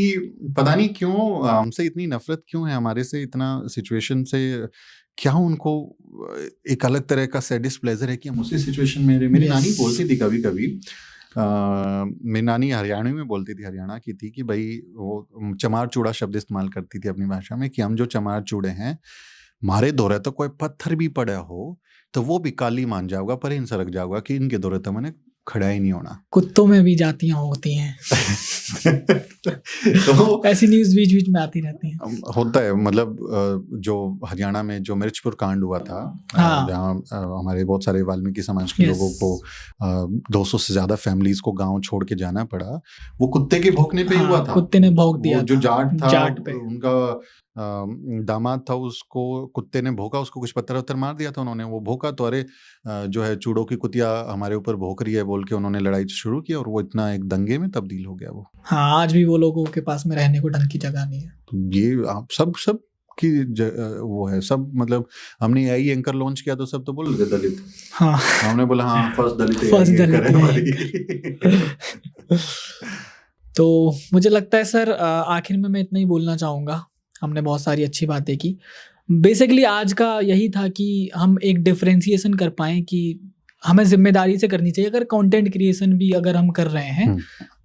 Speaker 1: पता नहीं क्यों हमसे इतनी नफरत क्यों है, हमारे से इतना सिचुएशन से क्या उनको एक अलग तरह का सैडिस्ट प्लेजर है कि हम उसी सिचुएशन में। मेरी नानी बोलती थी कभी कभी, मेरी नानी हरियाणवी में बोलती थी, हरियाणा की थी, कि भाई वो चमार चूड़ा शब्द इस्तेमाल करती थी अपनी भाषा में, कि हम जो चमार चूड़े हैं, मारे दौरे तो कोई पत्थर भी पड़ा हो तो वो भी काली मान जाओगा, पर इन सरक जाओगा कि इनके दौरे तो मैंने खड़ा ही नहीं होना।
Speaker 2: कुत्तों में भी जातियां होती हैं।
Speaker 1: तो
Speaker 2: ऐसी न्यूज बीच बीच में आती रहती हैं।
Speaker 1: होता है, मतलब जो हरियाणा में जो मिर्चपुर कांड हुआ था,
Speaker 2: हाँ।
Speaker 1: जहाँ हमारे बहुत सारे वाल्मीकि समाज के लोगों को 200 से ज्यादा फैमिलीज को गांव छोड़ के जाना पड़ा, वो कुत्ते के भौंकने पे ही हुआ था।
Speaker 2: कुत्ते ने भौंक दिया
Speaker 1: जो
Speaker 2: था,
Speaker 1: जाट पे उनका दामाद था, उसको कुत्ते ने भौंका, उसको कुछ पत्थर वत्थर मार दिया था उन्होंने। वो भौंका तो अरे जो है चूड़ों की कुतिया हमारे ऊपर भौंक रही है बोल के उन्होंने लड़ाई शुरू की, और वो इतना एक दंगे में तब्दील हो गया वो।
Speaker 2: हाँ, आज भी वो लोगों के पास में रहने को ढंग की जगह नहीं है।
Speaker 1: तो ये आप सब की वो है सब, मतलब हमने आई एंकर लॉन्च किया तो सब तो बोल रहे दलित।
Speaker 2: हाँ,
Speaker 1: हमने बोला हाँ फर्स्ट दलित
Speaker 2: तो मुझे लगता है सर आखिर में मैं इतना ही बोलना चाहूँगा। हमने बहुत सारी अच्छी बातें की। बेसिकली आज का यही था कि हम एक डिफरेंशिएशन कर पाएँ कि हमें जिम्मेदारी से करनी चाहिए। अगर कंटेंट क्रिएशन भी अगर हम कर रहे हैं,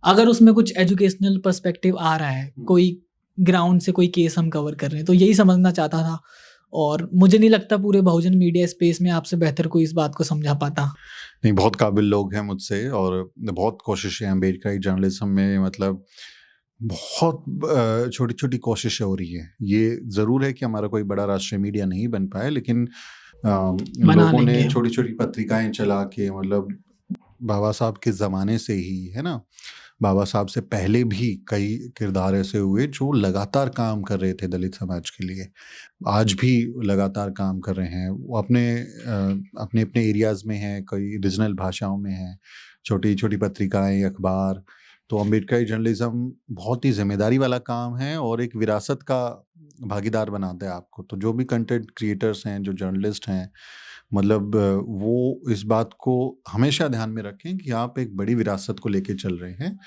Speaker 2: अगर उसमें कुछ एजुकेशनल पर्सपेक्टिव आ रहा है, कोई ग्राउंड से कोई केस हम कवर कर रहे हैं, तो यही समझना चाहता था। और मुझे नहीं लगता पूरे बहुजन मीडिया स्पेस में आपसे बेहतर कोई इस बात को समझा पाता।
Speaker 1: नहीं, बहुत काबिल लोग हैं मुझसे और बहुत कोशिशें अम्बेडकरी जर्नलिज्म में, मतलब बहुत छोटी छोटी कोशिशें हो रही हैं। ये ज़रूर है कि हमारा कोई बड़ा राष्ट्रीय मीडिया नहीं बन पाया, लेकिन लोगों ने छोटी छोटी पत्रिकाएं चला के, मतलब बाबा साहब के ज़माने से ही, है ना, बाबा साहब से पहले भी कई किरदार ऐसे हुए जो लगातार काम कर रहे थे दलित समाज के लिए, आज भी लगातार काम कर रहे हैं। वो अपने अपने अपने एरियाज़ में हैं, कई रीजनल भाषाओं में हैं, छोटी छोटी पत्रिकाएं, अखबार। तो अम्बेडकरी जर्नलिज्म बहुत ही जिम्मेदारी वाला काम है और एक विरासत का भागीदार बनाता है आपको। तो जो भी कंटेंट क्रिएटर्स हैं, जो जर्नलिस्ट हैं, मतलब वो इस बात को हमेशा ध्यान में रखें कि आप एक बड़ी विरासत को लेके चल रहे हैं।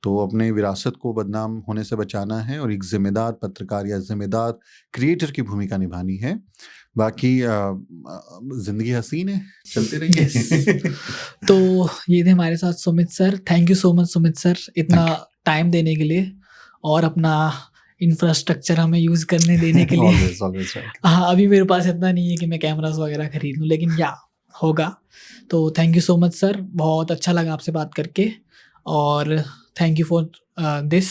Speaker 1: तो अपने विरासत को बदनाम होने से बचाना है और एक जिम्मेदार पत्रकार या जिम्मेदार क्रिएटर की भूमिका निभानी है। बाकी जिंदगी हसीन है, चलते रहिए।
Speaker 2: तो ये थे हमारे साथ Sumit sir. Thank you so much Sumit sir, इतना टाइम देने के लिए और अपना इंफ्रास्ट्रक्चर हमें यूज़ करने देने के लिए।
Speaker 1: always right.
Speaker 2: हाँ, अभी मेरे पास इतना नहीं है कि मैं कैमरास वगैरह खरीद लूँ, लेकिन या होगा। तो thank you so much sir, बहुत अच्छा लगा आपसे बात करके और थैंक यू फॉर दिस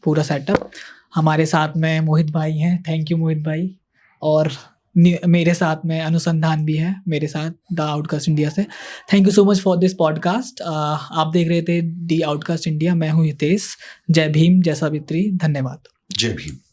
Speaker 2: पूरा सेटअप। हमारे साथ में मोहित भाई हैं, थैंक यू मोहित भाई। और मेरे साथ में अनुसंधान भी है मेरे साथ द आउटकास्ट इंडिया से। Thank you so much for this podcast. आप देख रहे थे द आउटकास्ट इंडिया, मैं हूँ हितेश। जय भीम, जय सावित्री, धन्यवाद।
Speaker 1: जय भीम।